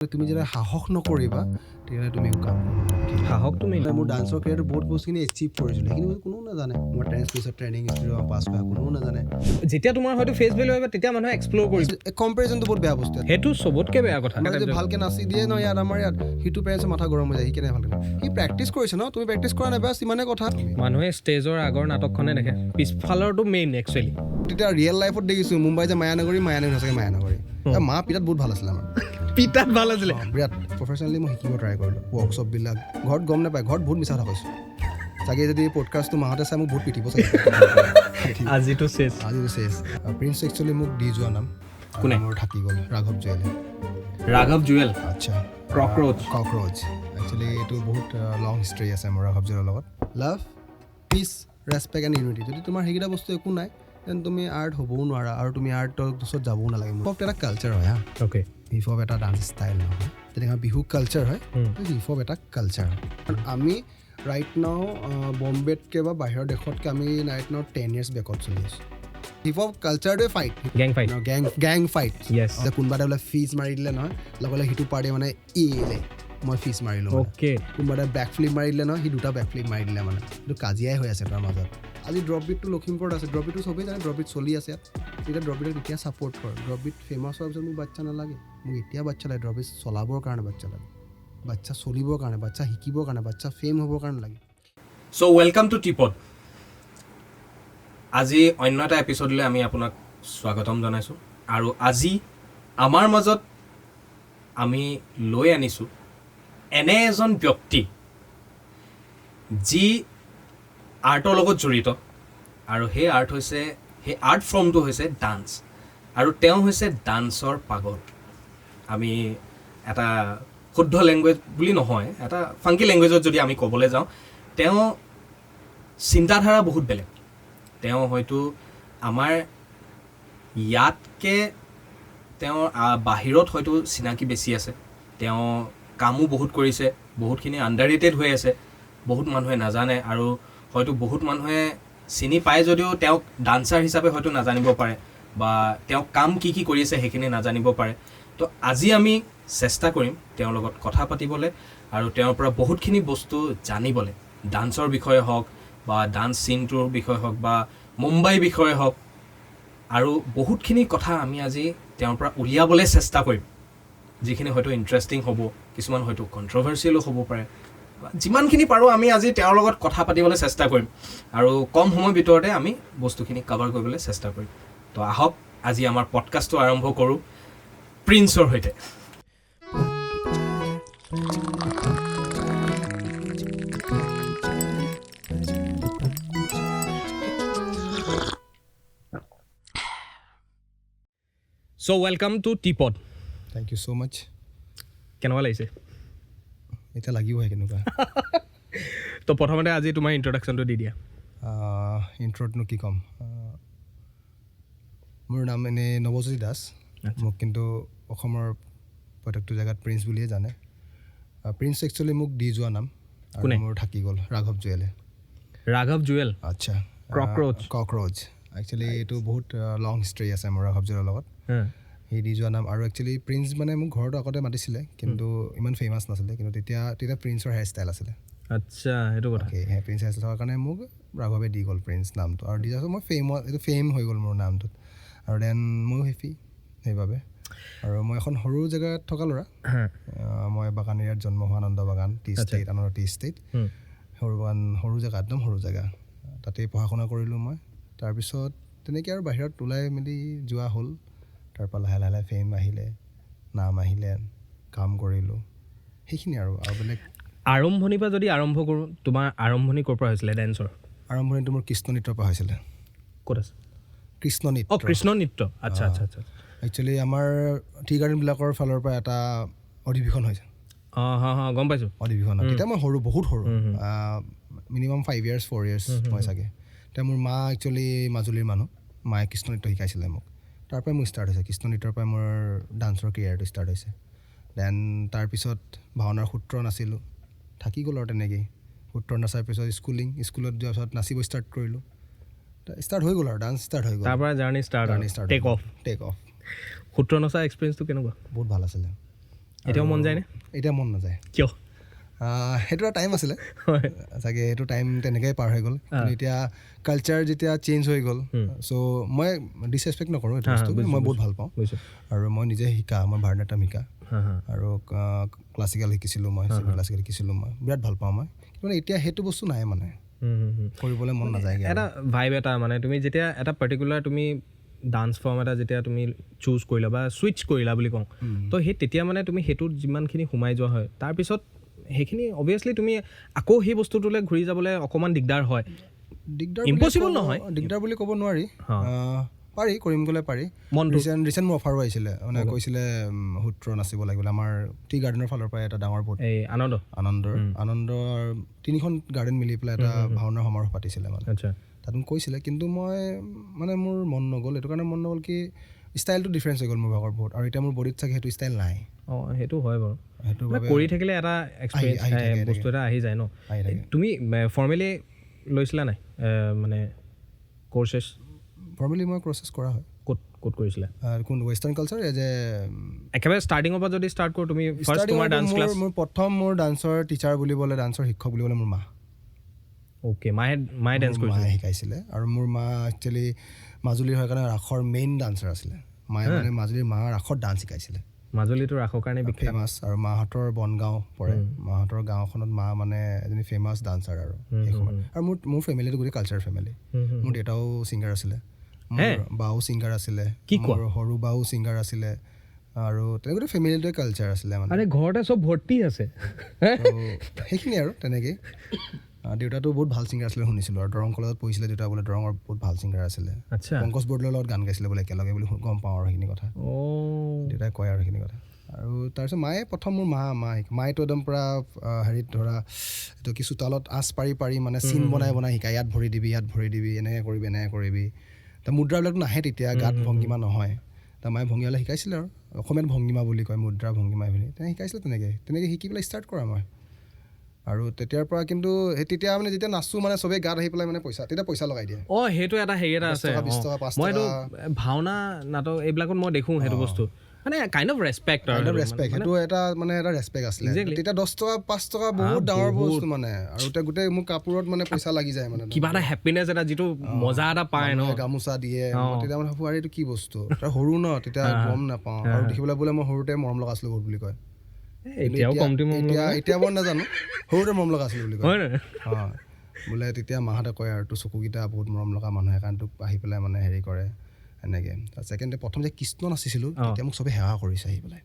তুমি যেতিয়া সাহস নকৰিবা তেতিয়াহ'লে তুমি কাম সাহস তুমি মোৰ ডান্সৰ কেৰিয়াৰটো বহুত বস্তুখিনি এচিভ কৰিছিলোঁ, সেইখিনি কোনো নাজানে। মই ট্ৰেন্সপিছত ট্ৰেইনিং ইনষ্টিটিউটৰ পাছ কৰা কোনো নাজানে। যেতিয়া তোমাৰ হয়তো ফেচ ভেলু আহিব তেতিয়া মানুহে এক্সপ্ল'ৰ কৰিব। কম্পেৰিজনটো বহুত বেয়া বস্তু। সেইটো চবতকৈ বেয়া কথা। আমাৰ যদি ভালকৈ নাচি দিয়ে ন ইয়াত আমাৰ ইয়াত সিটো পেৰেণ্টছৰ মাথা গৰম হৈ যায়, সি কেনেকৈ ভালকৈ সি প্ৰেক্টিচ কৰিছে ন, তুমি প্ৰেক্টিচ কৰা নাই বাছ ইমানে কথা। মানুহে ষ্টেজৰ আগৰ নাটকখনে দেখে, পিছফালৰটো মেইন একচুৱেলি। তেতিয়া ৰিয়েল লাইফত দেখিছোঁ মুম্বাই যে মায়ানগৰী সঁচাকৈ মায়ানগৰী মা পিতাত বহুত ভাল আছিলে আমাৰ। পিতাত ভাল আছিলে বিৰাট প্ৰফেচনেলি মই শিকিব ট্ৰাই কৰিলোঁ ৱৰ্কশ্বপবিলাক। ঘৰত গম নাপায়, ঘৰত বহুত মিছা কথা কৈছোঁ চাগে। যদি পডকাষ্টটো মাহঁতে চাই মোক বহুত পিটিব চাগে। আজিতো চেছ প্ৰিন্স একচুৱেলি মোক দি যোৱা নাম। কোনে? মোৰ থাকি গ'ল ৰাঘৱ জুৱেলে। ৰাঘৱ জুৱেল। আচ্ছা, ককৰোচ একচুৱেলি এইটো বহুত লং হিষ্ট্ৰী আছে মোৰ ৰাঘৱ জুৱেলৰ লগত। লাভ, পিচ, ৰেচপেক্ট এণ্ড ইউনিটি। যদি তোমাৰ সেইকেইটা বস্তু একো নাই দেন তুমি আৰ্ট হ'বও নোৱাৰা, আৰু তুমি আৰ্টৰ ওচৰত যাবও নালাগে। হিপ হপ এটা কালচাৰ হয় হা। অ'কে, হিপ হপ এটা ডান্স ষ্টাইল নহয়, তেনেকৈ বিহু কালচাৰ হয়। হিপ হপ এটা কালচাৰ হয়। আমি ৰাইট নাও বম্বেতকৈ বা বাহিৰৰ দেশতকৈ আমি ৰাইট নাও 10 years বেকত চলি আছোঁ। হিপ হপ কালচাৰটোৱে ফাইট, গেং ফাইট। যে কোনোবা এটা বোলে ফিজ মাৰি দিলে নহয়, লগতে সিটো পাৰ্টিয়ে মানে মই ফিজ মাৰিলোঁ। অ'কে, কোনোবা এটা বেক ফ্লিপ মাৰি দিলে নহয়, সি দুটা বেক ফ্লিপ মাৰি দিলে মানে। সেইটো কাজিয়াই হৈ আছে তাৰ মাজত। আজি ড্ৰপ বিটটো লখিমপুৰত আছে, ড্ৰপ বিটটো চবেই জানে ড্ৰপ বিট চলি আছে ইয়াত। তেতিয়া ড্ৰপ বিটক এতিয়া ছাপোৰ্ট কৰ। ড্ৰপ বিট ফেমাছ হোৱাৰ পিছত মোক বাচ্ছা নালাগে, মোক এতিয়া বাচ্ছা লাগে। ড্ৰপ বিট চলাবৰ কাৰণে বাচ্ছা লাগে, বাচ্ছা চলিবৰ কাৰণে, বাচ্ছা শিকিবৰ কাৰণে, বাচ্ছা ফেম হ'বৰ কাৰণে লাগে। চ' ৱেলকাম টু টিপড। আজি অন্য এটা এপিছডলৈ আমি আপোনাক স্বাগতম জনাইছোঁ। আৰু আজি আমাৰ মাজত আমি লৈ আনিছোঁ এনে এজন ব্যক্তি যি আৰ্টৰ লগত জড়িত, আৰু সেই আৰ্ট ফৰ্মটো হৈছে ডান্স, আৰু তেওঁ হৈছে ডান্সৰ পাগল। আমি এটা শুদ্ধ লেংগুৱেজ বুলি নহয়, এটা ফাংকি লেংগুৱেজত যদি আমি ক'বলৈ যাওঁ, তেওঁ চিন্তাধাৰা বহুত বেলেগ। তেওঁ হয়তো আমাৰ ইয়াতকৈ তেওঁৰ বাহিৰত হয়তো চিনাকি বেছি আছে। তেওঁ কামো বহুত কৰিছে, বহুতখিনি আণ্ডাৰৰেটেড হৈ আছে, বহুত মানুহে নাজানে, আৰু হয়তো বহুত মানুহে চিনি পায় যদিও তেওঁক ডান্সাৰ হিচাপে হয়তো নাজানিব পাৰে, বা তেওঁ কাম কি কৰি আছে সেইখিনি নাজানিব পাৰে। তো আজি আমি চেষ্টা কৰিম তেওঁৰ লগত কথা পাতিবলৈ, আৰু তেওঁৰ পৰা বহুতখিনি বস্তু জানিবলৈ, ডান্সৰ বিষয়ে হওক বা ডান্স চিনটোৰ বিষয়ে হওক বা মুম্বাইৰ বিষয়ে হওক, আৰু বহুতখিনি কথা আমি আজি তেওঁৰ পৰা উলিয়াবলৈ চেষ্টা কৰিম, যিখিনি হয়তো ইণ্টাৰেষ্টিং হ'ব, কিছুমান হয়তো কণ্ট্ৰভাৰ্চিয়েলো হ'ব পাৰে। যিমানখিনি পাৰোঁ আমি আজি তেওঁৰ লগত কথা পাতিবলৈ চেষ্টা কৰিম, আৰু কম সময়ৰ ভিতৰতে আমি বস্তুখিনি কভাৰ কৰিবলৈ চেষ্টা কৰিম। তো আহক আজি আমাৰ পডকাষ্টটো আৰম্ভ কৰোঁ প্ৰিন্সৰ সৈতে। So' welcome to tipped. Thank you so' much. কেনেকুৱা লাগিছে? এতিয়া লাগিবহে কেনেকুৱা। তো প্ৰথমতে আজি তোমাৰ ইণ্ট্ৰডাকশ্যনটো দি দিয়া। ইণ্ট্ৰ'তনো কি ক'ম, মোৰ নাম এনেই নৱজ্যোতি দাস। মোক কিন্তু অসমৰ প্ৰত্যেকটো জেগাত প্ৰিন্স বুলিয়ে জানে। প্ৰিন্স একচুৱেলি মোক দি যোৱা নাম, আৰু মোৰ থাকি গ'ল ৰাঘৱ জুৱেলে। ৰাঘৱ জুৱেল। আচ্ছা, ককৰোচ। একচুৱেলি এইটো বহুত লং হিষ্ট্ৰী আছে মোৰ ৰাঘৱ জুৱেলৰ লগত। সি দি যোৱা নাম, আৰু একচুৱেলি প্ৰিন্স মানে মোক ঘৰতো আগতে মাতিছিলে, কিন্তু ইমান ফেমাছ নাছিলে। কিন্তু তেতিয়া প্ৰিন্সৰ হেয়াৰ ষ্টাইল আছিলে। আচ্ছা, সেইটো কথা। প্ৰিন্স হেয়াৰ ষ্টাইল থকাৰ কাৰণে মোক ৰাঘৱে দি গ'ল প্ৰিন্স নামটো, আৰু দি যোৱাৰ মই ফেম হৈ গ'ল মোৰ নামটোত, আৰু দেন ময়ো হেপী সেইবাবে। আৰু মই এখন সৰু জেগাত থকা ল'ৰা। মই বাগান এৰিয়াত জন্ম হোৱা, আনন্দ বাগান, টি ষ্টেট, আনন্দ টি ষ্টেট। সৰু জেগা, একদম সৰু জেগা। তাতেই পঢ়া শুনা কৰিলোঁ মই। তাৰপিছত তেনেকৈ আৰু বাহিৰত ওলাই মেলি যোৱা হ'ল। তাৰপৰা লাহে লাহে ফেম আহিলে, নাম আহিলে, কাম কৰিলোঁ, সেইখিনি আৰু বেলেগ। আৰম্ভণিৰ পৰা যদি আৰম্ভ কৰোঁ, তোমাৰ আৰম্ভণি ক'ৰ পৰা হৈছিলে ডেন্সৰ? আৰম্ভণিটো মোৰ কৃষ্ণ নৃত্যৰ পৰা হৈছিলে। ক'ত আছে? কৃষ্ণ নৃত্য। কৃষ্ণ নৃত্য। আচ্ছা আচ্ছা আচ্ছা। একচুৱেলি আমাৰ টি গাৰ্ডেনবিলাকৰ ফালৰ পৰা এটা অধিৱেশন হৈছে। গম পাইছোঁ। অধিৱেশন তেতিয়া মই বহুত সৰু, মিনিমাম 5 years 4 years মই চাগে। তেতিয়া মোৰ মা একচুৱেলি মাজুলীৰ মানুহ, মায়ে কৃষ্ণ নৃত্য শিকাইছিলে মোক। তাৰ পৰাই মোৰ ষ্টাৰ্ট হৈছে, কৃষ্ণ নৃত্যৰ পৰাই মোৰ ডান্সৰ কেৰিয়াৰটো ষ্টাৰ্ট হৈছে। দেন তাৰপিছত ভাওনাৰ সূত্ৰ নাছিলোঁ, থাকি গ'ল আৰু তেনেকেই। সূত্ৰ নাচাৰ পিছত স্কুলত যোৱাৰ পিছত নাচিব ষ্টাৰ্ট কৰিলোঁ। ষ্টাৰ্ট হৈ গ'ল আৰু ডান্স ষ্টাৰ্ট হৈ গ'ল। তাৰ পৰা journey start, take off. Take off. সূত্ৰ নচা এক্সপিৰিয়েঞ্চটো কেনেকুৱা? বহুত ভাল আছিলে। এতিয়াও মন যায়নে? এতিয়া মন নাযায়। কিয়? সেইটো এটা টাইম আছিলে চাগে, সেইটো টাইম তেনেকৈ পাৰ হৈ গ'ল। কিন্তু এতিয়া কালচাৰ যেতিয়া চেঞ্জ হৈ গ'ল, চ' মই ডিছৰেচপেক্ট নকৰোঁ এইটো বস্তু, মই বহুত ভাল পাওঁ। আৰু মই নিজে শিকা, মই ভাৰতনাট্যম শিকা আৰু ক্লাছিকেল শিকিছিলোঁ, মই ছেমি ক্লাছিকেল শিকিছিলোঁ, মই বিৰাট ভাল পাওঁ মই। কিন্তু এতিয়া সেইটো বস্তু নাই, মানে কৰিবলৈ মন নাযায়। এটা ভাইব এটা মানে তুমি যেতিয়া এটা পাৰ্টিকুলাৰ তুমি ডান্স ফৰ্ম এটা যেতিয়া তুমি চুজ কৰিলা বা ছুইচ কৰিলা বুলি কওঁ, তো সেই তেতিয়া মানে তুমি সেইটোত যিমানখিনি সোমাই যোৱা হয়, তাৰপিছত সেইখিনি অভিয়াছলি তুমি আকৌ সেই বস্তুটোলৈ ঘূৰি যাবলৈ অকণমান দিগদাৰ হয়। ইম্পচিবল নহয়, দিগদাৰ বুলি ক'ব নোৱাৰি, পাৰি, কৰিম গ'লে পাৰি। ৰিচেণ্ট মোৰ অফাৰো আহিছিলে, মানে কৈছিলে সূত্ৰ নাচিব লাগিব আমাৰ টি গাৰ্ডেনৰ ফালৰ পৰা এটা ডাঙৰ বহুত এই আনন্দৰ 3খন গাৰ্ডেন মিলি পেলাই এটা ভাওনাৰ সমাৰোহ পাতিছিলে, মানে তাত মোক কৈছিলে। কিন্তু মই মানে মোৰ মন নগ'ল, এইটো কাৰণে মন নগ'ল কি ষ্টাইলটো ডিফাৰেঞ্চ হৈ গ'ল মোৰ ভাগৰ বহুত, আৰু এতিয়া মোৰ বডিত চাগে সেইটো ষ্টাইল নাই। সেইটো হয় বাৰু, সেইটো কৰি থাকিলে এটা এক্সপিৰিয়েঞ্চ বস্তু এটা আহি যায় ন। তুমি ফৰ্মেলি লৈছিলা নাই মানে কৰ্চেছ? ফৰ্মেলি মই কৰ্চেছ কৰা হয়। ক'ত কৰিছিলা? কোন ৱেষ্টাৰ্ণ কালচাৰ একেবাৰে ষ্টাৰ্টিঙৰ পৰা যদি ষ্টাৰ্ট কৰোঁ, তুমি ফাৰ্ষ্ট তোমাৰ ডান্স ক্লাছ? মোৰ প্ৰথম মোৰ ডান্সৰ টিচাৰ বুলিবলৈ, ডান্সৰ শিক্ষক বুলিবলৈ মোৰ মা। অ'কে, মায়ে ডান্স কৰিছিলে? মায়ে শিকাইছিলে, আৰু মোৰ মা একচুৱেলি মাজুলীৰ হয় কাৰণে ৰাসৰ মেইন ডান্সাৰ আছিলে। মায়ে মানে মাজুলীৰ ৰাসত ডান্স শিকাইছিলে। মাজুলীটো ৰাসৰ কাৰণে ফেমাছ, আৰু মাহঁতৰ বনগাঁও পৰে, মাহঁতৰ গাঁওখনত মা মানে এজনী ফেমাছ ডান্সাৰ আৰু সেই সময়ত। আৰু মোৰ ফেমিলিটো গোটেই কালচাৰ ফেমিলি। মোৰ দেউতাও ছিংগাৰ আছিলে, মোৰ বাও ছিংগাৰ আছিলে, মোৰ সৰু বাও ছিংগাৰ আছিলে, আৰু তেনেকৈ গোটেই ফেমিলিটোৱে কালচাৰ আছিলে। মানে ঘৰতে চব ভৰ্তি আছে সেইখিনি আৰু তেনেকেই। দেউতাটো বহুত ভাল ছিংগাৰ আছিলে শুনিছিলোঁ, আৰু দৰং কলেজত পঢ়িছিলে দেউতা, বোলে দৰঙৰ বহুত ভাল ছিংগাৰ আছিলে। পংকজ বৰদলৈৰ লগত গান গাইছিলে বোলে একেলগে বুলি গম পাওঁ, আৰু সেইখিনি কথা দেউতাই কয় আৰু সেইখিনি কথা। আৰু তাৰপিছত মায়ে প্ৰথম মোৰ মায়েতো একদম পূৰা হেৰিত ধৰা এইটো কি চোতালত আঁচ পাৰি মানে চিন বনাই শিকায়, ইয়াত ভৰি দিবি, ইয়াত ভৰি দিবি, এনেকৈ কৰিবি। তাৰ মুদ্ৰাবিলাকতো নাহে তেতিয়া, গাত ভংগীমা নহয়। তাৰ মায়ে ভংগীমালৈ শিকাইছিলে, আৰু অসমীয়াত ভংগীমা বুলি কয়, মুদ্ৰা ভংগীমা বুলি তেনেকৈ শিকাইছিলে। তেনেকৈ শিকি পেলাই ষ্টাৰ্ট কৰা মই। আৰু তেতিয়াৰ পৰা কিন্তু তেতিয়া মানে যেতিয়া নাচোঁ, মানে চবেই গাত আহি পেলাই মানে তেতিয়া পইচা লগাই দিয়ে। সেইটো এটা হেৰি এটা আছে, 20 টকা 5 টকা। মইতো ভাওনা নাটক এইবিলাকত মই দেখোঁ সেইটো বস্তু, মানে কাইণ্ড অফ ৰেচপেক্ট আৰু ৰেচপেক্ট, সেইটো এটা মানে এটা ৰেচপেক্ট আছিলে। তেতিয়া 10 টকা 5 টকা বহুত ডাঙৰ বস্তু মানে, আৰু এতিয়া গোটেই মোৰ কাপোৰত মানে পইচা লাগি যায়, মানে কিবা এটা হেপিনেছ এটা, যিটো মজা এটা পায় ন, গামোচা দিয়ে। তেতিয়া মানে ভাবোঁ আৰু এইটো কি বস্তু, সৰু ন তেতিয়া গম নাপাওঁ, আৰু দেখিবলৈ বোলে মই সৰুতে মৰম লগা আছিলোঁ বহুত বুলি কয়। এতিয়া বৰ নাজানো, সৰুতে মৰম লগা আছিলোঁ বুলি কয়। বোলে তেতিয়া মাহঁতে কয় আৰু তোৰ চকুকেইটা বহুত মৰম লগা মানুহ, সেইকাৰণে তোক আহি পেলাই মানে হেৰি কৰে এনেকৈ। ছেকেণ্ড প্ৰথম যে কৃষ্ণ নাচিছিলোঁ, তেতিয়া মোক চবেই সেৱা কৰিছে আহি পেলাই,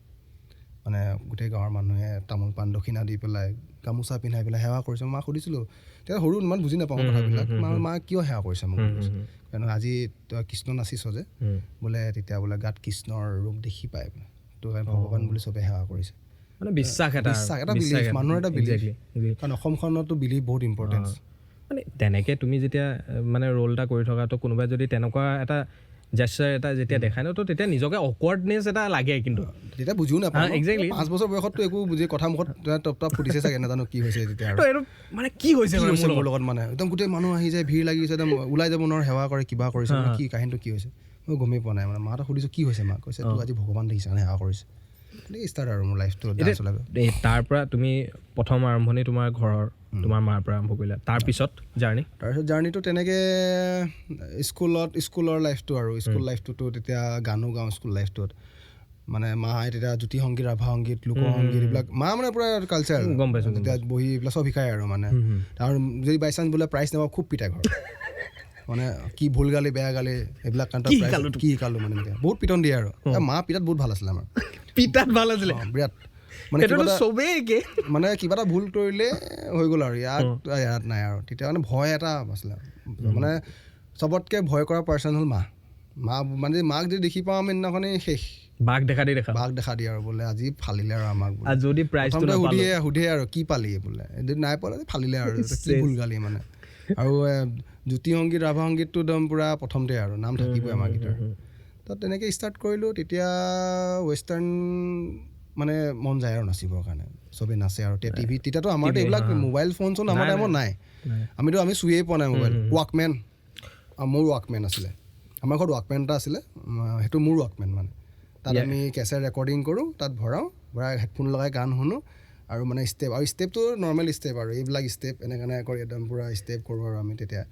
মানে গোটেই গাঁৱৰ মানুহে তামোল পাণ দক্ষিণা দি পেলাই, গামোচা পিন্ধাই পেলাই সেৱা কৰিছে। মাক সুধিছিলোঁ, তেতিয়া সৰু ইমান বুজি নাপাওঁ কথাবিলাক, মা কিয় সেৱা কৰিছে মোক, কাৰণ আজি তই কৃষ্ণ নাচিছ যে, বোলে তেতিয়া বোলে গাত কৃষ্ণৰ ৰূপ দেখি পায়, তোৰ ভগৱান বুলি চবেই সেৱা কৰিছে। মানে বিশ্বাস এটা বিলিভ, মানুহৰ এটা বিলিভ, কাৰণ অসমখনতো বিলিভ বহুত ইম্পৰ্টেঞ্চ। মানে তেনেকৈ তুমি যেতিয়া মানে ৰোল এটা কৰি থকা, তো কোনোবাই যদি তেনেকুৱা এটা জেষ্টাৰ এটা যেতিয়া দেখায় ন, তো তেতিয়া নিজকে অকৱাৰ্ডনেছ এটা লাগে, কিন্তু তেতিয়া বুজিও নাপাওঁ। এক্সেক্টলি 5 বছৰ বয়সততো একো বুজি, কথা মুখত টপ ফুটিছে চাগে, নাজানো কি হৈছে তেতিয়া, আৰু মানে কি হৈছে মোৰ লগত, মানে একদম গোটেই মানুহ আহি যায়, ভিৰ লাগি গৈছে, একদম ওলাই যাব নোৱাৰো, সেৱা কৰে, কিবা কৰিছে, কি কাহিনীটো কি হৈছে মই গমেই পোৱা নাই। মানে মাহঁতক সুধিছোঁ কি হৈছে, মাক কৈছে তোক আজি ভগৱান দেখিছে কাৰণে সেৱা কৰিছে। ষ্টাৰ্ট আৰু মোৰ লাইফটো। তাৰ পৰা তুমি প্ৰথম আৰম্ভণি তোমাৰ ঘৰৰ, তোমাৰ মাৰ পৰা আৰম্ভ কৰিলা, তাৰপিছত জাৰ্ণিটো তেনেকৈ স্কুলৰ লাইফটো, আৰু স্কুল লাইফটোতো তেতিয়া গানো গাওঁ স্কুল লাইফটোত, মানে মায়ে তেতিয়া জ্যোতি সংগীত, ৰাভা সংগীত, লোকসংগীত, এইবিলাক মা মানে পূৰা কালচাৰ গম পাইছোঁ, তেতিয়া বহি এইবিলাক চব শিকায় আৰু মানে। আৰু যদি বাই চান্স বোলে প্ৰাইজ নাপাওঁ, খুব পিটাই ঘৰত, মানে কি ভুল গালি বেয়া গালি এইবিলাক কাৰণে কি শিকালোঁ মানে, এনেকৈ বহুত পিটন দিয়ে। আৰু মা পিতাত বহুত ভাল আছিলে, আমাৰ পিতাত ভাল আছিলে বিৰাট, মানে কিবা এটা ভুল কৰিলে হৈ গ'ল, আৰু ইয়াত নাই আৰু। তেতিয়া মানে ভয় এটা আছিলে, মানে চবতকৈ ভয় কৰা পাৰ্চন হ'ল মা। মানে মাক যদি দেখি পাওঁ আমি সেইদিনাখনেই শেষ, বাঘ দেখা দিয়ে আৰু বোলে আজি ফালিলে আৰু আমাক যদি সুধে আৰু কি পালি বোলে, যদি নাই পালে ফালিলে আৰু কি ভুল গালি মানে। আৰু জ্যোতি সংগীত, ৰাভা সংগীতটো একদম পূৰা প্ৰথমতে আৰু নাম থাকিবই আমাৰ গীতৰ। তো তেনেকৈ ষ্টাৰ্ট কৰিলোঁ। তেতিয়া ৱেষ্টাৰ্ণ মানে মন যায় আৰু নাচিবৰ কাৰণে, চবেই নাচে। আৰু টিভি তেতিয়াতো আমাৰতো এইবিলাক মোবাইল ফোন চোন আমাৰ টাইমত নাই, আমি চুইয়ে পোৱা নাই মোবাইল। ৱাকমেন, মোৰ ৱাকমেন আছিলে, আমাৰ ঘৰত ৱাকমেন এটা আছিলে, সেইটো মোৰ ৱাকমেন মানে। তাত আমি কেছেট ৰেকৰ্ডিং কৰোঁ, তাত ভৰাই হেডফোন লগাই গান শুনো আৰু মানে ষ্টেপটো নৰ্মেল ষ্টেপ আৰু এইবিলাক ষ্টেপ এনেকৈ কৰি একদম পূৰা ষ্টেপ কৰোঁ আৰু আমি তেতিয়া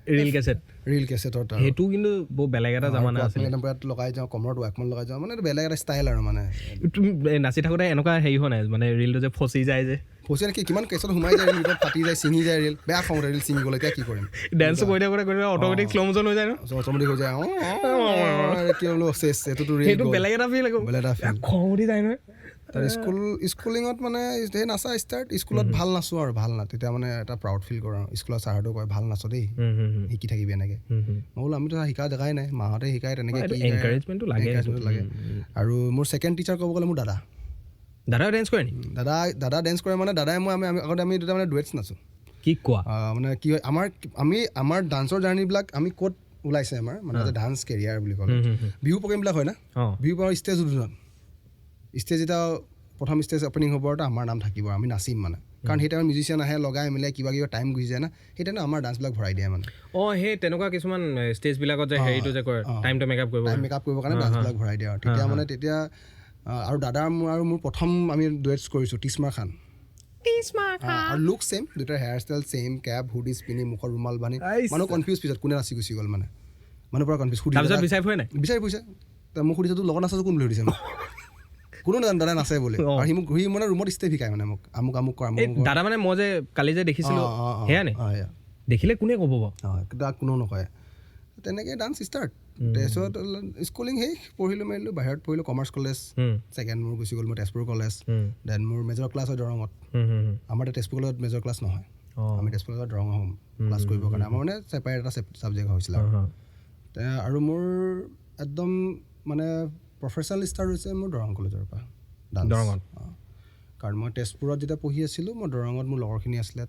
ৰিল কেছেটত সেইটো কিন্তু বহুত বেলেগ এটা জামানা আছিলে একদম পূৰা লগাই যাওঁ, কমৰত ৱাকমেন লগাই যাওঁ, মানে এইটো বেলেগ এটা ষ্টাইল আৰু মানে নাচি থাকোঁতে এনেকুৱা হেৰি হোৱা নাই মানে ৰিলটো যে ফচি যায় যে ফচি কি কিমান কেছত সোমাই যায় ৰিল ফাটি যায় ছিঙি যায় ৰিল বেয়া খং ৰিল ছিঙি গ'লে এতিয়া কি কৰিম ডেন্সটো কৰি থাকোঁতে অট'মেটিক শ্ল' মোচন হৈ যায় ন অট'মেটিক হৈ যায় কি বোলো চেছ এইটোতো ৰিল সেইটো বেলেগ এটা ফিল আকৌ বেলেগ এটা ফিল খং উঠি যায় নহয় তাৰ স্কুলিঙত মানে সেই নাচা ষ্টাৰ্ট স্কুলত ভাল নাচোঁ আৰু ভাল তেতিয়া মানে এটা প্ৰাউড ফিল কৰোঁ স্কুলত ছাৰহঁতেও কয় ভাল নাচ দেই শিকি থাকিবি এনেকৈ মই বোলো আমিতো শিকা জেগাই নাই মাহঁতে শিকায় তেনেকৈ এনকাৰেজমেণ্টটো লাগে আৰু মোৰ ছেকেণ্ড টিচাৰ ক'ব গ'লে মোৰ দাদাও ডেন্স কৰে নেকি দাদা ডেন্স কৰে মানে দাদাই মই আগতে আমি দুটা মানে ডুৱেটছ নাচোঁ কি কোৱা মানে কি হয় আমাৰ ডান্সৰ জাৰ্ণিবিলাক আমি ক'ত ওলাইছে আমাৰ মানে ডান্স কেৰিয়াৰ বুলি ক'লে বিহু প্ৰগ্ৰেমবিলাক হয় না বিহু প্ৰগ্ৰেম ষ্টেজ উদ্বোধন ষ্টেজ যেতিয়া প্ৰথম ষ্টেজ অ'পেনিং হ'ব আৰু আমাৰ নাম থাকিব আমি নাচিম মানে কাৰণ সেই টাইমত মিউজিচিয়ান আহে লগাই মিলাই কিবা টাইম গুচি যায় না সেই টাইমত আমাৰ ডান্সবিলাক ভৰাই দিয়ে মানে সেই তেনেকুৱা কিছুমান ষ্টেজবিলাকত যে হেৰিটো যে কৰে টাইমটো মেকআপ কৰিবৰ কাৰণে ডান্সবিলাক ভৰাই দিয়ে আৰু তেতিয়া আৰু দাদাৰ মোৰ প্ৰথম আমি ডুৱেটছ কৰিছোঁ টিছমাৰ খান আৰু লুক ছেইম দুটাৰ হেয়াৰ ষ্টাইল ছেইম কেপ হুডিজ পিন্ধি মুখৰ ৰুমাল বান্ধি মানুহ কনফিউজ পিছত কোনে নাচি গুচি গ'ল মানে মানুহ পৰা কনফিউজ বিচাৰি ফুৰিছে মোক সুধিছে তোৰ লগত নাচাটো কোন বুলি সুধিছে মোক কোনো নাজানো দাদা নাচে বুলি আৰু সি মানে ৰুমত ষ্টেপ শিকায় মানে মোক আমুক কৰা দাদা মানে মই যে কালি যে দেখিছিলোঁ সেয়া নে দেখিলে কোনে ক'ব তাক কোনেও নকয় তেনেকৈ ডান্স ষ্টাৰ্ট তাৰপিছত স্কুলিং সেই পঢ়িলোঁ মেলিলোঁ বাহিৰত পঢ়িলোঁ কমাৰ্চ কলেজ ছেকেণ্ড মোৰ গুচি গ'ল মই তেজপুৰ কলেজ দেন মোৰ মেজৰ ক্লাছ হয় দৰঙত আমাৰ তেজপুৰ কলেজত মেজৰ ক্লাছ নহয় আমি তেজপুৰ কলেজত দৰং হ'ম ক্লাছ কৰিবৰ কাৰণে আমাৰ মানে ছেপাৰেট এটা ছাবজেক্ট হৈছিলে আৰু মোৰ একদম মানে প্ৰফেচনেল ষ্টাৰ্ট হৈছে মোৰ দৰং কলেজৰ পৰা দৰঙত কাৰণ মই তেজপুৰত যেতিয়া পঢ়ি আছিলোঁ মই দৰঙত মোৰ লগৰখিনি আছিলে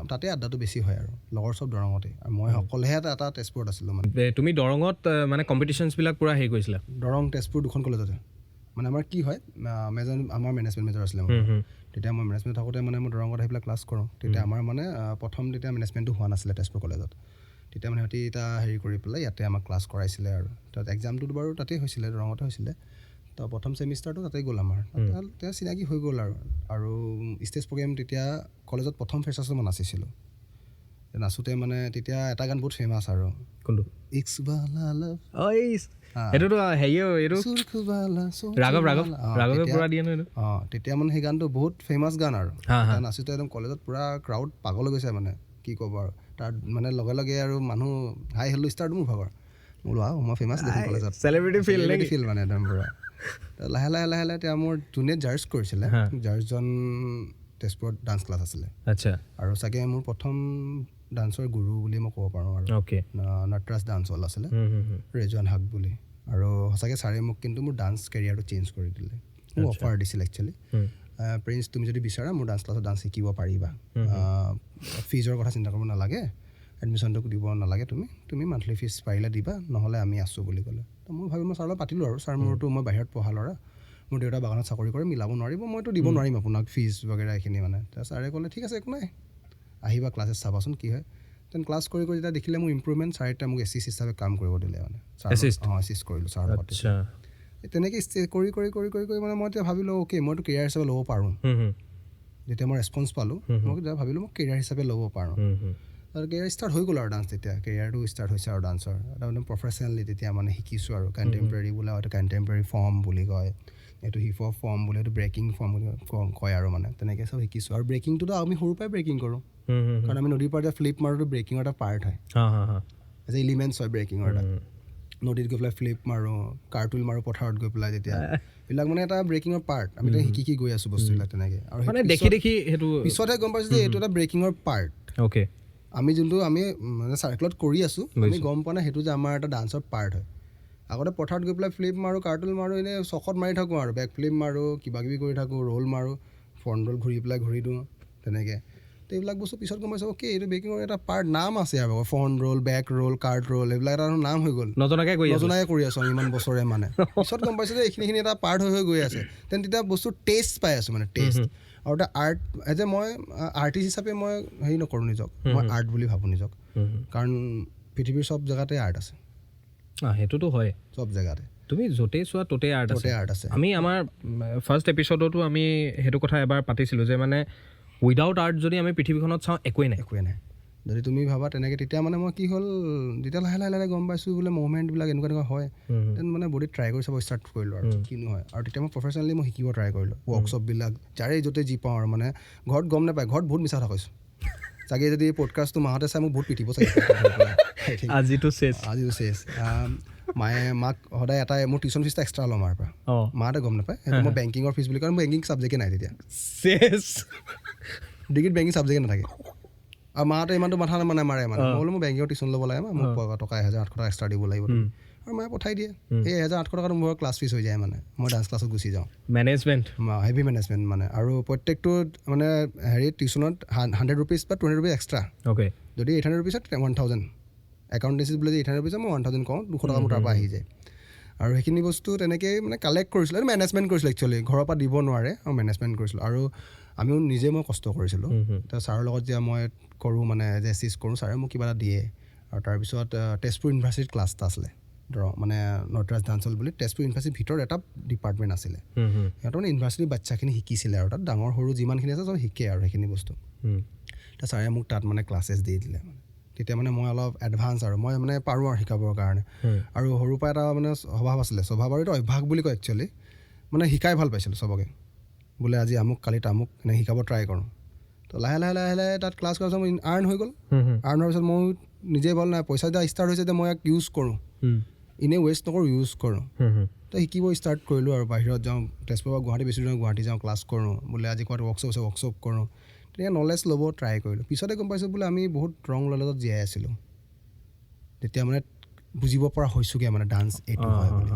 তাতে আড্ডাটো বেছি হয় আৰু লগৰ চব দৰঙতে আৰু মই অকলেহে এটা তেজপুৰত আছিলোঁ মানে তুমি দৰঙত মানে কম্পিটিশ্যনছবিলাক পূৰা হেৰি কৰিছিলা দৰং তেজপুৰ দুখন কলেজতে মানে আমাৰ কি হয় আমাৰ মেনেজমেণ্ট মেজৰ আছিলে তেতিয়া মই মেনেজমেণ্ট থাকোঁতে মানে মই দৰঙত আহি পেলাই ক্লাছ কৰোঁ তেতিয়া আমাৰ মানে প্ৰথম তেতিয়া মেনেজমেণ্টটো হোৱা নাছিলে তেজপুৰ কলেজত তেতিয়া মানে সিহঁতি এটা হেৰি কৰি পেলাই ইয়াতে আমাক ক্লাছ কৰাইছিলে আৰু তাত এক্সামটোতো বাৰু তাতেই হৈছিলে দৰঙতে হৈছিলে তো প্ৰথম ছেমিষ্টাৰটো তাতেই গ'ল আমাৰ তেতিয়া চিনাকি হৈ গ'ল আৰু ষ্টেজ প্ৰগ্ৰেম তেতিয়া কলেজত প্ৰথম ফ্ৰেছাৰ্ছত মই নাচিছিলোঁ নাচোঁতে মানে তেতিয়া এটা গান বহুত ফেমাছ আৰু কোনটো তেতিয়া মানে সেই গানটো বহুত ফেমাছ গান আৰু নাচোঁতে একদম কলেজত পূৰা ক্ৰাউড পাগল হৈ গৈছে মানে কি ক'ব আৰু তাৰ মানে লগে লগে আৰু মানুহ হাই হেল্ল' ষ্টাৰ্ট মোৰ ভাগৰ বোলো মই ফেমাছ দেখোন কলেজত চেলিব্ৰিটি ফিল মানে একদম পূৰা লাহে লাহে এতিয়া মোৰ যোনে জাৰ্জ কৰিছিলে জাৰ্জজন তেজপুৰত ডান্স ক্লাছ আছিলে আচ্ছা আৰু চাগে মোৰ প্ৰথম ডান্সৰ গুৰু বুলি মই ক'ব পাৰোঁ আৰু নটৰাজ ডান্স হল আছিলে ৰেজৱান হাক বুলি আৰু সঁচাকৈ ছাৰে মোক কিন্তু মোৰ ডান্স কেৰিয়াৰটো চেঞ্জ কৰি দিলে মোক অফাৰ দিছিল একচুৱেলি প্ৰিন্স তুমি যদি বিচাৰা মোৰ ডান্স ক্লাছত ডান্স শিকিব পাৰিবা ফিজৰ কথা চিন্তা কৰিব নালাগে এডমিশ্যনটো দিব নালাগে তুমি মান্থলি ফিজ পাৰিলে দিবা নহ'লে আমি আছোঁ বুলি ক'লে তো মই ভাবি মই ছাৰৰ লগত পাতিলোঁ আৰু ছাৰ মোৰতো মই বাহিৰত পঢ়া ল'ৰা মোৰ দেউতা বাগানত চাকৰি কৰে মিলাব নোৱাৰিব মইতো দিব নোৱাৰিম আপোনাক ফিজ বাগেৰা এইখিনি মানে তাৰ ছাৰে ক'লে ঠিক আছে একো নাই আহিবা ক্লাছেছ চাবাচোন কি হয় তেন ক্লাছ কৰি যেতিয়া দেখিলে মোৰ ইম্প্ৰুভমেণ্ট ছাৰে এতিয়া মোক এছিষ্ট হিচাপে কাম কৰিব দিলে মানে এছিষ্ট কৰিলোঁ ছাৰৰ লগত তেনেকৈ কৰি মানে মই এতিয়া ভাবিলোঁ অ'কে মইতো কেৰিয়াৰ হিচাপে ল'ব পাৰোঁ যেতিয়া মই ৰেছপন্স পালোঁ মই তেতিয়া ভাবিলোঁ মই কেৰিয়াৰ হিচাপে ল'ব পাৰোঁ আৰু কেৰিয়াৰ ষ্টাৰ্ট হৈ গ'ল আৰু ডান্স তেতিয়া কেৰিয়াৰটো ষ্টাৰ্ট হৈছে আৰু ডান্সৰ এটা মানে প্ৰফেচনেলি তেতিয়া মানে শিকিছোঁ আৰু কণ্টেম্পৰেৰী বোলে এইটো কণ্টেম্পৰেৰী ফৰ্ম বুলি কয় এইটো হিপ হপ ফৰ্ম বুলি এইটো ব্ৰেকিং ফৰ্ম বুলি কয় আৰু মানে তেনেকৈ চব শিকিছোঁ আৰু ব্ৰেকিংটোতো আমি সৰুৰ পৰাই ব্ৰেকিং কৰোঁ কাৰণ আমি নদীৰ পৰা যে ফ্লিপ মাৰোঁতো ব্ৰেকিঙৰ এটা পাৰ্ট হয় এজ এ ইলিমেণ্টছ হয় ব্ৰেকিঙৰ এটা নদীত গৈ পেলাই ফ্লিপ মাৰোঁ কাৰ্টুল মাৰোঁ পথাৰত গৈ পেলাই তেতিয়া এইবিলাক মানে এটা ব্ৰেকিঙৰ পাৰ্ট আমি শিকি গৈ আছোঁ বস্তুবিলাক তেনেকৈ আৰু দেখি সেইটো পিছতহে গম পাইছোঁ যে এইটো এটা ব্ৰেকিঙৰ পাৰ্ট অ'কে আমি মানে চাৰ্কেলত কৰি আছোঁ আমি গম পোৱা নাই সেইটো যে আমাৰ এটা ডান্সৰ পাৰ্ট হয় আগতে পথাৰত গৈ পেলাই ফ্লিপ মাৰোঁ কাৰ্টুল মাৰোঁ এনেই চখত মাৰি থাকোঁ আৰু বেক ফ্লিপ মাৰোঁ কিবাকিবি কৰি থাকোঁ ৰ'ল মাৰোঁ ফ্ৰণ্ট ৰ'ল ঘূৰি পেলাই ঘূৰি দিওঁ তেনেকৈ তো এইবিলাক বস্তু পিছত গম পাইছোঁ অ'কে এইটো ব্ৰেকিঙৰ এটা পাৰ্ট নাম আছে আৰু ফ্ৰণ্ট ৰ'ল বেক ৰ'ল কাৰ্ট ৰ'ল এইবিলাক এটা নাম হৈ গ'ল নজনাকৈ কৰি আছোঁ আমি ইমান বছৰে মানে পিছত গম পাইছোঁ যে এইখিনি এটা পাৰ্ট হৈ গৈ আছে তেতিয়া বস্তু টেষ্ট পাই আছোঁ মানে টেষ্ট আৰু এটা আৰ্ট এজ এ মই আৰ্টিষ্ট হিচাপে মই হেৰি নকৰোঁ নিজক মই আৰ্ট বুলি ভাবোঁ নিজক কাৰণ পৃথিৱীৰ চব জেগাতে আৰ্ট আছে সেইটোতো হয় চব জেগাতে তুমি য'তেই চোৱা ত'তেই আৰ্ট আছে। আৰ্ট আছে। আমি আমাৰ ফাৰ্ষ্ট এপিছ'ডতো আমি সেইটো কথা এবাৰ পাতিছিলোঁ যে মানে উইদাউট আৰ্ট যদি আমি পৃথিৱীখনত চাওঁ একোৱেই নাই। যদি তুমি ভাবা তেনেকৈ তেতিয়া মানে মই কি হ'ল যেতিয়া লাহে লাহে গম পাইছোঁ বোলে মুভমেণ্টবিলাক এনেকুৱা হয় দেন মানে বডিত ট্ৰাই কৰি চাব ষ্টাৰ্ট কৰিলোঁ আৰু কিনো হয়। আৰু তেতিয়া মই প্ৰফেচনেলি মই শিকিব ট্ৰাই কৰিলোঁ ৱৰ্কশ্বপবিলাক যাৰে য'তে যি পাওঁ আৰু মানে ঘৰত গম নাপায়, ঘৰত বহুত মিছা কথা কৈছোঁ চাগে যদি পডকাষ্টটো মাহঁতে চাই মোক বহুত পিটিব চাগে। আজিতো চেছ মায়ে মাক সদায় এটাই মোৰ টিউশ্যন ফিজটা এক্সট্ৰা ল'ম মাৰ পৰা। মাহঁতে গম নাপায় সেইটো মই বেংকিঙৰ ফিজ বুলি কয়, মোৰ বেংকিং ছাবজেক্টে নাই তেতিয়া, ডিগ্ৰীত বেংকিং ছাবজেক্টে নাথাকে। আৰু মাহঁতে ইমানটো মাথা মানে মাৰে মানে মই বোলো মোৰ বেংকিঙৰ টিউশ্যন ল'ব লাগে মোক টকা 1,800 টকা এক্সট্ৰা দিব লাগিব, আৰু মায়ে পঠাই দিয়ে। সেই 1,800 টকাটো মোৰ ক্লাছ ফিজ হৈ যায় মানে মই ডান্স ক্লাছত গুচি যাওঁ। মেনেজমেণ্ট হেভি মেনেজমেণ্ট মানে, আৰু প্ৰত্যেকটো মানে হেৰি টিউশ্যনত 100 ৰুপিজ বা 20 ৰুপিজ এক্সট্ৰা। যদি 800 ৰুপিজত 1,000 একাউণ্টেঞ্চিত বোলে যে 800 ৰুপিজত মই 1,000 কওঁ, 200 টকা মোৰ তাৰ পৰা আহি যায়। আৰু সেইখিনি বস্তু তেনেকেই মানে কালেক্ট কৰিছিলোঁ, মেনেজমেণ্ট কৰিছিলোঁ একচুৱেলি, ঘৰৰ পৰা দিব নোৱাৰে আৰু মেনেজমেণ্ট কৰিছিলোঁ। আৰু আমিও নিজে মই কষ্ট কৰিছিলোঁ। তাৰ ছাৰৰ লগত যেতিয়া মই কৰোঁ মানে যে এচিষ্ট কৰোঁ, ছাৰে মোক কিবা এটা দিয়ে। আৰু তাৰপিছত তেজপুৰ ইউনিভাৰ্চিটিত ক্লাছ এটা আছিলে মানে নটৰাজ ডান্স হল বুলি, তেজপুৰ ইউনিভাৰ্চিটিৰ ভিতৰত এটা ডিপাৰ্টমেণ্ট আছিলে। সিহঁতৰ মানে ইউনিভাৰ্চিটিৰ বাচ্চাখিনি শিকিছিলে আৰু তাত ডাঙৰ সৰু যিমানখিনি আছে চব শিকে আৰু সেইখিনি বস্তু। তাৰ ছাৰে মোক তাত মানে ক্লাছেছ দি দিলে মানে, তেতিয়া মানে মই অলপ এডভান্স আৰু মই মানে পাৰোঁ আৰু শিকাবৰ কাৰণে। আৰু সৰুৰ পৰা এটা মানে স্বভাৱ আছিলে, স্বভাৱ আৰু এইটো অভ্যাস বুলি কয় একচুৱেলি, মানে শিকাই ভাল পাইছিলোঁ চবকে, বোলে আজি আমুক কালি তামুক এনেকৈ শিকাব ট্ৰাই কৰোঁ। তো লাহে লাহে তাত ক্লাছ কৰাৰ পিছত মই আৰ্ণ হৈ গ'ল। আৰ্ণ হোৱাৰ পিছত মই নিজে বল নাই পইচা দিয়া ষ্টাৰ্ট হৈছে যে মই ইয়াক ইউজ কৰোঁ, এনেই ৱেষ্ট নকৰোঁ, ইউজ কৰোঁ। তো শিকিব ষ্টাৰ্ট কৰিলোঁ আৰু বাহিৰত যাওঁ, তেজপুৰৰ পৰা গুৱাহাটী বেছি দূৰ গুৱাহাটী যাওঁ, ক্লাছ কৰোঁ, বোলে আজি ক'ৰবাত ৱৰ্কশ্বপ আছে ৱৰ্কশ্বপ কৰোঁ, তেনেকৈ নলেজ ল'ব ট্ৰাই কৰিলোঁ। পিছতে গম পাইছোঁ বোলে আমি বহুত ৰং নলেজত জীয়াই আছিলোঁ, তেতিয়া মানে বুজিব পৰা হৈছোঁগৈ মানে ডান্স এইটো হয় বুলি।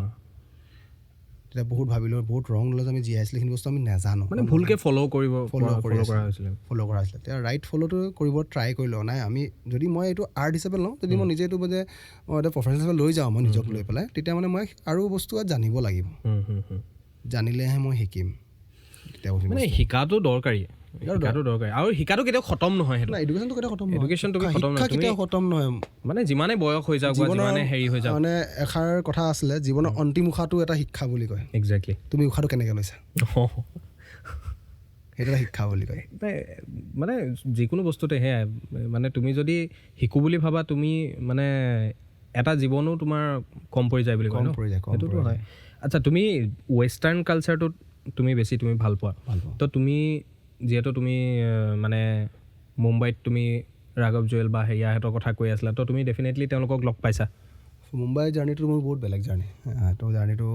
তেতিয়া বহুত ভাবিলোঁ বহুত ৰং নলেজ আমি জীয়াই আছিলোঁ, সেইখিনি বস্তু আমি নাজানো, মানে ভালকৈ ফ'ল' কৰা হৈছিলে। তেতিয়া ৰাইট ফ'ল'টো কৰিব ট্ৰাই কৰিলোঁ। নাই আমি যদি মই এইটো আৰ্ট হিচাপে লওঁ, যদি মই নিজে এইটো মানে মই এটা প্ৰফেশ্যন হিচাপে লৈ যাওঁ মই নিজক লৈ পেলাই, তেতিয়া মানে মই আৰু বস্তু জানিব লাগিব, জানিলেহে মই শিকিম। তেতিয়া মানে শিকাটো দৰকাৰী আৰু শিকাটো কেতিয়াও খতম নহয়। সেইটো এডুকেশ্যনটো কেতিয়াও খতম নহয়, এডুকেশ্যনটো কেতিয়াও খতম নহয়, মানে যিমানে বয়স হৈ যাওক, যিমানে হেৰি হৈ যাওক। মানে এষাৰ কথা আছিলে, জীৱনৰ অন্তিম উশাহটো এটা শিক্ষা বুলি কয়। একজেক্টলি। তুমি উশাহটো কেনেকৈ লৈছা সেইটো এটা শিক্ষা বুলি কয়। মানে যিকোনো বস্তুতে সেয়াই, মানে তুমি যদি শিকো বুলি ভাবা তুমি মানে এটা জীৱনো তোমাৰ কম পৰি যায় বুলি কয় ন, সেইটোতো হয়। আচ্ছা, তুমি ৱেষ্টাৰ্ণ কালচাৰটোত তুমি ভাল পোৱা। তো তুমি যিহেতু তুমি মানে মুম্বাইত তুমি ৰাঘৱ জুৱেল বা হেৰিয়াহঁতৰ কথা কৈ আছিলা, তো তুমি ডেফিনেটলি তেওঁলোকক লগ পাইছা। মুম্বাইৰ জাৰ্ণিটো মোৰ বহুত বেলেগ জাৰ্ণি। তো জাৰ্ণিটো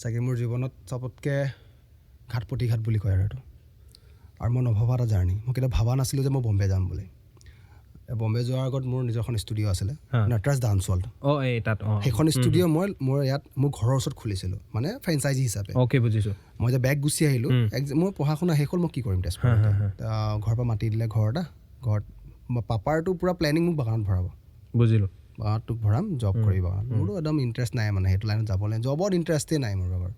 চাগে মোৰ জীৱনত চবতকৈ ঘাট প্ৰতিঘাট বুলি কয় আৰু এইটো, আৰু মই নভবা এটা জাৰ্ণি। মই কেতিয়াও ভবা নাছিলোঁ যে মই বম্বে যাম বুলি। বম্বে যোৱাৰ আগত মোৰ নিজৰ এখন ষ্টুডিঅ' আছিলে, নটৰাজ ডান্স ৱৰ্ল্ড। সেইখন ষ্টুডিঅ' মই ইয়াত মোৰ ঘৰৰ ওচৰত খুলিছিলোঁ, মানে ফ্ৰেঞ্চাইজি হিচাপে। বুজিছোঁ। মই যে বেগ গুচি আহিলোঁ, মোৰ পঢ়া শুনা শেষ হ'ল, মই কি কৰিম তেজপুৰত। ঘৰৰ পৰা মাতি দিলে ঘৰত পাপাৰটো পূৰা প্লেনিং মোক বাগানত ভৰাব। বুজিলোঁ। বাগানত তোক ভৰাম, জব কৰি বাগানত। মোৰতো একদম ইণ্টাৰেষ্ট নাই মানে সেইটো লাইনত যাবলৈ, জবত ইণ্টাৰেষ্টেই নাই মোৰ বাৰু।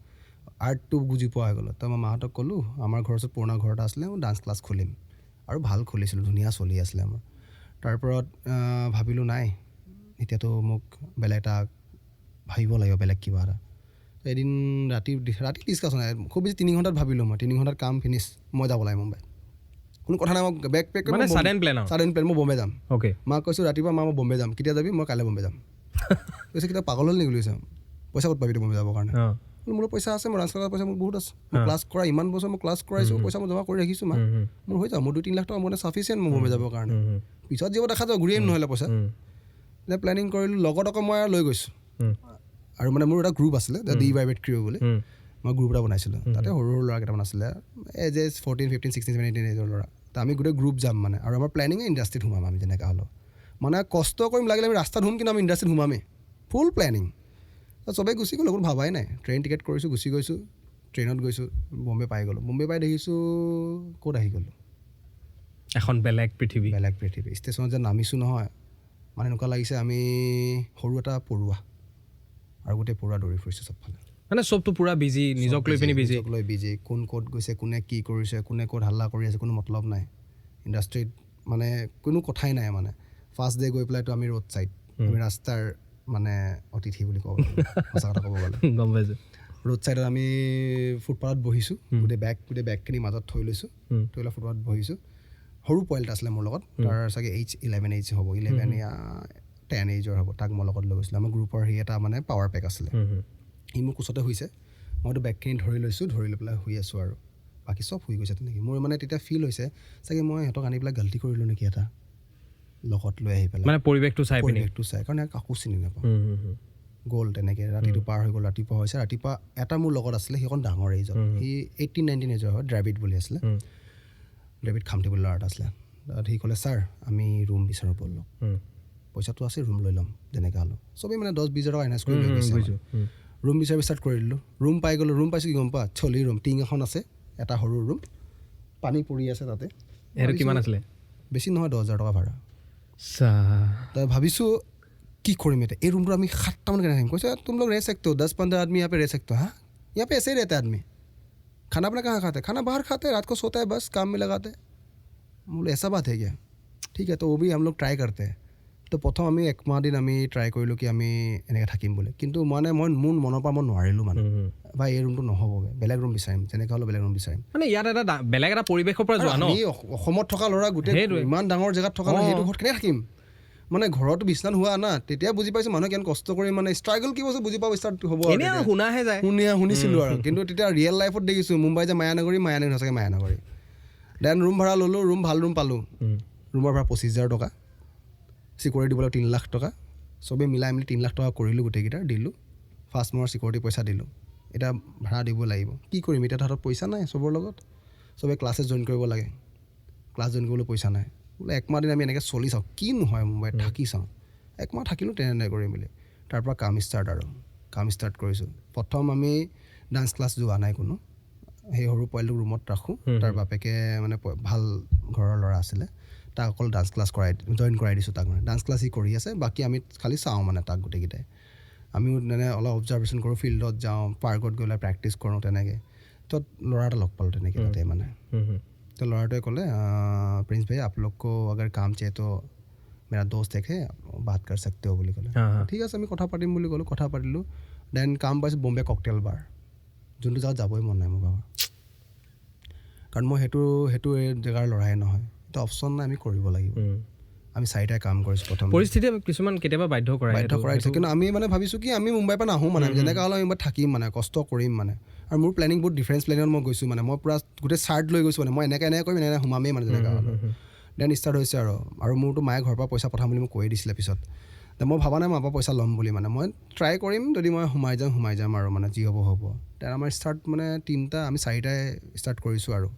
আৰ্টটো বুজি পোৱা হৈ গ'লো। তো মই মাহঁতক ক'লোঁ আমাৰ ঘৰৰ ওচৰত পুৰণা ঘৰ এটা আছিলে, মই ডান্স ক্লাছ খুলিম, আৰু ভাল খুলিছিলোঁ, ধুনীয়া চলি আছিলে আমাৰ। তাৰপৰত ভাবিলোঁ নাই এতিয়াতো মোক বেলেগ এটা ভাবিব লাগিব, বেলেগ কিবা এটা। এদিন ৰাতি ডিছকাশ্যন নাই, খুব বেছি 3 ঘণ্টাত ভাবিলোঁ মই, 3 ঘণ্টাত কাম ফিনিছ, মই যাব লাগে মুম্বাই। কোনো কথা নাই, মই বেগ পেক কৰি ছাডেন প্লেন, মই বম্বে যাম। মাক কৈছোঁ ৰাতিপুৱা মই বম্বে যাম, কেতিয়া যাবি? মই কাইলৈ বম্বে যাম। কৈছে কেতিয়া পাগল হ'ল নেকি কৈছে, পইচা ক'ত পাবি বম্বে যাবৰ কাৰণে? মোৰ পইচা আছে, মোৰ ডান্স ক্লাছৰ পইচা মোৰ বহুত আছে, মই ক্লাছ কৰা ইমান বছৰ মই ক্লাছ কৰাইছোঁ, পইচা মই জমা কৰি ৰাখিছোঁ, মোৰ হৈ যাব, মোৰ 2-3 লাখ টকা মোৰ চাফিচিয়েণ্ট মোৰ বম্বে যাবৰ কাৰণে। পিছত যিব দেখা যাব, ঘূৰি আহিম নহ'লে পইচা। এতিয়া প্লেনিং কৰিলোঁ, লগত আকৌ মই লৈ গৈছোঁ। আৰু মানে মোৰ এটা গ্ৰুপ আছিলে দি ভাইবেট ক্ৰিউ বুলি, মই গ্ৰুপ এটা বনাইছিলোঁ, তাতে সৰু ল'ৰা কেইটামান আছিলে, এজ 14, 15, 16, 17, 18 এজৰ ল'ৰা। তো আমি গোটেই গ্ৰুপ যাম মানে, আৰু আমাৰ প্লেনিঙে ইণ্ডাষ্ট্ৰিত সোমাম আমি যেনেকৈ হ'লেও, মানে কষ্ট কৰিম, লাগিলে আমি ৰাস্তাত সোমাম, কিন্তু আমি ইণ্ডাষ্ট্ৰিত সোমামেই, ফুল প্লেনিং। চবেই গুচি গ'লোঁ, কোনো ভাবাই নাই, ট্ৰেইন টিকেট কৰিছোঁ, গুচি গৈছোঁ, ট্ৰেইনত গৈছোঁ, বম্বে পাই গ'লোঁ। বম্বে পাই দেখিছোঁ ক'ত আহি গ'লোঁ, এখন বেলেগ পৃথিৱী। ষ্টেচনত যে নামিছোঁ নহয়, মানে এনেকুৱা লাগিছে আমি সৰু এটা পৰুৱা, আৰু গোটেই পৰুৱা দৌৰি ফুৰিছোঁ চবফালে, মানে চবটো পূৰা বিজি, নিজক লৈ পিনি বিজি, কোন ক'ত গৈছে, কোনে কি কৰিছে, কোনে ক'ত হাল্লা কৰি আছে, কোনো মতলব নাই। ইণ্ডাষ্ট্ৰিত মানে কোনো কথাই নাই মানে। ফাৰ্ষ্ট ডে গৈ পেলাইতো আমি ৰোড ছাইড, আমি ৰাস্তাৰ মানে অতিথি বুলি ক'ব সঁচা কথা ক'ব গ'লে গম পাইছোঁ ৰোড ছাইডত আমি ফুটপাথত বহিছোঁ গোটেই বেগখিনি মাজত থৈ লৈছোঁ থৈ লৈ ফুটপাথত বহিছোঁ সৰু পোৱালি এটা আছিলে মোৰ লগত তাৰ চাগে H11 হ'ব 11 ইয়া 10 এইজৰ হ'ব তাক মই লগত লৈ গৈছিলোঁ আমাৰ গ্ৰুপৰ সি এটা মানে পাৱাৰ পেক আছিলে সি মোৰ কোচতে শুইছে মইতো বেগখিনি ধৰি লৈছোঁ ধৰি লৈ পেলাই শুই আছোঁ আৰু বাকী চব শুই গৈছে তেনেকৈ মোৰ মানে তেতিয়া ফিল হৈছে চাগে মই সিহঁতক আনি পেলাই গাল্টি কৰিলোঁ নেকি এটা লগত লৈ আহি পেলাই মানে পৰিৱেশটো চাই কাৰণ কাকো চিনি নাপাওঁ গ'ল তেনেকৈ ৰাতিটো পাৰ হৈ গ'ল ৰাতিপুৱা হৈছে ৰাতিপুৱা এটা মোৰ লগত আছিলে সি অকণ ডাঙৰ এইজৰ সি 18-19 এজৰ হয় ড্ৰাভিড বুলি আছিলে ড্ৰাভিড খামটি বুলি ল'ৰা এটা আছিলে তাত সি ক'লে ছাৰ আমি ৰুম বিচাৰোঁ ব'লক পইচাটো আছে ৰুম লৈ ল'ম যেনেকৈ হ'লেও চবেই মানে 10-20 টকা ইনভেষ্ট কৰি লৈ গৈছে ৰুম বিচাৰি ষ্টাৰ্ট কৰি দিলোঁ ৰুম পাই গ'লোঁ ৰুম পাইছোঁ কি গম পোৱা চলি ৰুম টিং এখন আছে এটা সৰু ৰুম পানী পৰি আছে তাতে সেইটো কিমান আছিলে বেছি নহয় 10,000 টকা ভাড়া তাই ভাবিছোঁ কি কৰিম এতিয়া এই ৰুমটো আমি 7টামান কেনে আহিম কৈছে তুম লোক रह सकते हो 10-15 आदमी यहाँ पे रह सकते हो हाँ यहाँ पे ऐसे ही रहता है आदमी खाना अपना कहाँ खाते खाना बाहर खाते रात को सोता है बस काम में लगाते बोले ऐसा बात है क्या ठीक है तो वो भी हम लोग ट्राई करते हैं তো প্ৰথম আমি 1 মাহ দিন আমি ট্ৰাই কৰিলোঁ কি আমি এনেকৈ থাকিম বুলি কিন্তু মানে মই মোৰ মনৰ পৰা মই নোৱাৰিলোঁ মানে ভাই এই ৰুমটো নহ'বগৈ বেলেগ ৰুম বিচাৰিম যেনেকৈ হ'লেও বেলেগ ৰুম বিচাৰিম মানে ইয়াত এটা বেলেগ এটা পৰিৱেশৰ পৰা যোৱা ন আমি অসমত থকা ল'ৰা গোটেই ইমান ডাঙৰ জেগাত থকা সেইটো ঘৰত কেনেকৈ থাকিম মানে ঘৰতো বিচনাত হোৱা না তেতিয়া বুজি পাইছোঁ মানুহে কিমান কষ্ট কৰি মানে ষ্ট্ৰাগল কি বস্তু বুজি পাব ষ্টাৰ্ট হ'ব শুনাহে যায় শুনিছিলোঁ আৰু কিন্তু তেতিয়া ৰিয়েল লাইফত দেখিছোঁ মুম্বাই যে মায়ানগৰী সঁচাকৈ মায়ানগৰী দেন ৰুম ভাড়া ল'লোঁ ৰুম ভাল ৰুম পালোঁ ৰুমৰ ভাড়া 25,000 টকা চিকিউৰিটি দিবলৈ 3 লাখ টকা চবেই মিলাই মেলি 3 লাখ টকা কৰিলোঁ গোটেইকেইটা দিলোঁ ফাৰ্ষ্ট মোৰ চিকিউৰিটি পইচা দিলোঁ এতিয়া ভাড়া দিব লাগিব কি কৰিম এতিয়া হাতত পইচা নাই চবৰ লগত চবেই ক্লাছেছ জইন কৰিব লাগে ক্লাছ জইন কৰিবলৈ পইচা নাই বোলে 1 মাহ দিন আমি এনেকৈ চলি চাওঁ কি নহয় মুম্বাইত থাকি চাওঁ 1 মাহ থাকিলোঁ তেনে কৰি মেলি তাৰপৰা কাম ষ্টাৰ্ট কৰিছোঁ প্ৰথম আমি ডান্স ক্লাছ যোৱা নাই কোনো সেই সৰু পোৱালিটোক ৰুমত ৰাখোঁ তাৰ বাপেকে মানে ভাল ঘৰৰ ল'ৰা আছিলে তাক অকল ডান্স ক্লাছ জইন কৰাই দিছোঁ তাক মানে ডান্স ক্লাছ সি কৰি আছে বাকী আমি খালি চাওঁ মানে তাক গোটেইকেইটাই আমিও মানে অলপ অবজাৰ্ভেশ্যন কৰোঁ ফিল্ডত যাওঁ পাৰ্কত গৈ পেলাই প্ৰেক্টিছ কৰোঁ তেনেকৈ তো ল'ৰা এটা লগ পালোঁ তেনেকৈ তাতে মানে তো ল'ৰাটোৱে ক'লে প্ৰিন্স ভাই आप लोग को अगर काम चाहिए तो मेरा दोस्त एक है बात कर सकते हो বুলি ক'লে ঠিক আছে আমি কথা পাতিম বুলি ক'লোঁ কথা পাতিলোঁ দেন কাম পাইছোঁ বম্বে ককটেল বাৰ যোনটো জেগাত যাবই মন নাই মোৰ বাবা কাৰণ মই সেইটো জেগাৰ ল'ৰাই নহয় এটা অপশ্যন নাই আমি কৰিব লাগিব আমি 4টাই কাম কৰিছোঁ প্ৰথম পৰিস্থিতিয়ে কিছুমান কেতিয়াবা বাধ্য কৰাইছে কিন্তু আমি মানে ভাবিছোঁ কি আমি মুম্বাইৰ পৰা নাহোঁ মানে যেনেকৈ হ'লেও আমি থাকিম মানে কষ্ট কৰিম মানে আৰু মোৰ প্লেনিং বহুত ডিফাৰেঞ্চ প্লেনিঙত মই গৈছোঁ মানে মই পূৰা গোটেই চাৰ্ট লৈ গৈছোঁ মানে মই এনেকৈ কৰিম এনেকৈ সোমামেই মানে যেনেকৈ হ'লেও দেন ষ্টাৰ্ট হৈছে আৰু মোৰতো মায়ে ঘৰৰ পৰা পইচা পঠাম বুলি মোক কৈয়ে দিছিলে পিছত মই ভবা নাই মাৰ পৰা পইচা ল'ম বুলি মানে মই ট্ৰাই কৰিম যদি মই সোমাই যাম আৰু মানে যি হ'ব দেন আমাৰ ষ্টাৰ্ট মানে 3টা আমি 4টাই ষ্টাৰ্ট কৰিছোঁ আৰু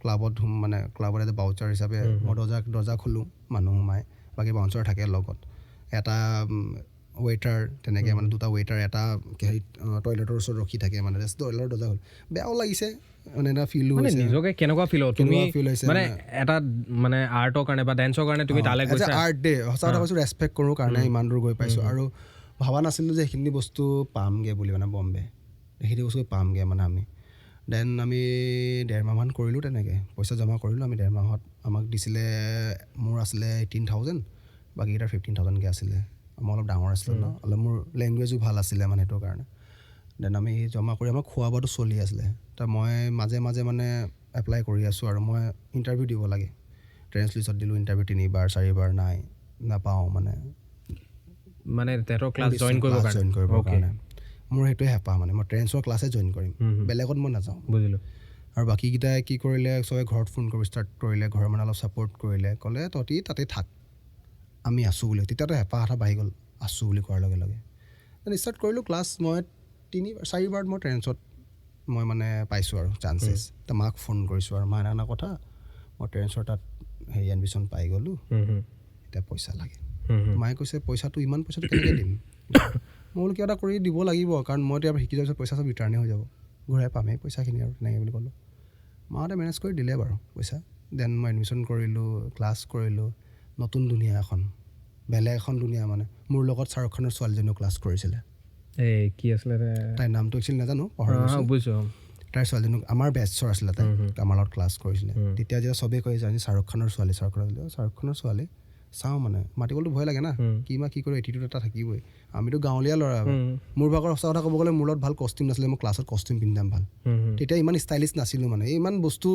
ক্লাবত মানে ক্লাবত এটা বাউচাৰ হিচাপে মই দৰ্জা খোলোঁ মানুহ সোমাই বাকী বাউচাৰ থাকে লগত এটা ৱেইটাৰ তেনেকৈ মানে 2টা ৱেইটাৰ এটা হেৰি টয়লেটৰ ওচৰত ৰখি থাকে মানে টয়লেটৰ দৰ্জা খোল বেয়াও লাগিছে মানে এটা ফিল হৈছে নিজকে কেনেকুৱা ফিল হৈছে মানে এটা মানে আৰ্টৰ কাৰণে বা ডেন্সৰ কাৰণে তুমি তালৈ গৈছা আৰ্ট ডে সঁচা কথা কৈছোঁ ৰেচপেক্ট কৰোঁ কাৰণে ইমান দূৰ গৈ পাইছোঁ আৰু ভবা নাছিলোঁ যে সেইখিনি বস্তু পামগৈ বুলি মানে বম্বে সেইখিনি বস্তু পামগৈ মানে আমি দেন আমি 1.5 মাহমান কৰিলোঁ তেনেকৈ পইচা জমা কৰিলোঁ আমি 1.5 মাহত আমাক দিছিলে মোৰ আছিলে 18,000 বাকীকেইটা 15,000কৈ আছিলে মই অলপ ডাঙৰ আছিলোঁ ন অলপ মোৰ লেংগুৱেজো ভাল আছিলে মানে সেইটো কাৰণে দেন আমি জমা কৰি আমাক খোৱা বোৱাটো চলি আছিলে তো মই মাজে মাজে মানে এপ্লাই কৰি আছোঁ আৰু মই ইণ্টাৰভিউ দিব লাগে ট্ৰেন্স লিষ্টত দিলোঁ ইণ্টাৰভিউ 3বাৰ 4বাৰ নাপাওঁ মানে তেহেঁতৰ ক্লাছ জইন কৰিবৰ কাৰণে মোৰ সেইটোৱে হেঁপাহ মানে মই ট্ৰেন্সৰ ক্লাছে জইন কৰিম বেলেগত মই নাযাওঁ বুজিলোঁ আৰু বাকীকেইটাই কি কৰিলে চবে ঘৰত ফোন কৰিব ষ্টাৰ্ট কৰিলে ঘৰৰ মানে অলপ ছাপৰ্ট কৰিলে ক'লে তহঁতি তাতে থাক আমি আছোঁ বুলি তেতিয়াতো হেঁপাহ এটা বাঢ়ি গ'ল আছোঁ বুলি কোৱাৰ লগে লগে ষ্টাৰ্ট কৰিলোঁ ক্লাছ মই 3-4বাৰত মই ট্ৰেন্সত মই মানে পাইছোঁ আৰু চান্সেছ তো মাক ফোন কৰিছোঁ আৰু মা এনে কথা মই ট্ৰেন্সৰ তাত হেৰি এডমিশ্যন পাই গ'লোঁ এতিয়া পইচা লাগে মায়ে কৈছে ইমান পইচাটো কেনেকৈ দিম মই বোলো কিবা এটা কৰি দিব লাগিব কাৰণ মই এতিয়া শিকি যোৱাৰ পিছত পইচা চব ৰিটাৰ্ণেই হৈ যাব ঘূৰাই পামেই পইচাখিনি আৰু তেনেকৈ বুলি ক'লোঁ মাহঁতে মেনেজ কৰি দিলে বাৰু পইচা দেন মই এডমিশ্যন কৰিলোঁ ক্লাছ কৰিলোঁ নতুন দুনিয়া এখন বেলেগ এখন দুনিয়া মানে মোৰ লগত শ্বাহৰুখ খানৰ ছোৱালীজনীও ক্লাছ কৰিছিলে কি আছিলে তাইৰ নামটো একচুৱেলি নাজানো বুজিছোঁ তাইৰ ছোৱালীজনী আমাৰ বেটছৰ আছিলে তাই আমাৰ লগত ক্লাছ কৰিছিলে তেতিয়া যেতিয়া চবেই কৈ জানি শ্বাহৰুখ খানৰ ছোৱালী শ্বাহৰুখ খানৰ ছোৱালী চাওঁ মানে মাতিবলৈতো ভয় লাগে না কি কৰোঁ এটিটিউড এটা থাকিবই আমিতো গাঁৱলীয়া ল'ৰা মোৰ ভাগৰ সঁচা কথা ক'ব গ'লে মোৰ লগত ভাল কষ্টিউম নাছিলে মই ক্লাছত কষ্টিউম পিন্ধাম ভাল তেতিয়া ইমান ষ্টাইলিছ নাছিলোঁ মানে ইমান বস্তু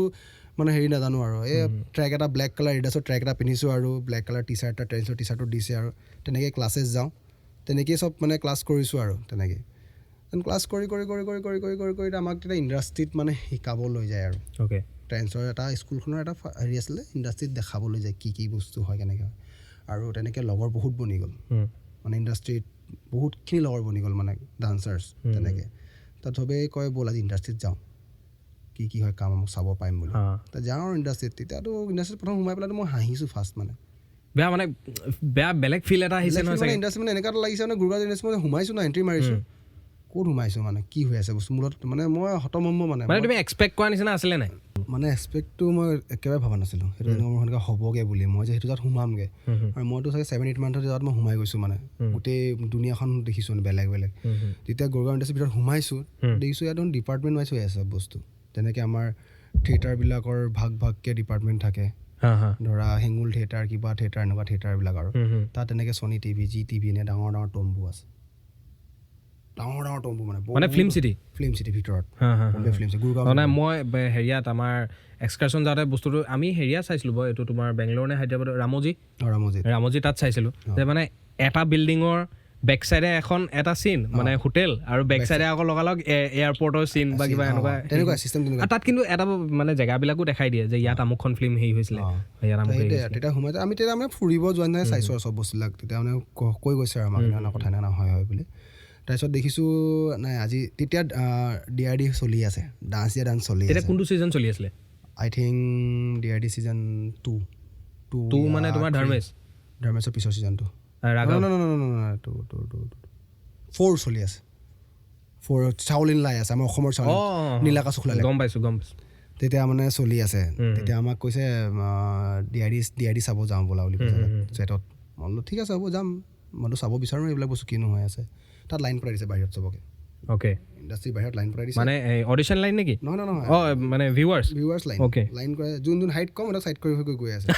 মানে হেৰি নাজানো আৰু এই ট্ৰেক এটা ব্লেক কালাৰ এডিডাছৰ ট্ৰেক এটা পিন্ধিছোঁ আৰু ব্লেক কালাৰ টি চাৰ্ট এটা ট্ৰেন্সৰ টি চাৰ্টটো দিছে আৰু তেনেকৈ ক্লাছেছ যাওঁ তেনেকেই চব মানে ক্লাছ কৰিছোঁ আৰু তেনেকৈ ক্লাছ কৰি আমাক তেতিয়া ইণ্ডাষ্ট্ৰীত মানে শিকাবলৈ যায় আৰু অ'কে ট্ৰেন্সৰ এটা স্কুলখনৰ এটা হেৰি আছিলে ইণ্ডাষ্ট্ৰীত দেখাবলৈ যায় কি বস্তু হয় কেনেকৈ হয় আৰু তেনেকৈ লগৰ বহুত বনি গ'ল মানে ইণ্ডাষ্ট্ৰীত বহুতখিনি লগৰ বনি গ'ল মানে ডান্সাৰ্ছ তেনেকৈ তাত চবেই কয় ব'ল আজি ইণ্ডাষ্ট্ৰীত যাওঁ কি হয় কাম মোক চাব পাৰিম বুলি তাত যাওঁ আৰু ইণ্ডাষ্ট্ৰীত তেতিয়াতো ইণ্ডাষ্ট্ৰীত প্ৰথম সোমাই পেলাইতো মই হাঁহিছোঁ ফাৰ্ষ্ট মানে বেয়া বেলেগ ফিল এটা আহিছে নহয় ইণ্ডাষ্ট্ৰী মানে এনেকুৱা এটা লাগিছে মানে গুৰুগাঁও ইণ্ডাষ্ট্ৰী মই সোমাইছোঁ না এণ্ট্ৰি মাৰিছোঁ ক'ত সোমাইছোঁ মানে কি হৈ আছে বস্তু মূলত মানে মই হতভম্ব মানে তুমি এক্সপেক্ট কৰা নিচিনা আছিলে নাই মানে এক্সপেক্টটো মই একেবাৰে ভবা নাছিলোঁ সেইটো মোৰ সেনেকুৱা হ'বগৈ বুলি মই যে সেইটো তাত সোমামগৈ আৰু মইতো চাগে 7-8 মান্থৰ তাত মই সোমাই গৈছোঁ মানে গোটেই দুনিয়াখন দেখিছোঁ বেলেগ তেতিয়া গুৰুগাঁও ইণ্ডাষ্ট্ৰীৰ ভিতৰত সোমাইছোঁ দেখিছোঁ ইয়াত ডিপাৰ্টমেণ্ট ৱাইজ হৈ আছে চব বস্তু তেনেকৈ আমাৰ থিয়েটাৰবিলাকৰ ভাগকৈ ডিপাৰ্টমেণ্ট থাকে ধৰা হেঙুল থিয়েটাৰ কিবা থিয়েটাৰ এনেকুৱা থিয়েটাৰবিলাক আৰু তাত তেনেকৈ ছনী টিভি জি টিভি এনে ডাঙৰ তম্বু আছে ডাঙৰ তম্বু মানে ফিল্ম চিটি ভিতৰত মানে মই হেৰিয়াত আমাৰ এক্সকাৰ্ছন যাওঁতে বস্তুটো আমি হেৰিয়াত চাইছিলোঁ বাৰু এইটো তোমাৰ বেংগলোৰ নে হায়দৰাবাদ ৰামোজী তাত চাইছিলোঁ যে মানে এটা বিল্ডিঙৰ বেক চাইডে এখন এটা চিন মানে হোটেল আৰু বেক চাইডে আকৌ লগালগ এয়াৰপৰ্টৰ চিন বা কিবা এনেকুৱা চিষ্টেম তাত কিন্তু এটা মানে জেগাবিলাকো দেখাই দিয়ে যে ইয়াত আমুকখন ফিল্ম হেৰি হৈছিলে তেতিয়া সোমাই আমি তেতিয়া মানে ফুৰিব যোৱা নাই চাইছোঁ আৰু চব বস্তুবিলাক তেতিয়া মানে কৈ গৈছে আৰু আমাক কথা নাই হয় বুলি তাৰপিছত দেখিছোঁ নাই আজি তেতিয়া DRD চলি আছে ডান্স চলি আছে কোনটো ছিজন চলি আছিলে আই থিংক DRD ছিজন 2 মানে তোমাৰ ধৰ্মেশৰ পিছৰ ছিজনটো 4 চলি আছে 4 চাউলিন লাই আছে আমাৰ অসমৰ চাউল নীলাকাশ শুক্লা গম পাইছোঁ তেতিয়া মানে চলি আছে তেতিয়া আমাক কৈছে DRD চাব যাওঁ বোলা বুলি কৈছে ছেটত মই বোলো ঠিক আছে হ'ব যাম মইতো চাব বিচাৰোঁ এইবিলাক বস্তু কিনো হৈ আছে তাত লাইন পৰাই দিছে বাহিৰত চবকে অ'কে ইণ্ডাষ্ট্ৰী বাহিৰত লাইন পৰাই দিছে মানে অডিশ্যন লাইন নেকি নহয় মানে ভিউৱাৰ্ছ লাইন কৰে যোন হাইট কম এটা চাইড কৰি গৈ আছে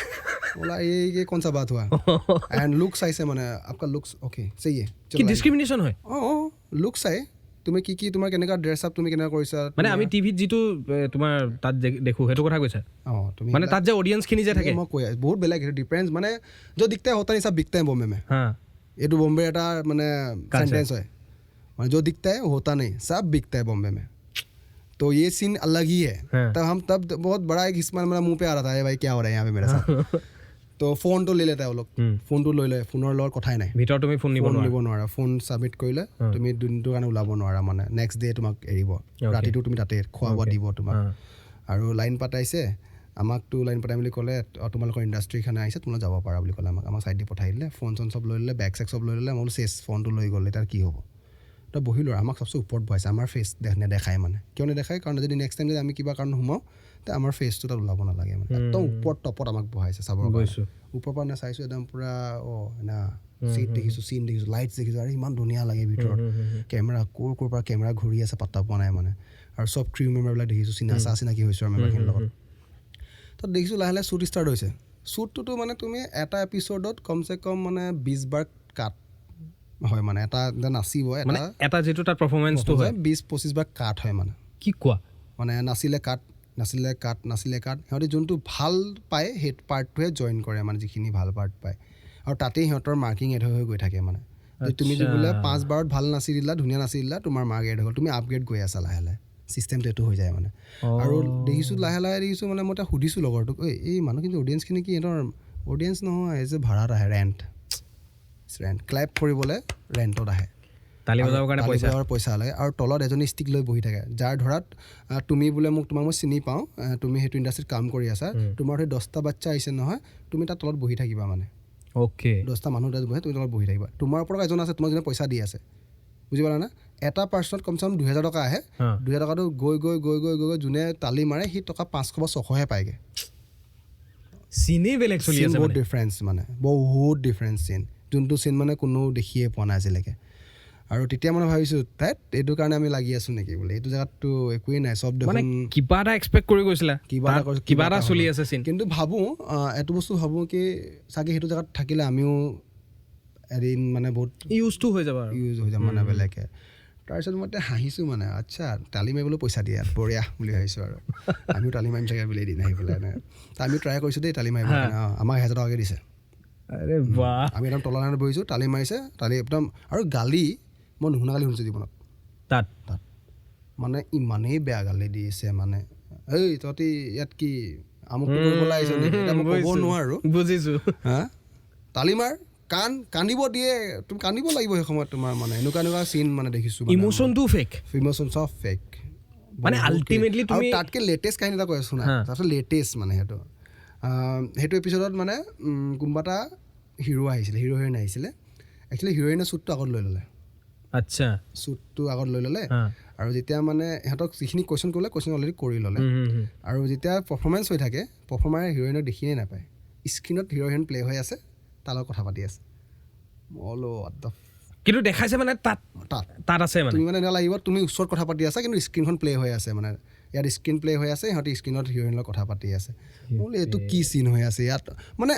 बोला ये कौन सा बात हुआ एंड लुक চাইছে মানে आपका लुक्स ओके सही है কি ডিসক্রিমিনেশন হয় লুক চাই তুমি কি তোমাৰ কেনেকা ড্ৰেছ আপ তুমি কেনেকা কৰিছা মানে আমি টিভিত যেটো তোমাৰ তাত দেখো হেটো কথা কৈছা তুমি মানে তাত যে অডিয়েন্স খিনি যে থাকে মই কৈ বহুত বেলেগ হেটো ডিফাৰেন্স মানে जो दिखता है होता नहीं सब बिकता है बॉम्बे में हां एटू बॉम्बे এটা মানে सेंटेंस है মানে जो दिखता है होता नहीं सब बिकता है बॉम्बे में तो ये सीन अलग ही है तब हम तब बहुत बड़ा एक स्माइल मेरा मुंह पे आ रहा था भाई क्या हो रहा है यहाँ पे मेरे साथ तो फोन तो ले लेता है वो लोग फोन तो লৈ লয় ফোনৰ লগত কথাই নাই ভিতৰ তুমি ফোন নিব নোৱাৰা ফোন সাবমিট কৰিলে তুমি দিনটো কাৰণে ওলাব নোৱাৰা মানে নেক্সট ডে তোমাক এৰিব ৰাতিটো তুমি তাতে খোৱা দিব তোমাক আৰু লাইন পাতাইছে আমাকতো লাইন পাতাই বুলি ক'লে তোমালোকৰ ইণ্ডাষ্ট্ৰীখানে আহিছে তোমালোক যাব পাৰা বুলি ক'লে আমাক সাইড দি পঠাই দিলে ফোন চব লৈ ল'লে বেগ চেক চব লৈ ল'লে মই চেছ ফোনটো লৈ গ'ল এতিয়া কি হ'ব তো বহিলোঁ আমাক চবচে ওপৰত বহাইছে আমাৰ ফেচ নেদেখায় মানে কিয় নেদেখায় কাৰণ যদি নেক্সট টাইম যদি আমি কিবা কাৰণ সোমাওঁ তে আমাৰ ফেচটো তাত ওলাব নালাগে মানে একদম ওপৰত টপত আমাক বহাইছে চাবৰ ওপৰৰ পৰা নে চাইছোঁ একদম পূৰা না চিট দেখিছোঁ চিন দেখিছোঁ লাইটছ দেখিছোঁ আৰু ইমান ধুনীয়া লাগে ভিতৰত কেমেৰা ক'ৰ পৰা কেমেৰা ঘূৰি আছে পাত্তা পোৱা নাই মানে আৰু চব ক্ৰিউ মেম্বাৰবিলাক দেখিছোঁ চিনাকি হৈছোঁ আৰু মেম্বাৰখিনিৰ লগত তাত দেখিছোঁ লাহে লাহে শ্বুট ষ্টাৰ্ট হৈছে শ্বুটটোতো মানে তুমি এটা এপিছ'ডত কমচে কম মানে 20 বাৰ কাট হয় মানে এটা নাচিব এটা যেটো তাত পাৰফৰমেন্সটো হয় 20-25 বাৰ কাট হয় মানে কি কোৱা মানে নাচিলে কাট সিহঁতে যোনটো ভাল পায় সেই পাৰ্টটোহে জইন কৰে মানে যিখিনি ভাল পাৰ্ট পায় আৰু তাতেই সিহঁতৰ মাৰ্কিং এড হৈ গৈ থাকে মানে তুমি যদি বোলে 5 বাৰত ভাল নাচি দিলা ধুনীয়া নাচি দিলা তোমাৰ মাৰ্ক এড হৈ গ'ল তুমি আপগ্ৰেড গৈ আছা লাহে লাহে চিষ্টেমটো এইটো হৈ যায় মানে আৰু দেখিছোঁ লাহে লাহে দেখিছোঁ মানে মই এটা সুধিছোঁ লগৰটোক এই মানুহখিনি অডিয়েঞ্চখিনি কি সিহঁতৰ অডিয়েঞ্চ নহয় যে ভাড়াত আহে ৰেণ্ট ক্লাইপ কৰিবলৈ ৰেণ্টত আহে তালি বজাবৰ কাৰণে পইচা লাগে আৰু তলত এজনী ষ্টিক লৈ বহি থাকে যাৰ ধৰাত তুমি বোলে তোমাক মই চিনি পাওঁ তুমি সেইটো ইণ্ডাষ্ট্ৰীত কাম কৰি আছা তোমাৰ সেই 10টা বাচ্চা আহিছে নহয় তুমি তাত তলত বহি থাকিবা মানে অ'কে 10টা মানুহ তাত বহি তুমি তলত বহি থাকিবা তোমাৰ ওপৰত এজন আছে তোমাক যোনে পইচা দি আছে বুজি পালা না এটা পাৰ্চনত কমচে কম 2000 টকা আহে 2000 টকাটো গৈ যোনে তালি মাৰে সি টকা 500 বা 600হে পায়গৈ চিনে বেলেগ চলি আছে বহুত ডিফাৰেঞ্চ মানে বহুত ডিফাৰেঞ্চ চিন যোনটো চিন মানে কোনো দেখিয়ে পোৱা নাই আজিলৈকে আৰু তেতিয়া মানে ভাবিছোঁ তাত এইটো কাৰণে আমি লাগি আছোঁ নেকি বোলে, এইটো জেগাততো একোৱেই নাই, চব দেখোন কিবা এটা এক্সপেক্ট কৰি গৈছিলা, কিবা এটা চলি আছে চিন। কিন্তু ভাবোঁ এইটো বস্তু ভাবোঁ কি চাগে সেইটো জেগাত থাকিলে আমিও এদিন মানে বহুত ইউজটো হৈ যাব মানে বেলেগে। তাৰপিছত মই এতিয়া হাঁহিছোঁ মানে আচ্ছা তালি মাৰিবলৈ পইচা দিয়া বঢ়িয়া বুলি ভাবিছোঁ আৰু আমিও তালি মাৰিম চাগে বুলি এদিন আহি পেলাই আমি ট্ৰাই কৰিছোঁ দেই তালি মাৰিব কাৰণে। আমাক 1000 টকাকৈ দিছে। আৰে বাহ, আমি একদম তলা নামত বহিছোঁ, তালি মাৰিছে, তালি একদম আৰু গালি মই নুশুনা গালি শুনিছোঁ জীৱনত তাত মানে ইমানেই বেয়া গালি দিছে মানে এই তহঁতি ইয়াত কি আমুকটো কৰিবলৈ আহিছ নেকি, এতিয়া মই ক'ব নোৱাৰোঁ। বুজিছোঁ। হা তালি মাৰ কান্দিব দিয়ে, তুমি কান্দিব লাগিব সেই সময়ত তোমাৰ মানে এনেকুৱা চিন মানে দেখিছোঁ। ইমোশ্যনটো ফেক, ইমোশ্যন চব ফেক মানে আল্টিমেটলি তুমি তাতকৈ লেটেষ্ট কাহিনী এটা কৈ আছোঁ না, তাৰপিছত লেটেষ্ট মানে সেইটো এপিছ'ডত মানে কোনোবা এটা হিৰো আহিছিলে, হিৰ' হিৰইন আহিছিলে। একচুৱেলি হিৰইনৰ শ্বুটটো আগত লৈ ল'লে, আচ্ছা শ্বুটটো আগত লৈ ল'লে আৰু যেতিয়া মানে ইহঁতক যিখিনি কুৱেশ্যন কৰিলে কুৱেশ্যন অলৰেডি কৰি ল'লে আৰু যেতিয়া পাৰফৰ্মেঞ্চ হৈ থাকে পাৰফৰ্মাৰে হিৰইনক দেখিয়ে নাপায়, স্ক্ৰীণত হিৰ' হিৰইন প্লে হৈ আছে, তাৰ লগত কথা পাতি আছে। কিন্তু দেখাইছে মানে তাত আছে মানে তুমি মানে এনেকুৱা লাগিব তুমি ওচৰত কথা পাতি আছা কিন্তু স্ক্ৰীণখন প্লে হৈ আছে, মানে ইয়াত স্ক্ৰীণ প্লে হৈ আছে, সিহঁতি স্ক্ৰীণত হিৰইনৰ লগত কথা পাতি আছে। মই বোলো এইটো কি চিন হৈ আছে ইয়াত, মানে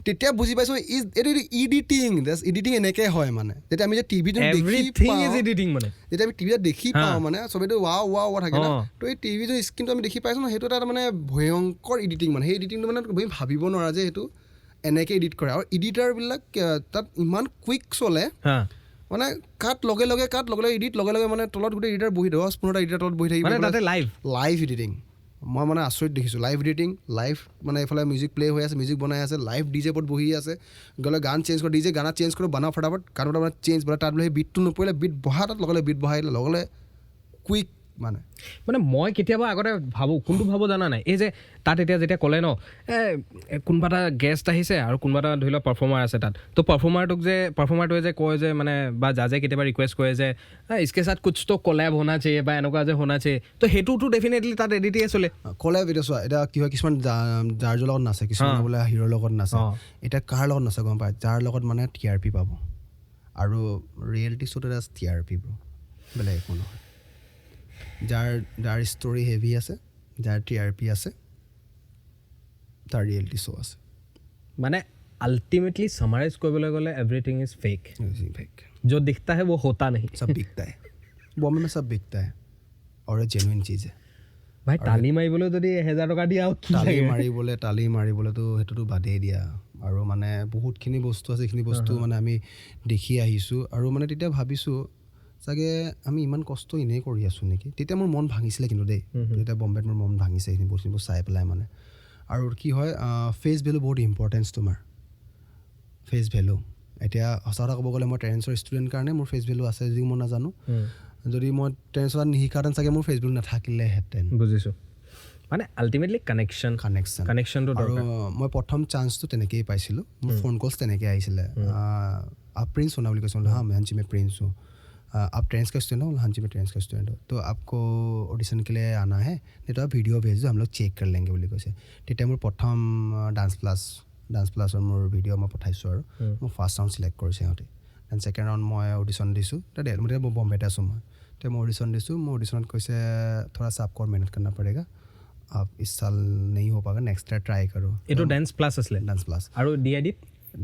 তেতিয়া বুজি পাইছোঁ এইটো এডিটিং এনেকৈ হয় মানে। যেতিয়া আমি যে টিভিটো যেতিয়া আমি টিভিত দেখি পাওঁ মানে চবেইটো ৱাও থাকে ন, তো এই টিভিটোৰ স্ক্ৰীণটো আমি দেখি পাইছোঁ ন, সেইটো এটা মানে ভয়ংকৰ এডিটিং মানে। সেই এডিটিংটো মানে তুমি ভাবিব নোৱাৰা যে সেইটো এনেকৈ এডিট কৰে। আৰু এডিটাৰবিলাক তাত ইমান কুইক চলে মানে কাট লগে লগে এডিট লগে লগে মানে তলত গোটেই এডিটাৰ বহি 10-15টা এডিটাৰ তলত বহি থাকিব লাইভ এডিটিং। মই মানে আচৰিত দেখিছোঁ লাইভ এডিটিং, লাইভ মানে এইফালে মিউজিক প্লে হৈ আছে, মিউজিক বনাই আছে, লাইভ ডিজে পট বহি আছে, গ'লে গান চেঞ্জ কৰে, ডিজে গানা চেঞ্জ কৰে, বনাওঁ ফটাফট গান ফটাফট চেঞ্জ বনাই, তাত বোলে সেই বিটটো নপৰিলে বিট বহা, তাত লগে বিট বহাই লগে কুইক মানে মই কেতিয়াবা আগতে ভাবোঁ, কোনটো ভাবোঁ জানা নাই, এই যে তাত এতিয়া যেতিয়া ক'লে ন কোনোবা এটা গেষ্ট আহিছে আৰু কোনোবা এটা ধৰি লওক পাৰফৰ্মাৰ আছে তাত, তো পাৰফৰ্মাৰটোৱে যে কয় যে মানে বা জাজে কেতিয়াবা ৰিকুৱেষ্ট কৰে যে ইছকে সাথ কুছ তো কলেব হোনা চাহিয়ে বা এনেকুৱা যে হোনা চাহিয়ে, তো সেইটোতো ডেফিনেটলি তাত এডিটিঙে চলে। কলেব এতিয়া চোৱা, এতিয়া কি হয় কিছুমান যাৰ লগত নাচে, কিছুমান বোলে হিৰৰ লগত নাচে, এতিয়া কাৰ লগত নাচে গম পায়, যাৰ লগত মানে TRP পাব, আৰু ৰিয়েলিটি শ্ব'ত এটা TRP বেলেগ একো নহয়। যাৰ ষ্টৰি হেভি আছে, যাৰ TRP আছে, তাৰ ৰিয়েলিটি শ্ব' আছে। মানে আল্টিমেটলি সামাৰাইজ কৰিবলৈ গ'লে এভৰিথিং ইজ ফেক, जो दिखता है वो होता नहीं, सब बिकता है बॉम्बे में, सब बिकता है और ये जेन्युइन चीज़ है ভাই। তালি মাৰিবলৈ যদি 1000 টকা দিয়া তালি মাৰিবলৈতো সেইটোতো বাদেই দিয়া, আৰু মানে বহুতখিনি বস্তু আছে, সেইখিনি বস্তু মানে আমি দেখি আহিছোঁ। আৰু মানে তেতিয়া ভাবিছোঁ চাগে আমি ইমান কষ্ট এনেই কৰি আছোঁ নেকি। তেতিয়া মোৰ মন ভাঙিছিলে কিন্তু দেই, তেতিয়া বম্বেত মোৰ মন ভাঙিছে এইখিনি বস্তুবোৰ চাই পেলাই মানে। আৰু কি হয় ফেচ ভেলু বহুত ইম্পৰ্টেঞ্চ, তোমাৰ ফেচ ভেলু। এতিয়া সঁচা কথা ক'ব গ'লে মই টেৰেঞ্চৰ ষ্টুডেণ্ট কাৰণে মোৰ ফেচ ভেলু আছে যদিও মই নাজানো, যদি মই টেৰেঞ্চত নিশিকাহেঁতেন চাগে মোৰ ফেচ ভেলু নাথাকিলেহেঁতেন। বুজিছোঁ, মানে আল্টিমেটলি কানেকশ্যনটো। আৰু মই প্ৰথম চান্সটো তেনেকৈয়ে পাইছিলোঁ, মোৰ ফোন কলছ তেনেকৈ আহিছিলে, आप प्रिंस होना बोली क्वेश्चन, हाँ मैं हाँ जी मैं प्रिंस हूँ, आप ट्रेंस का स्टूडेंट हो, हाँ जी मैं ट्रेंस का स्टूडेंट हो, तो आपको ऑडिशन के लिए आना है, नहीं तो आप वीडियो भेज दो हम लोग चेक कर लेंगे বুলি কৈছে। তেতিয়া মোৰ প্ৰথম ডান্স প্লাছৰ মোৰ ভিডিঅ' মই পঠাইছোঁ আৰু মোৰ ফাৰ্ষ্ট ৰাউণ্ড ছিলেক্ট কৰিছে সিহঁতে। দেন ছেকেণ্ড ৰাউণ্ড মই অডিশ্যন দিছোঁ, তেতিয়া মই বম্বেতে আছোঁ তেতিয়া মই অডিশ্যন দিছোঁ। মোৰ অডিশ্যনত কৈছে থোৰা সা आपको और मेहनत करना पड़ेगा, आप इस साल नहीं हो पाएगा, नेक्स्ट ईयर ट्राई करो। এইটো ডান্স প্লাছ আছিলে, ডান্স প্লাছ। আৰু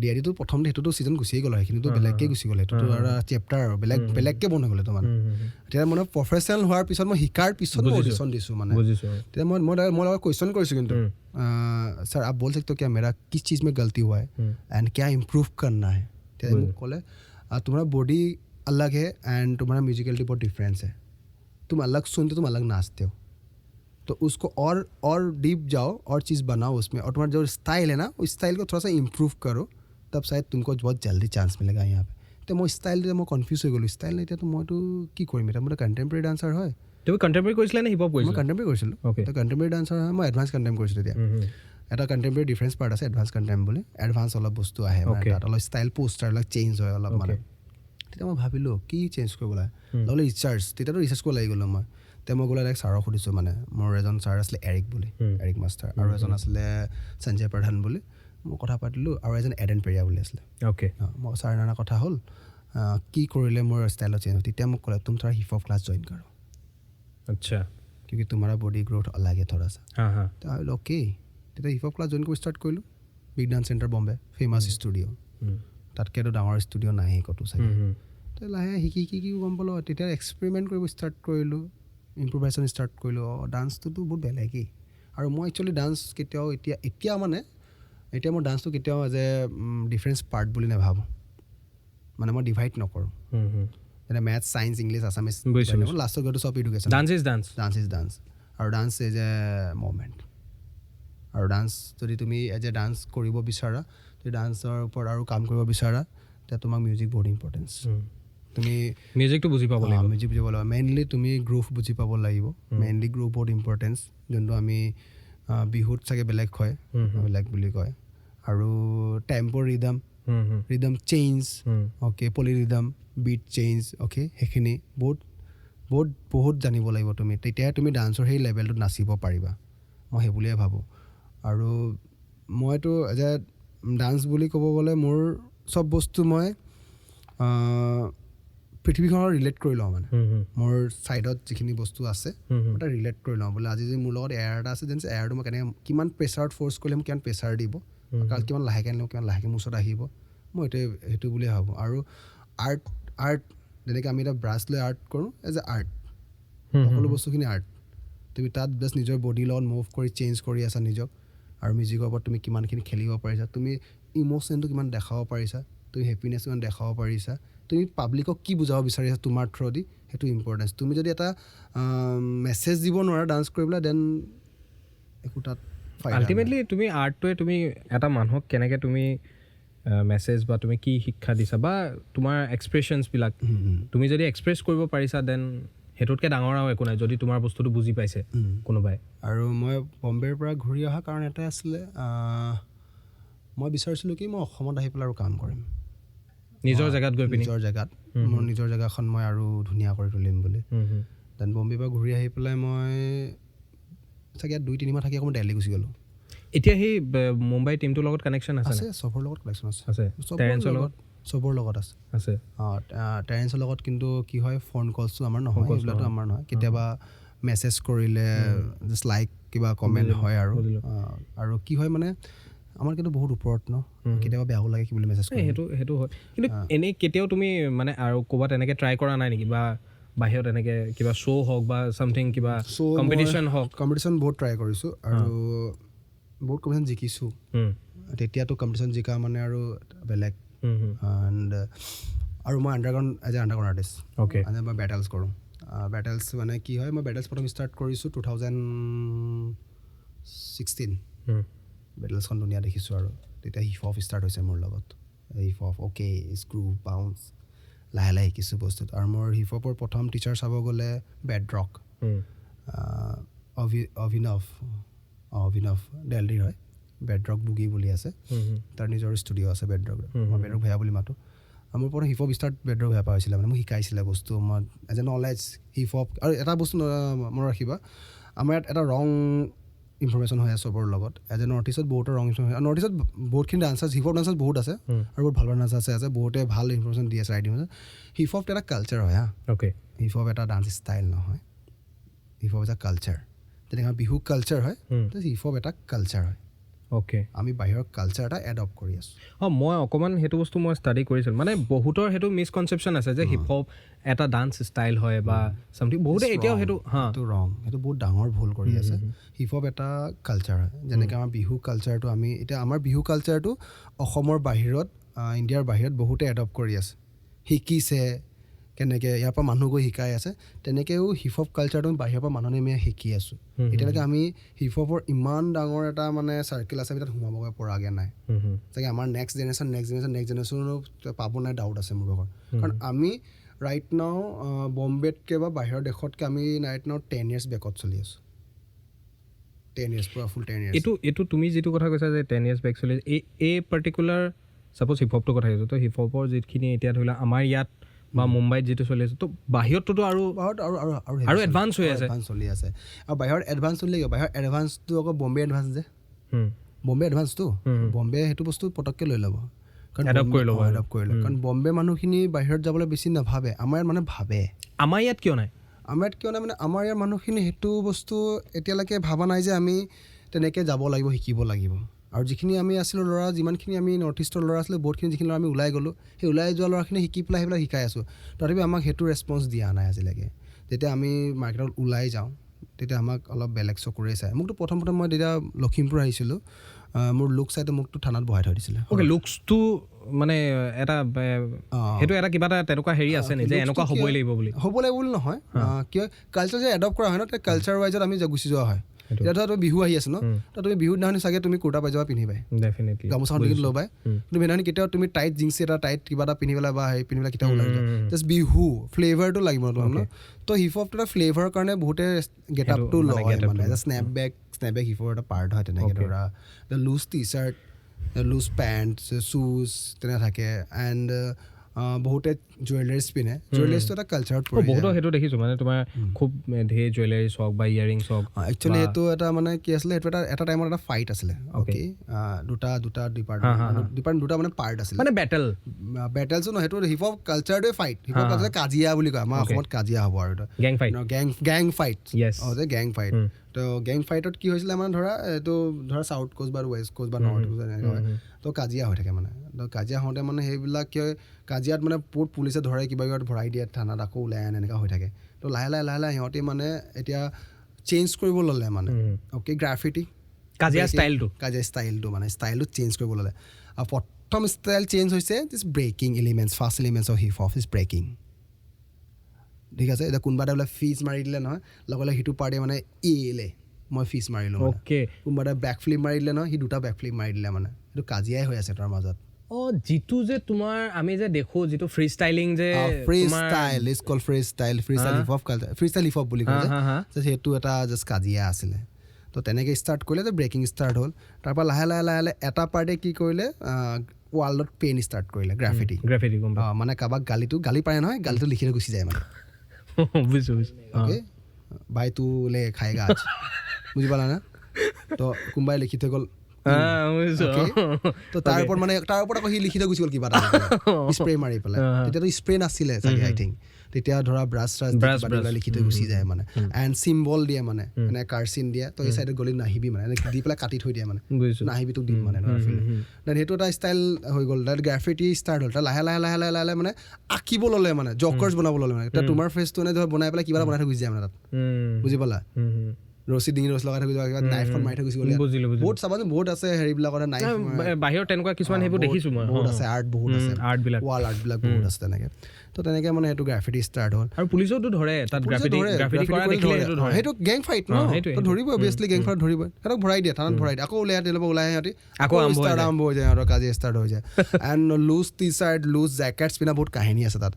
ডিআইডিটো প্ৰথম সেইটোতো ছিজন গুচিয়ে গ'ল, সেইখিনিতো বেলেগকৈ গুচি গ'ল, সেইটোতো আৰু চেপ্টাৰ আৰু বেলেগকৈ বন্ধ হৈ গ'ল এইটো মানে। তেতিয়া মানে প্ৰফেচনেল হোৱাৰ পিছত মই শিকাৰ পিছত মই অডিশ্যন দিছোঁ মানে। তেতিয়া মই লগত কুৱেশ্যন কৰিছোঁ কিন্তু, ছাৰ आप बोल सकते हो क्या मेरा किस चीज़ में गलती हुआ है एंड क्या इम्प्रूव करना है। তেতিয়া মোক ক'লে तुम्हारा बॉडी अलग है एंड तुम्हारा म्यूजिकलिटी बहुत डिफरेंस है, तुम अलग सुनते तुम अलग नाचते हो, तो उसको और डीप जाओ और चीज़ बनाओ उसमें, और तुम्हारा जो स्टाइल है ना उस स्टाइल को थोड़ा सा इम्प्रूव करो, तब शायद तुमको बहुत जल्दी चांस मिलेगा यहाँ पे। तो मैं स्टाइल मैं कन्फ्यूज हो गलो, स्टाइल नहीं तो मैं तो कि কৰিম এতিয়া, মোৰ কণ্টেম্পৰেৰী ডান্সাৰ হয়। তুমি কণ্টেম্পৰেৰী কৰিছিলা নে হিপ হপ কৰিছিলা? মই কণ্টেম্পৰেৰী কৰিছিলোঁ। তো কণ্টেম্পৰেৰী ডান্সাৰ হয়, মই এডভান্স কণ্টেম্প কৰিছিলোঁ। তেতিয়া এটা কণ্টেম্পৰেৰী ডিফাৰেঞ্চ পাৰ্ট আছে, এডভান্স কণ্টেম্প বুলি, এডভান্স অলপ বস্তু আহে তাত, অলপ ষ্টাইল পোষ্টাৰবিলাক চেঞ্জ হয় অলপ মানে। তেতিয়া মই ভাবিলোঁ কি চেঞ্জ কৰিব লাগে, লগতে ৰিচাৰ্জ, তেতিয়াতো ৰিচাৰ্জ কৰিব লাগি গ'লোঁ মই। তেতিয়া মই গ'লে ডাইৰেক্ট ছাৰক সুধিছোঁ, মানে মোৰ এজন ছাৰ আছিলে এৰিক বুলি, এৰিক মাষ্টাৰ, আৰু এজন আছিলে সঞ্জয় প্ৰধান বুলি, মই কথা পাতিলোঁ, আৰু এজন এডেন পেৰিয়া বুলি আছিলে। অ'কে, মই ছাৰ নানা কথা হ'ল, কি কৰিলে মোৰ ষ্টাইলত চেঞ্জ হ'ব, তেতিয়া মোক ক'লে তুম থোৰা হিপ হপ ক্লাছ জইন करो, আচ্ছা क्योंकि तुम्हारा बॉडी ग्रोथ अलग है थोड़ा सा। हाँ हाँ तो आई ओके, তেতিয়া হিপ হপ ক্লাছ জইন কৰি ষ্টাৰ্ট কৰিলোঁ। Big dance centre Bombay, famous studio', তাতকৈতো ডাঙৰ ষ্টুডিঅ' নাহে ক'তো চাগে। তো লাহে শিকি শিকি গম পালোঁ, তেতিয়া এক্সপেৰিমেণ্ট কৰিব ষ্টাৰ্ট কৰিলোঁ, ইম্প্ৰভাইজেশ্যন ষ্টাৰ্ট কৰিলোঁ। ডান্সটোতো বহুত বেলেগেই। আৰু মই একচুৱেলি ডান্স কেতিয়াও এতিয়া মই ডান্সটো কেতিয়াও এজ এ ডিফাৰেঞ্চ পাৰ্ট বুলি নাভাবোঁ, মানে মই ডিভাইড নকৰোঁ। যেনে মেথছ, ছায়েন্স, ইংলিছ, আছামিজ, লাষ্টত গৈতো চব education. Dance is dance, dance is dance. আৰু ডান্স ইজ এ মুভমেণ্ট। আৰু ডান্স যদি তুমি এজ এ ডান্স কৰিব বিচাৰা, যদি ডান্সৰ ওপৰত আৰু কাম কৰিব বিচাৰা, তেতিয়া তোমাক মিউজিক বহুত ইম্পৰ্টেঞ্চ। তুমি মিউজিকটো বুজি পাব লাগিব, মিউজিক বুজিব লাগিব। মেইনলি তুমি গ্ৰুভ বুজি পাব লাগিব। মেইনলি গ্ৰুভ বহুত ইম্পৰ্টেঞ্চ, যোনটো আমি বিহুত চাগে বেলেগ হয়, বেলেগ বুলি কয়। আৰু টেম্পৰ ৰিদম চেঞ্জ, অ'কে, পলি ৰিদম, বিট চেঞ্জ, অ'কে, সেইখিনি বহুত জানিব লাগিব তুমি, তেতিয়াহে তুমি ডান্সৰ সেই লেভেলটোত নাচিব পাৰিবা। মই সেই বুলিয়ে ভাবোঁ। আৰু মইতো এজ এ ডান্স বুলি ক'ব গ'লে মোৰ চব বস্তু মই পৃথিৱীখনৰ ৰিলেট কৰি লওঁ। মানে মোৰ ছাইডত যিখিনি বস্তু আছে মই তাক ৰিলেট কৰি লওঁ। বোলে আজি যদি মোৰ লগত এয়াৰ এটা আছে, যেন এয়াৰটো মই কেনেকৈ কিমান প্ৰেছাৰত ফ'ৰ্চ কৰিলে মোক কিমান প্ৰেছাৰ দিব, কাৰণ কিমান লাহেকৈ আনিলে কিমান লাহেকৈ মোৰ ওচৰত আহিব, মই সেইটো বুলিয়ে ভাবোঁ। আৰু আৰ্ট যেনেকৈ আমি এটা ব্ৰাছ লৈ আৰ্ট কৰোঁ, এজ এ আৰ্ট সকলো বস্তুখিনি আৰ্ট। তুমি তাত জাষ্ট নিজৰ বডিৰ লগত মুভ কৰি চেঞ্জ কৰি আছা নিজক। আৰু মিউজিকৰ ওপৰত তুমি কিমানখিনি খেলিব পাৰিছা, তুমি ইম'চনটো কিমান দেখাব পাৰিছা, তুমি হেপিনেছ কিমান দেখাব পাৰিছা, তুমি পাব্লিকক কি বুজাব বিচাৰিছা তোমাৰ থ্ৰু দি, সেইটো ইম্পৰ্টেঞ্চ। তুমি যদি এটা মেছেজ দিব নোৱাৰা ডান্স কৰি পেলাই, দেন একো তাত আল্টিমেটলি তুমি আৰ্টটোৱে তুমি এটা মানুহক কেনেকৈ তুমি মেছেজ বা তুমি কি শিক্ষা দিছা বা তোমাৰ এক্সপ্ৰেশ্যনছবিলাক তুমি যদি এক্সপ্ৰেছ কৰিব পাৰিছা, দেন সেইটোতকৈ ডাঙৰ আৰু একো নাই, যদি তোমাৰ বস্তুটো বুজি পাইছে কোনোবাই। আৰু মই বম্বেৰ পৰা ঘূৰি অহা কাৰণ এটাই আছিলে, মই বিচাৰিছিলোঁ কি মই অসমত আহি পেলাই আৰু কাম কৰিম, নিজৰ জেগাত গৈ পিনি, মোৰ নিজৰ জেগাখন মই আৰু ধুনীয়া কৰি তুলিম বুলি। দেন বম্বেৰ পৰা ঘূৰি আহি পেলাই মই চাগে 2-3 মাহ থাকি আকৌ মই দিল্লী গুচি গ'লোঁ। এতিয়া সেই মুম্বাই টিমটোৰ লগত কানেকশ্যন আছে? চবৰ লগত কানেকশ্যন আছে, টেৰেঞ্চৰ লগত, চবৰ লগত আছে। টেৰেঞ্চৰ লগত কিন্তু কি হয়, ফোন কলছটো আমাৰ নহয়, এইবিলাকতো আমাৰ নহয়। কেতিয়াবা মেছেজ কৰিলে জাষ্ট লাইক কিবা কমেণ্ট হয়। আৰু কি হয় মানে আমাৰ কিন্তু বহুত ওপৰত ন, কেতিয়াবা বেয়াও লাগে কি বুলি মেছেজ কৰে, সেইটো হয়। কিন্তু এনেই কেতিয়াও তুমি মানে আৰু ক'ৰবাত এনেকৈ ট্ৰাই কৰা নাই নেকি, বা বাহিৰত এনেকৈ কিবা শ্ব' হওক বা ছামথিং কিবা কম্পিটিশ্যন হওক? কম্পিটিশ্যন বহুত ট্ৰাই কৰিছোঁ আৰু বহুত কম্পিটিশ্যন জিকিছোঁ। তেতিয়াতো কম্পিটিশ্যন জিকা মানে আৰু বেলেগ। এণ্ড আৰু মই আণ্ডাৰগ্ৰাউণ্ড আৰ্টিষ্ট, অ'কে, মই বেটেলছ কৰোঁ। বেটেলছ মানে কি হয়, মই বেটেলছ প্ৰথম ষ্টাৰ্ট কৰিছোঁ 2016। বেটেলছখন ধুনীয়া দেখিছোঁ। আৰু তেতিয়া হিপ হপ ষ্টাৰ্ট হৈছে মোৰ লগত। Hip hop, okay, screw, bounce, লাহে লাহে শিকিছোঁ বস্তুত। আৰু মোৰ হিপ হপৰ প্ৰথম টিচাৰ চাব গ'লে বেডৰক, অভিনৱ দিল্লীৰ হয়, বেডৰক বুগি বুলি আছে, তাৰ নিজৰ ষ্টুডিঅ' আছে বেডৰক। মই বেডৰক ভেয়া বুলি মাতোঁ। আৰু মোৰ প্ৰথম হিপ হপ ষ্টাৰ্ট বেডৰক ভেয়া পৰা হৈছিলে। মানে মোক শিকাইছিলে বস্তু, মই as a knowledge hip hop. আৰু এটা বস্তু মনত ৰাখিবা, আমাৰ ইয়াত এটা ৰং ইনফৰমেশ্যন হৈ আছে চবৰ লগত। এজ এ নৰ্থ ইষ্টত বহুতো ৰং ইনফৰমেশ্যন, নৰ্থ ইষ্টত বহুতখিনি ডান্সাৰ্ছ, হিপ হপ ডান্সাৰ্ছ বহুত আছে আৰু বহুত ভাল ভাল ডান্সাৰ্ছ আছে, বহুতে ভাল ইনফৰমেশ্যন দি আছে, ৰাইট ইনফৰমেশ্যন। হিপ হপটো এটা কালচাৰ হয়, অ'কে, হিপ হপ এটা ডান্স ষ্টাইল নহয়, হিপ হপ এটা কালচাৰ। যেনেকৈ বিহু কালচাৰ হয়, হিপ হপ এটা কালচাৰ হয়। অ'কে, আমি বাহিৰৰ কালচাৰ এটা এডপ্ট কৰি আছোঁ। মই অকণমান সেইটো বস্তু মই ষ্টাডি কৰিছিলোঁ। মানে বহুতৰ সেইটো মিছকনচেপশ্যন আছে যে হিপ হপ এটা ডান্স ষ্টাইল হয় বা ছামথিং, বহুতে এতিয়াও সেইটো ৰং, সেইটো বহুত ডাঙৰ ভুল কৰি আছে। হিপ হপ এটা কালচাৰ হয়। যেনেকৈ আমাৰ বিহু কালচাৰটো, আমাৰ বিহু কালচাৰটো অসমৰ বাহিৰত, ইণ্ডিয়াৰ বাহিৰত বহুতে এডপ্ট কৰি আছে, শিকিছে। কেনেকৈ ইয়াৰ পৰা মানুহ গৈ শিকাই আছে, তেনেকৈও হিপ হপ কালচাৰটো বাহিৰৰ পৰা মানুহে আমি শিকি আছোঁ। এতিয়ালৈকে আমি হিপ হপৰ ইমান ডাঙৰ এটা মানে চাৰ্কেল আছে, আমি তাত সোমাবগৈ পৰাগৈ নাই। চাগে আমাৰ নেক্সট জেনেৰেশ্যনো পাব নাই, ডাউট আছে মোৰ ভাগৰ। কাৰণ আমি ৰাইট নাও বম্বেতকৈ বা বাহিৰৰ দেশতকৈ আমি ৰাইট নাও 10 years বেকত চলি আছোঁ। 10 years, পুৰা ফুল 10 years। এইটো তুমি যিটো কথা কৈছা যে 10 years বেক চলি, এই পাৰ্টিকুলাৰ ছাপ'জ হিপ হপটোৰ কথা কৈছোঁ, তো হিপ হপৰ যিখিনি এতিয়া ধৰি লোৱা আমাৰ ইয়াত বা মুম্বাইত যিটো চলি আছে, তো বাহিৰততো আৰু এডভান্স হৈ আছে, চলি আছে। আৰু বাহিৰত এডভান্স চলি লাগিব। বাহিৰত এডভান্সটো আকৌ বম্বে এডভান্স যে, বম্বে এডভান্সটো, বম্বে সেইটো বস্তু পটককৈ লৈ ল'ব। এডপ্ট কৰি ল'ব কাৰণ বম্বে মানুহখিনি বাহিৰত যাবলৈ বেছি নাভাবে, আমাৰ ইয়াত মানে ভাবে। আমাৰ ইয়াত কিয় নাই মানে আমাৰ ইয়াৰ মানুহখিনি সেইটো বস্তু এতিয়ালৈকে ভাবা নাই যে আমি তেনেকৈ যাব লাগিব, শিকিব লাগিব। আৰু যিখিনি আমি আছিলোঁ ল'ৰা, যিমানখিনি আমি নৰ্থ ইষ্টৰ ল'ৰা আছিলোঁ, বহুতখিনি যিখিনি ল'ৰা আমি ওলাই গ'লোঁ, সেই ওলাই যোৱা ল'ৰাখিনি শিকি পেলাই সেইবিলাক শিকাই আছোঁ। তথাপি আমাক সেইটো ৰেচপন্স দিয়া নাই আজিলৈকে। যেতিয়া আমি মাৰ্কেটত ওলাই যাওঁ তেতিয়া আমাক অলপ বেলেগ চকুৰে চায়। মোকতো প্ৰথম মই যেতিয়া লখিমপুৰ আহিছিলোঁ, মোৰ লুক চাইটো মোকতো থানাত বহাই থৈ দিছিলে। অ'কে, লুকছটো মানে এটা সেইটো এটা কিবা এটা তেনেকুৱা হেৰি আছে নে যে এনেকুৱা হ'বই লাগিব বুলি নহয়, কিয় কালচাৰ যে এডপ্ট কৰা হয় ন, তেতিয়া কালচাৰ ৱাইজত আমি গুচি যোৱা হয়। এতিয়া ধৰা তুমি বিহু আহি আছে ন, তো তুমি বিহুৰ দিনাখন চাগে তুমি কুৰ্তা পাইজামা পিন্ধিবাই, ডেফিনেটলি গামোচাখন কিন্তু ল'বাই, কিন্তু সেইদিনাখন কেতিয়াও তুমি টাইট জিন্স এটা টাইট কিবা এটা পিন্ধি পেলাই বা হেৰি পিন্ধি পেলাই কেতিয়াও ওলাই যোৱা। জাষ্ট বিহু ফ্লেভাৰটো লাগিব ন তোমাক ন। তো হিপ হপটো এটা ফ্লেভাৰৰ কাৰণে বহুতে গেট আপটো লয় মানে, স্নেপবেক হিপ হপৰ এটা পাৰ্ট হয়। তেনেকৈ ধৰা loose T shirt, loose pant, শ্বুজ তেনে থাকে। এণ্ড বহুতে জুৱেলাৰিজ পিন্ধে, জুৱেলাৰিজটো এটা কালচাৰত পৰে। বহুতৰ সেইটো দেখিছোঁ, মানে তোমাৰ খুব ধেৰ জুৱেলাৰিজ হওক বা ইয়েৰিংছ হওক। একচুৱেলি সেইটো এটা মানে কি আছিলে, সেইটো এটা টাইমত এটা ফাইট আছিলে। অ'কে, দুটা ডিপাৰ্টমেণ্ট দুটা মানে পাৰ্ট আছিলে, মানে বেটেলছো নহয়, সেইটো হিপ হপ কালচাৰটোৱে ফাইট। হিপ হপ কালচাৰ কাজিয়া বুলি কয় আমাৰ অসমত, কাজিয়া হ'ব আৰু গেং ফাইট গেং ফাইট। তো গেং ফাইটত কি হৈছিলে মানে ধৰা এইটো ধৰা চাউথ কোষ্ট বা ৱেষ্ট কোষ্ট বা নৰ্থ কোষ্ট এনেকৈ হয়, তো কাজিয়া হৈ থাকে মানে। তো কাজিয়া হওঁতে মানে সেইবিলাক কি হয়, কাজিয়াত মানে বহুত পুলিচে ধৰে, কিবা ভৰাই দিয়ে থানাত, আকৌ ওলাই আনে, এনেকুৱা হৈ থাকে। তো লাহে লাহে সিহঁতে মানে এতিয়া চেঞ্জ কৰিব ল'লে মানে। অ'কে, গ্ৰাফিটি কাজিয়া ষ্টাইলটো মানে ষ্টাইলটো চেঞ্জ কৰিব ল'লে। আৰু প্ৰথম ষ্টাইল চেঞ্জ হৈছে this breaking elements, first elements of hip hop is breaking. ঠিক আছে, এতিয়া কোনোবা এটা বোলে ফিজ মাৰি দিলে নহয়, লগে সিটো পাৰ্টিয়ে মানে মই ফিজ মাৰিলোঁ। কোনোবা এটা বেক ফ্লিপ মাৰি দিলে নহয়, সি দুটা বেক ফ্লিপ মাৰি দিলে মানে। সেইটো কাজিয়াই হৈ আছে তাৰ মাজত। যিটো যে তোমাৰ আমি যে দেখোঁ যিটো ফ্ৰী ষ্টাইলিং যে ফ্ৰী ষ্টাইল হিপ হপ বুলি কয়, সেইটো এটা জাষ্ট কাজিয়া আছিলে। তো তেনেকৈ ষ্টাৰ্ট কৰিলে, যে ব্ৰেকিং ষ্টাৰ্ট হ'ল। তাৰপৰা লাহে লাহে এটা পাৰ্টিয়ে কি কৰিলে, ৱালত পেইন ষ্টাৰ্ট কৰিলে, গ্ৰাফিটি। মানে কাৰোবাক গালি পাৰে নহয়, গালিটো লিখি থৈ গুচি যায় মানে। অ'কে, ভাই তু লে খায়েগা আজ, বুজি পালা না? তো কোনোবাই লিখি থৈ গ'ল, তো তাৰ ওপৰত আকৌ সি লিখি থৈ গুচি গ'ল কিবা এটা স্প্ৰে মাৰি পেলাই। তেতিয়াতো স্প্ৰে নাছিলে চাগে, আই থিংক। তেতিয়া ধৰা ব্ৰাছ লিখি থৈ গুচি যায় মানে। এণ্ড চিম্বল দিয়ে মানে, এনে কাৰ্চিন দিয়ে, তো এই চাইডত গলি নাহিবি মানে, দি পেলাই কাটি থৈ দিয়ে মানে, নাহিবি তোক দিম মানে। দেন সেইটো এটা ষ্টাইল হৈ গ'ল। তাত গ্ৰাফিটি ষ্টাৰ্ট হ'ল। তাত লাহে লাহে মানে আঁকিব ল'লে মানে, জকাৰ্ছ বনাব ল'লে মানে। এতিয়া তোমাৰ ফেচটো এনে ধৰ বনাই পেলাই কিবা এটা বনাই থৈ গুচি যায় মানে তাত, বুজি পালা? ৰছী ডিঙি ৰছী লগাই থৈ গুচি গ'ল, নাইফখন মাৰি থৈ গুচি গ'ল। বহুত চাবাচোন, বহুত আছে হেৰিবিলাকত, নাইফ বাহিৰত তেনেকুৱা কিছুমান সেইবোৰ দেখিছোঁ মই, বহুত আছে আৰ্ট, বহুত আছে আৰ্টবিলাক, ৱাল আৰ্টবিলাক বহুত আছে তেনেকৈ। তো তেনেকৈ মানে সেইটো গ্ৰাফিটি ষ্টাৰ্ট হ'ল। আৰু পুলিচেতো ধৰে তাত গ্ৰাফিটি কৰা দেখিলে সেইটো গেং ফাইট ন, তো ধৰিবই, অভিয়াছলি গেং ফাইট ধৰিবই। সিহঁতক ভৰাই দিয়ে, থানাত ভৰাই দিয়ে, আকৌ ওলাই সিহঁতি, আকৌ ষ্টাৰ্ট আৰম্ভ হৈ যায়, সিহঁতৰ কাজিয়া ষ্টাৰ্ট হৈ যায়। And loose T shirt, loose jackets পিন্ধা বহুত কাহিনী আছে তাত,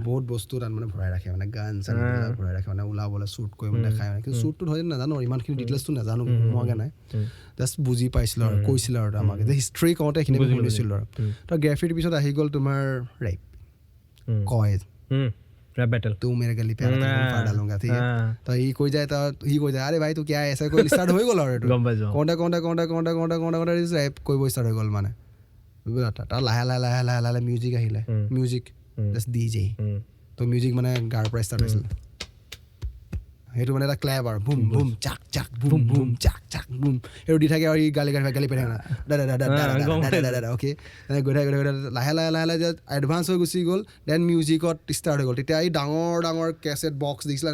বহুত বস্তু তাত মানে ভৰাই ৰাখে মানে, গান চান ভৰাই ৰাখে মানে, ওলাবলৈ শ্বুট কৰি মানে দেখাই মানে। কিন্তু শ্বুটটো ধৰি নাজানো, ইমানখিনি ডিটেইলছটো নাজানো মইগে নাই, জাষ্ট বুজি পাইছিলোঁ আৰু কৈছিলোঁ আৰু আমাক যে হিষ্ট্ৰী কওঁতে এইখিনি শুনিছিলোঁ আৰু। তো গ্ৰাফিটিৰ পিছত আহি গ'ল তোমাৰ ৰেপ, কয় रैप बैटल तू मेरे गली पे आके फाड़ डालूंगा, ठीक है। तो ही कोई जाए अरे भाई तू क्या है, ऐसा कोई स्टार्ट हो गल और कोंडा रैप कोई स्टार्ट हो गल মানে তাৰ লাহে লাহে মিউজিক আহিলে, মিউজিক জাষ্ট ডিজে। তো মিউজিক মানে গাৰ পৰা ষ্টাৰ্ট হৈছিল, সেইটো মানে এটা ক্লেপ আৰু বুম বুম চাক চাক বুম বুম চাক চাক বুম, সেইটো দি থাকে আৰু ই গালি পাই থাকে না, অ'কে। গৈ থাকে লাহে লাহে যে এডভান্স হৈ গুচি গ'ল। দেন মিউজিকত ষ্টাৰ্ট হৈ গ'ল। তেতিয়া এই ডাঙৰ কেছেট বক্স দেখিছিলে,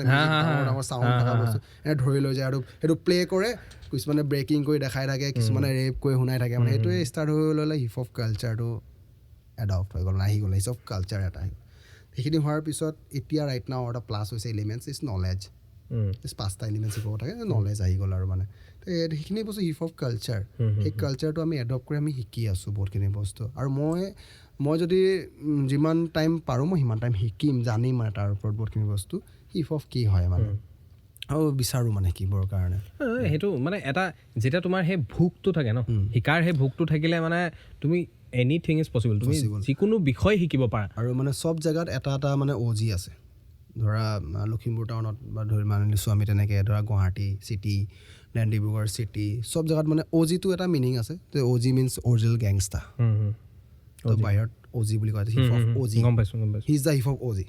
ডাঙৰ চাউণ্ড থকা বস্তু এনে ধৰি লৈ যায় আৰু সেইটো প্লে কৰে। কিছুমানে ব্ৰেকিং কৰি দেখাই থাকে, কিছুমানে ৰেপ কৰি শুনাই থাকে মানে। সেইটোৱে ষ্টাৰ্ট হৈ ল'লে হিপ হপ কালচাৰটো এডপ্ট হৈ গ'ল, আহি গ'ল হিপ হপ কালচাৰ এটা আহি গ'ল। সেইখিনি হোৱাৰ পিছত এতিয়া ৰাইট নাও এটা প্লাছ হৈছে এলিমেণ্টছ ইজ নলেজ। পাঁচটা এলিমেণ্টছ হিপ হপ থাকে, নলেজ আহি গ'ল আৰু মানে। তো সেইখিনি বস্তু হিপ হপ কালচাৰ, সেই কালচাৰটো আমি এডপ্ট কৰি আমি শিকি আছোঁ বহুতখিনি বস্তু। আৰু মই যদি যিমান টাইম পাৰোঁ মই সিমান টাইম শিকিম, জানিম মানে তাৰ ওপৰত বহুতখিনি বস্তু, হিপ হপ কি হয় মানে, আৰু বিচাৰোঁ মানে কিবৰ কাৰণে। সেইটো মানে এটা যেতিয়া তোমাৰ সেই ভোকটো থাকে ন, শিকাৰ সেই ভোকটো থাকিলে মানে তুমি এনিথিং ইজ পচিবল, তুমি যিকোনো বিষয় শিকিব পাৰা। আৰু মানে চব জেগাত এটা মানে অজি আছে, ধৰা লখিমপুৰ টাউনত বা ধৰি মানি লৈছোঁ আমি তেনেকৈ, ধৰা গুৱাহাটী চিটি, দেন ডিব্ৰুগড় চিটি, চব জেগাত মানে অজিটো এটা মিনিং আছে, যে অজি মিনছ অৰিজিনেল গেংষ্টাৰ। তো বাহিৰত অজি বুলি কয় হিপ হপ অজি গম পাইছোঁ he is the hip hop অজি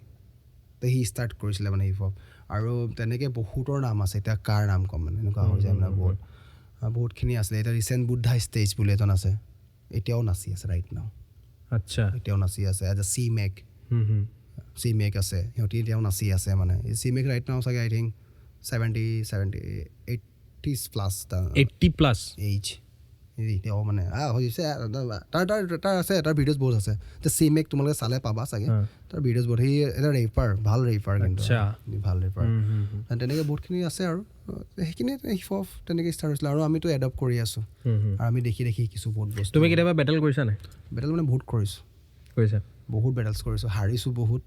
তো সি ষ্টাৰ্ট কৰিছিলে মানে হিপ হপ আৰু তেনেকৈ বহুতৰ নাম আছে এতিয়া কাৰ নাম ক'ম মানে এনেকুৱা হৈ যায় মানে বহুতখিনি আছিলে এতিয়া ৰিচেণ্ট বুদ্ধা ষ্টেজ বুলি এজন আছে এতিয়াও নাচি আছে ৰাইট নাও আচ্ছা এতিয়াও নাচি আছে এজ এ চি মেক আছে সিহঁতি এতিয়াও নাচি আছে মানে চি মেক ৰাইট নাও চাগে আই থিংক 80 প্লাছ এইজ এতিয়াও মানে হৈছে তাৰ আছে তাৰ ভিডিঅ'জ বহুত আছে যে চি মেক তোমালোকে চালে পাবা চাগে তাৰ ভিডিঅ'জ বহুত সি এটা ৰেপাৰ ভাল ৰেপাৰ কিন্তু ভাল ৰেপাৰ তেনেকৈ বহুতখিনি আছে আৰু সেইখিনি হিপ হপ তেনেকৈ ষ্টাৰ্ট হৈছিলে আৰু আমিতো এডপ্ট কৰি আছোঁ আৰু আমি দেখি শিকিছোঁ বহুত বস্তু তুমি কেতিয়াবা বেটেল কৰিছা নাই বেটেল মানে বহুত কৰিছোঁ বহুত বেটেলছ কৰিছোঁ হাৰিছোঁ বহুত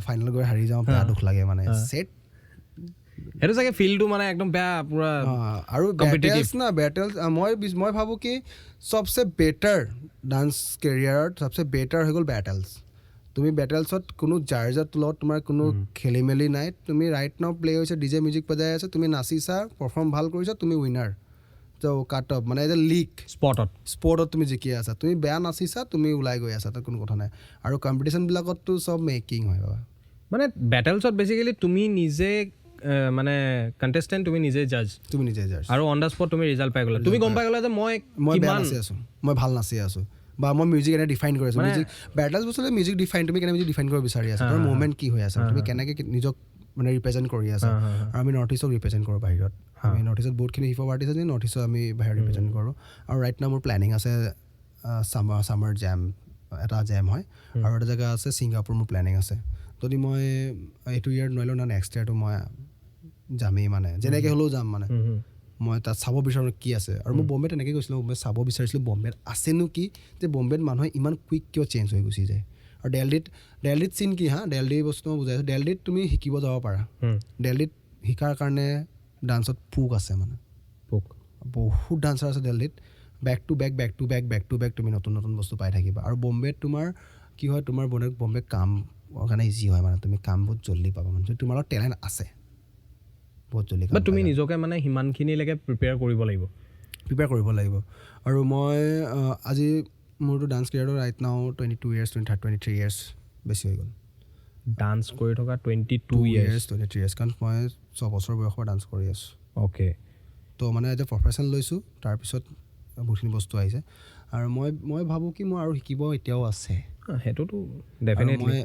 ফাইনেল গৈ হাৰি যাওঁ বেয়া দুখ লাগে মানে ছেট সেইটো চাগে ফিল্ডটো মানে একদম বেয়া পুৰা আৰু বেটেলছ মই ভাবোঁ কি চবচে বেটাৰ ডান্স কেৰিয়াৰত চবচে বেটাৰ হৈ গ'ল বেটেলছ তুমি বেটেলছত কোনো জাৰ্জত লগত তোমাৰ কোনো খেলি মেলি নাই তুমি ৰাইট নাও প্লে হৈছে ডিজে মিউজিক বজাই আছে তুমি নাচিছা পাৰফৰ্ম ভাল কৰিছা তুমি উইনাৰ তো কাট অফ মানে এজ এ লিগ স্পৰ্টত তুমি জিকি আছা তুমি বেয়া নাচিছা তুমি ওলাই গৈ আছা তাত কোনো কথা নাই আৰু কম্পিটিশ্যনবিলাকততো চব মেকিং হয় বাবা মানে বেটেলছত বেচিকেলি তুমি নিজে মানে কণ্টেষ্টেণ্ট তুমি নিজে জাজ আৰু অন দ্য স্পট তুমি ৰিজাল্ট পাই গ'লা তুমি গম পাই গ'লা যে মই বেয়া নাচি আছোঁ মই ভাল নাচি আছোঁ বা মই মিউজিক এনে ডিফাইন কৰি আছোঁ মিউজিক বেটেলছ বস্তুলে মিউজিক ডিফাইন তুমি কেনেকৈ মিউজিক ডিফাইন কৰিব বিচাৰি আছা তোমাৰ মুভমেণ্ট কি হৈ আছে তুমি কেনেকৈ নিজক মানে ৰিপ্ৰেজেণ্ট কৰি আছা আৰু আমি নৰ্থ ইষ্টক ৰিপ্ৰেজেণ্ট কৰোঁ বাহিৰত আমি নৰ্থ ইষ্টত বহুতখিনি হিপ হপ আৰ্টিষ্ট আছে নৰ্থ ইষ্টত আমি বাহিৰত ৰিপ্ৰেজেণ্ট কৰোঁ আৰু ৰাইট নাও মোৰ প্লেনিং আছে ছামাৰ জেম এটা জেম হয় আৰু এটা জেগা আছে ছিংগাপুৰ মোৰ প্লেনিং আছে যদি মই এইটো ইয়েৰ নোৱাৰিলোঁ না নেক্সট ইয়েৰটো মই যামেই মানে যেনেকৈ হ'লেও যাম মানে মই তাত চাব বিচাৰোঁ কি আছে আৰু মই বম্বেত তেনেকৈ গৈছিলোঁ মই চাব বিচাৰিছিলোঁ বম্বেত আছেনো কি যে বম্বেত মানুহে ইমান কুইক কিয় চেঞ্জ হৈ গুচি যায় আৰু দেলহিত চিন কি দেলহি বস্তু মই বুজাইছোঁ দেলহিত তুমি শিকিব যাব পাৰা দেলহিত শিকাৰ কাৰণে ডান্সত ফুক আছে মানে বহুত ডান্সাৰ আছে দেলহিত বেক টু বেক তুমি নতুন বস্তু পাই থাকিবা আৰু বম্বেত তোমাৰ কি হয় তোমাৰ বম্বে কাম কাৰণে ইজি হয় মানে তুমি কাম বহুত জল্দি পাবা মানে তোমাৰ লগত টেলেণ্ট আছে বহুত জল্দি বাট তুমি নিজকে মানে সিমানখিনিলৈকে প্ৰিপেয়াৰ কৰিব লাগিব আৰু মই আজি মোৰতো ডান্স কেৰিয়াৰটো ৰাইট নাও 22 years 23 years বেছি হৈ গ'ল ডান্স কৰি থকা 22 years কাৰণ মই 6 বছৰ বয়সৰ পৰা ডান্স কৰি আছোঁ অ'কে তো মানে এতিয়া প্ৰফেশ্যন লৈছোঁ তাৰপিছত বহুতখিনি বস্তু আহিছে আৰু মই ভাবোঁ কি মই আৰু শিকিব এতিয়াও আছে সেইটোতো ডেফিনেটলি মই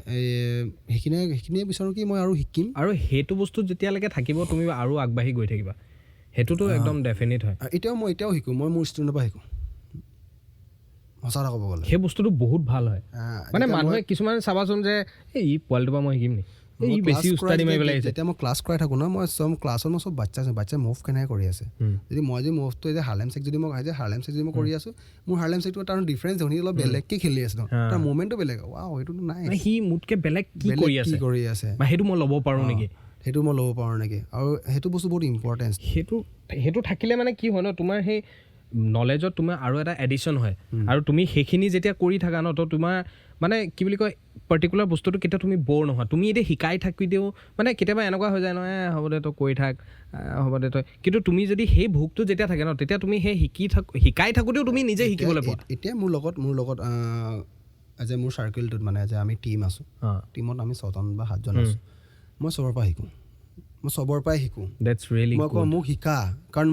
সেইখিনিয়ে বিচাৰোঁ কি মই আৰু শিকিম আৰু সেইটো বস্তু যেতিয়ালৈকে থাকিব তুমি আৰু আগবাঢ়ি গৈ থাকিবা সেইটোতো একদম ডেফিনেট হয় এতিয়াও শিকোঁ মই মোৰ ষ্টুডেণ্টৰ পৰা শিকোঁ সঁচা কথা ক'ব গ'লে সেই বস্তুটো বহুত ভাল হয় মানে মানুহে কিছুমানে চাবাচোন যে এই পোৱালিটোৰ পৰা মই শিকিম নি বেছি উস্তাদি মাৰি পেলাই যেতিয়া মই ক্লাছ কৰাই থাকোঁ ন মই ক্লাছত মই চব বাচ্চা মুভ কেনেকৈ কৰি আছে যদি মই যদি মুভটো এতিয়া হাৰ্লেম চেক যদি মই কৰি আছোঁ মোৰ হাৰ্লেম চেকটো তাৰ ডিফাৰেঞ্চ শুনি অলপ বেলেগকৈ খেলি আছে তাৰ মুভমেণ্টটো বেলেগ সেইটোতো নাই সি মোতকৈ বেলেগ কি কৰি আছে সেইটো মই ল'ব পাৰোঁ নেকি আৰু সেইটো বস্তু বহুত ইম্পৰ্টেঞ্চ সেইটো থাকিলে মানে কি হয় ন তোমাৰ সেই নলেজত তোমাৰ আৰু এটা এডিশ্যন হয় আৰু তুমি সেইখিনি যেতিয়া কৰি থাকা ন তো তোমাৰ মানে কি বুলি কয় পাৰ্টিকুলাৰ বস্তুটো কেতিয়া তুমি ব'ৰ নহয় তুমি এতিয়া শিকাই থাকি দিও মানে কেতিয়াবা এনেকুৱা হৈ যায় নহয় হ'ব দে তই কৰি থাক হ'ব দে তই কিন্তু তুমি যদি সেই ভোগটো যেতিয়া থাকে ন তেতিয়া তুমি সেই শিকাই থাকোঁতেও তুমি নিজে শিকিবলৈ পোৱা এতিয়া মোৰ লগত এজ এ মোৰ চাৰ্কেলটোত মানে যে আমি টীম আছোঁ টীমত আমি 6জন বা 7জন আছোঁ মই চবৰ পৰাই শিকোঁ ডেটছ ৰিয়েলি মই কওঁ মোক শিকা কাৰণ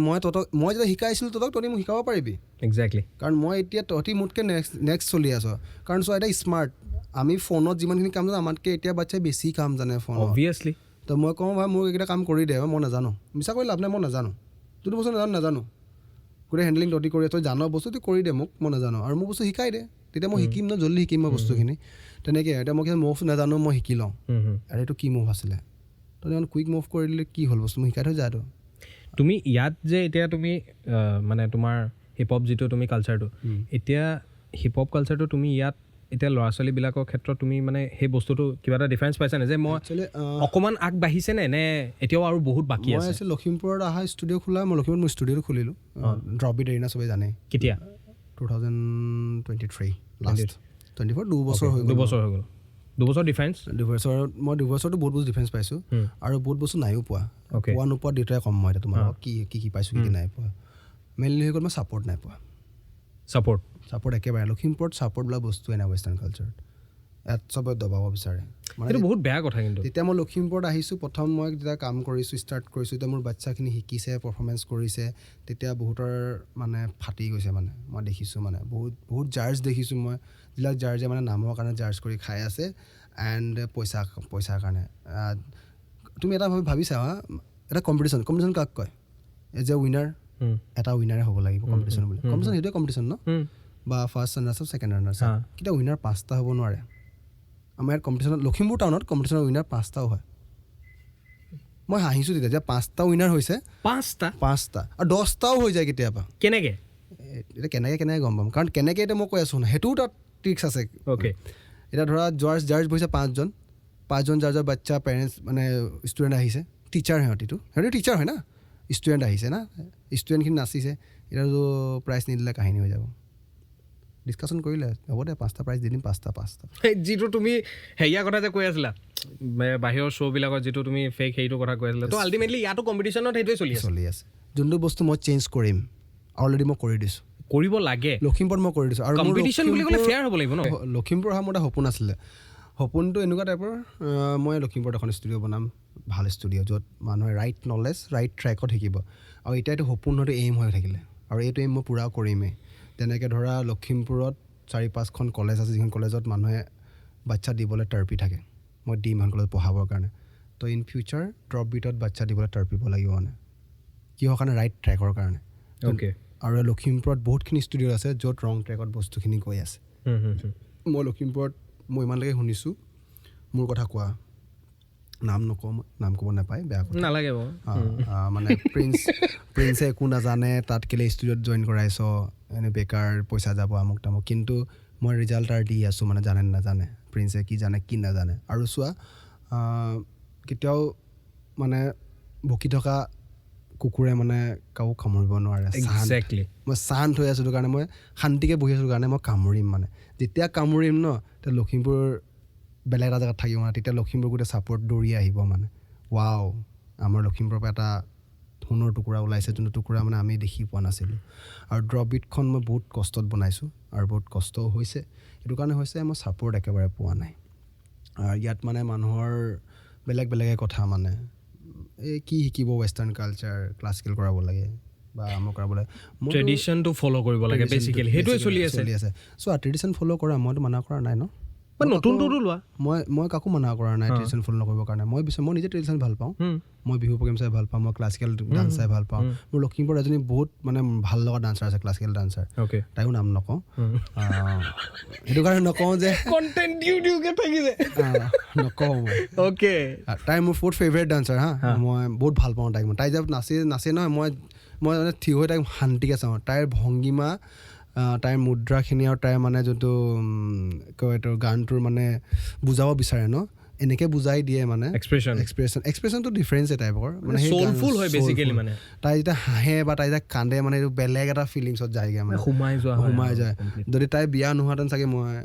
মই যেতিয়া শিকাইছিলোঁ তহঁতি মোক শিকাব পাৰিবি এক্সেক্টলি কাৰণ মই এতিয়া তহঁতি মোতকৈ নেক্সট চলি আছোঁ কাৰণ চোৱা এটা স্মাৰ্ট আমি ফোনত যিমানখিনি কাম জানো আমাতকৈ এতিয়া বাচ্চাই বেছি কাম জানে ফোনত অবভিয়াছলি তো মই কওঁ ভাই মোক এইকেইটা কাম কৰি দে মই নাজানো মিছা কৰি লাভ নাই মই নাজানো তোৰ বস্তু নাজানো গোটেই হেণ্ডলিং তহঁতি কৰি তই জানো বস্তু তই কৰি দে মই নাজানো আৰু মোক বস্তু শিকাই দে তেতিয়া মই শিকিম ন জল্দি শিকিম মই বস্তুখিনি তেনেকৈ এতিয়া মই মুভ নাজানো মই শিকি লওঁ আৰু এইটো কি মুভ আছিলে তই কুইক মুভ কৰি দিলে কি হ'ল বস্তু মই শিকাই থৈ যায়তো তুমি ইয়াত যে এতিয়া তুমি মানে তোমাৰ হিপ হপ যিটো তুমি কালচাৰটো এতিয়া হিপ হপ কালচাৰটো তুমি ইয়াত এতিয়া ল'ৰা ছোৱালীবিলাকৰ ক্ষেত্ৰত তুমি মানে সেই বস্তুটো কিবা এটা ডিফাৰেঞ্চ পাইছানে যে মই অকণমান আগবাঢ়িছেনে নে এতিয়াও আৰু বহুত বাকী আছে মই লখিমপুৰত অহা ষ্টুডিঅ' খোলা মই লখিমপুৰত মোৰ ষ্টুডিঅ'টো খুলিলোঁ ড্ৰপবিট এৰিনা চবেই জানে কেতিয়া 2023 লাষ্ট 24 2 বছৰ হৈ গ'ল 2 বছৰ ডিফাৰেঞ্চ মই 2 বছৰটো বহুত বস্তু ডিফাৰেঞ্চ পাইছোঁ আৰু বহুত বস্তু নাইও পোৱা নোপোৱা দুয়োটাই কম মই এতিয়া তোমাৰ কি পাইছোঁ কি নাই পোৱা মেইনলি হৈ গ'ল মই ছাপৰ্ট নাই পোৱা ছাপৰ্ট একেবাৰে লখিমপুৰত ছাপৰ্ট বোলা বস্তুৱে নাই ৱেষ্টাৰ্ণ কালচাৰত ইয়াত চবে দবাব বিচাৰে এইটো বহুত বেয়া কথা কিন্তু যেতিয়া মই লখিমপুৰত আহিছোঁ প্ৰথম মই যেতিয়া কাম কৰিছোঁ ষ্টাৰ্ট কৰিছোঁ এতিয়া মোৰ বাচ্চাখিনি শিকিছে পাৰফৰ্মেঞ্চ কৰিছে তেতিয়া বহুতৰ মানে ফাটি গৈছে মানে মই দেখিছোঁ মানে বহুত জাৰ্জ দেখিছোঁ মই যিবিলাক জাৰ্জে মানে নামৰ কাৰণে জাৰ্জ কৰি খাই আছে এণ্ড পইচাৰ কাৰণে তুমি এটা ভাবিছা হা এটা কম্পিটিশ্যন কাক কয় এজ এ উইনাৰ এটা উইনাৰে হ'ব লাগিব কম্পিটিশ্যন বুলি কম্পিটিশ্যন সেইটোৱে কম্পিটিশ্যন ন বা first runners up second runners up কেতিয়া উইনাৰ 5টা হ'ব নোৱাৰে আমাৰ ইয়াত কম্পিটিশ্যনত লখিমপুৰ টাউনত কম্পিটিশ্যনৰ উইনাৰ 5টাও হয় মই হাঁহিছোঁ তেতিয়া যে 5টা উইনাৰ হৈছে 5টা আৰু 10টাও হৈ যায় কেতিয়াবা কেনেকৈ এতিয়া কেনেকৈ গম পাম কাৰণ কেনেকৈ এতিয়া মই কৈ আছোঁ সেইটোও তাত ট্ৰিক্স আছে অ'কে এতিয়া ধৰা জাৰ্জ বহিছে 5জন জাৰ্জৰ বাচ্চা পেৰেণ্টছ মানে ষ্টুডেণ্ট আহিছে টিচাৰ সিহঁতি টিচাৰ হয় না ষ্টুডেণ্ট আহিছে না ষ্টুডেণ্টখিনি নাচিছে এতিয়াতো প্ৰাইজ নিদিলে কাহিনী হৈ যাব ডিছকাশ্যন কৰিলে হ'ব দে 5টা প্ৰাইজ দি দিম 5টা যিটো তুমি হেৰিয়া কথা যে কৈ আছিলা বাহিৰৰ শ্ব'বিলাকত যিটো তুমি ফেক হেৰিটোৰ কথা কৈ আছিলা তো আল্টিমেটলি ইয়াতো কম্পিটিশ্যনত সেইটোৱে চলি আছে যোনটো বস্তু মই চেঞ্জ কৰিম অলৰেডি মই কৰি দিছোঁ কৰিব লাগে লখিমপুৰত মই কৰি দিছোঁ আৰু কম্পিটিশ্যন বুলি ক'লে ফেয়াৰ হ'ব লাগিব ন লখিমপুৰ অহা মোৰ এটা সপোন আছিলে সপোনটো এনেকুৱা টাইপৰ মই লখিমপুৰত এখন ষ্টুডিঅ' বনাম ভাল ষ্টুডিঅ' য'ত মানুহে ৰাইট নলেজ ৰাইট ট্ৰেকত শিকিব আৰু এতিয়া এইটো সপোন হয়তো এইম হৈ থাকিলে আৰু এইটো এইম মই পূৰা কৰিমেই তেনেকৈ ধৰা লখিমপুৰত 4-5খন কলেজ আছে যিখন কলেজত মানুহে বাচ্চা দিবলৈ টাৰ্পি থাকে মই দিম এখন কলেজত পঢ়াবৰ কাৰণে তো ইন ফিউচাৰ ড্ৰপ বিটত বাচ্চা দিবলৈ টাৰ্পিব লাগিব মানে কিহৰ কাৰণে ৰাইট ট্ৰেকৰ কাৰণে অ'কে আৰু লখিমপুৰত বহুতখিনি ষ্টুডিঅ' আছে য'ত ৰং ট্ৰেকত বস্তুখিনি গৈ আছে মই লখিমপুৰত মই ইমানলৈকে শুনিছোঁ মোৰ কথা কোৱা নাম নকওঁ নাম ক'ব নাপায় বেয়া কথা নালাগে মানে প্ৰিন্সে একো নাজানে তাত কেলে ষ্টুডিঅ'ত জইন কৰাইছ এনে বেকাৰ পইচা যাব আমুক তামুক কিন্তু মই ৰিজাল্ট আৰু দি আছোঁ মানে জানে নাজানে প্ৰিন্সে কি জানে কি নাজানে আৰু চোৱা কেতিয়াও মানে ভুকি থকা কুকুৰে মানে কাকো কামুৰিব নোৱাৰে একজেক্টলি মই শান্ত হৈ আছোঁ কাৰণে মই শান্তিকৈ বহি আছোঁ কাৰণে মই কামুৰিম মানে যেতিয়া কামুৰিম ন তেতিয়া লখিমপুৰ বেলেগ এটা জেগাত থাকিব মানে তেতিয়া লখিমপুৰ গোটেই ছাপৰ্ট দৌৰি আহিব মানে ৱাও আমাৰ লখিমপুৰৰ পৰা এটা সোণৰ টুকুৰা ওলাইছে যোনটো টুকুৰা মানে আমি দেখি পোৱা নাছিলোঁ আৰু ড্ৰপ বিটখন মই বহুত কষ্টত বনাইছোঁ আৰু বহুত কষ্টও হৈছে সেইটো কাৰণে হৈছে মই ছাপৰ্ট একেবাৰে পোৱা নাই আৰু ইয়াত মানে মানুহৰ বেলেগে কথা মানে এই কি শিকিব ৱেষ্টাৰ্ণ কালচাৰ ক্লাছিকেল কৰাব লাগে বা আমুক কৰাব লাগে ট্ৰেডিশ্যনটো ফ'ল' কৰিব লাগে বেচিকেলি সেইটোৱে চলি আছে চ' ট্ৰেডিশ্যন ফ'ল' কৰা মইতো মানা কৰা নাই ন নতুনটোতো লোৱা মই কাকো মানা কৰা নাই ট্ৰেডিশ্যন ফ'ল' নকৰিবৰ কাৰণে মই নিজে ট্ৰেডিশ্যন ভাল পাওঁ মই বিহু প্ৰগ্ৰেম চাই ভাল পাওঁ মই ক্লাছিকেল ডান্স চাই ভাল পাওঁ মোৰ লখিমপুৰত এজনী বহুত মানে ভাল লগা ডান্সাৰ আছে ক্লাছিকেল ডান্সাৰ তাইও নাম নকওঁ সেইটো কাৰণে নকওঁ যে নকওঁ অ'কে তাই মোৰ বহুত ফেভৰেট ডান্সাৰ হা মই বহুত ভাল পাওঁ তাইক তাই যে নাচে নহয় মই মানে থিয় হৈ তাইক শান্তিকৈ চাওঁ তাইৰ ভংগীমা তাইৰ মুদ্ৰাখিনি আৰু তাইৰ মানে যোনটো কয় এইটো গানটোৰ মানে বুজাব বিচাৰে ন এনেকৈ বুজাই দিয়ে মানে এক্সপ্ৰেশ্যনটো ডিফাৰেঞ্চ টাইপৰ মানে সোলফুল হয় বেচিকেলি মানে তাই যেতিয়া হাঁহে বা তাই যেতিয়া কান্দে মানে এইটো বেলেগ এটা ফিলিংছত যায়গৈ মানে সোমাই যায় যদি তাই বিয়া নোহোৱাহেঁতেন চাগে মই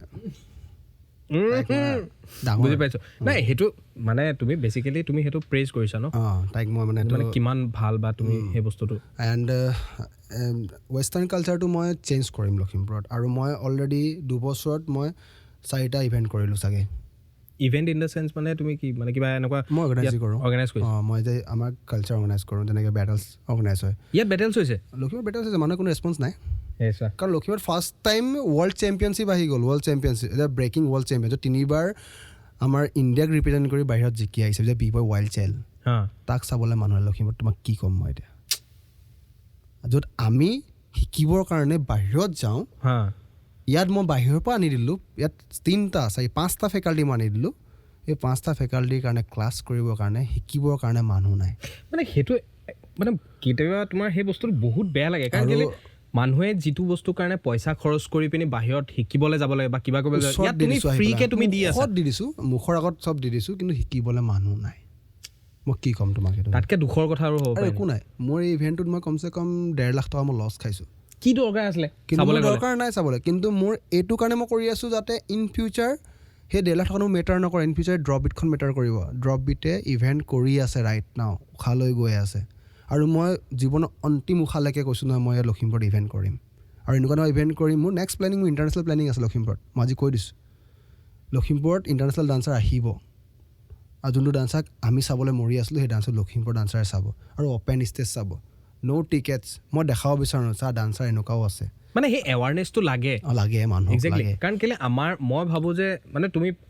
বুজি পাইছোঁ নাই সেইটো মানে তুমি বেচিকেলি তুমি সেইটো প্ৰেজ কৰিছা ন তাইক মই মানে কিমান ভাল বা তুমি সেই বস্তুটো এণ্ড ৱেষ্টাৰ্ণ কালচাৰটো মই চেঞ্জ কৰিম লখিমপুৰত আৰু মই অলৰেডি 2 বছৰত মই 4টা ইভেণ্ট কৰিলোঁ চাগে ইভেণ্ট ইন দ্য চেঞ্চ মানে তুমি কি মানে কিবা এনেকুৱা মই অৰ্গেনাইজ কৰোঁ মই যে আমাৰ কালচাৰ অৰ্গেনাইজ কৰোঁ যেনেকৈ বেটেলছ অৰ্গেনাইজ হয় ইয়াত বেটেলছ হৈছে লখিমপুৰত বেটেলছ হৈছে মানুহে কোনো ৰেছপন্স নাই কাৰণ লখিমপুৰত ফাৰ্ষ্ট টাইম ৱৰ্ল্ড চেম্পিয়নশ্বিপ আহি গ'ল এতিয়া ব্ৰেকিং ৱৰ্ল্ড চেম্পিয়ন 3বাৰ আমাৰ ইণ্ডিয়াক ৰিপ্ৰেজেণ্ট কৰি বাহিৰত জিকি আহিছে যে বি-বয় ৱাইল্ড চাইল্ড তাক চাবলৈ মানুহে লখিমপুৰত তোমাক কি ক'ম মই এতিয়া য'ত আমি শিকিবৰ কাৰণে বাহিৰত যাওঁ ইয়াত মই বাহিৰৰ পৰা আনি দিলোঁ ইয়াত 5টা ফেকাল্টি মই আনি দিলোঁ এই 5টা ফেকাল্টিৰ কাৰণে ক্লাছ কৰিবৰ কাৰণে শিকিবৰ কাৰণে মানুহ নাই মানে সেইটো মানে কেতিয়াবা তোমাৰ সেই বস্তুটো বহুত বেয়া লাগে কাৰণ কেলৈ মানুহে যিটো বস্তুৰ কাৰণে পইচা খৰচ কৰি পিনি বাহিৰত শিকিবলৈ যাব লাগে বা কিবা কৰিব তুমি দি আছা দি দিছোঁ মুখৰ আগত চব দি দিছোঁ কিন্তু শিকিবলৈ মানুহ নাই মই কি ক'ম তোমাক সেইটো তাতকৈ দুখৰ কথা আৰু হ'ব একো নাই মোৰ এই ইভেণ্টটোত মই কমচে কম 1.5 লাখ টকা মই লছ খাইছোঁ কি দৰকাৰ আছিলে দৰকাৰ নাই চাবলৈ কিন্তু মোৰ এইটো কাৰণে মই কৰি আছোঁ যাতে ইন ফিউচাৰ সেই 1.5 লাখ টকানো মেটাৰ নকৰে ইন ফিউচাৰ ড্ৰপ বিটখন মেটাৰ কৰিব ড্ৰপ বিটে ইভেণ্ট কৰি আছে ৰাইট নাও উশালৈ গৈ আছে আৰু মই জীৱনৰ অন্তিম উশালৈকে কৈছোঁ নহয় মই লখিমপুৰত ইভেণ্ট কৰিম আৰু এনেকুৱা ধৰণৰ ইভেণ্ট কৰি মোৰ নেক্সট প্লেনিং মোৰ ইণ্টাৰনেশ্যনেল প্লেনিং আছে লখিমপুৰত মই আজি কৈ দিছোঁ লখিমপুৰত ইণ্টাৰনেশ্যনেল ডান্সাৰ আহিব আৰু যোনটো ডান্সাক আমি চাবলৈ মৰি আছিলোঁ সেই ডান্সত লখিমপুৰ ডান্সাৰে চাব আৰু অ'পেন ষ্টেজ চাব ন' টিকেটছ মই দেখাব বিচাৰোঁ চা ডান্সাৰ এনেকুৱাও আছে মানে সেই এৱাৰনেছটো লাগে লাগে মানুহক এক্সেক্টলি লাগে কাৰণ কেলৈ মই ভাবোঁ যে মানে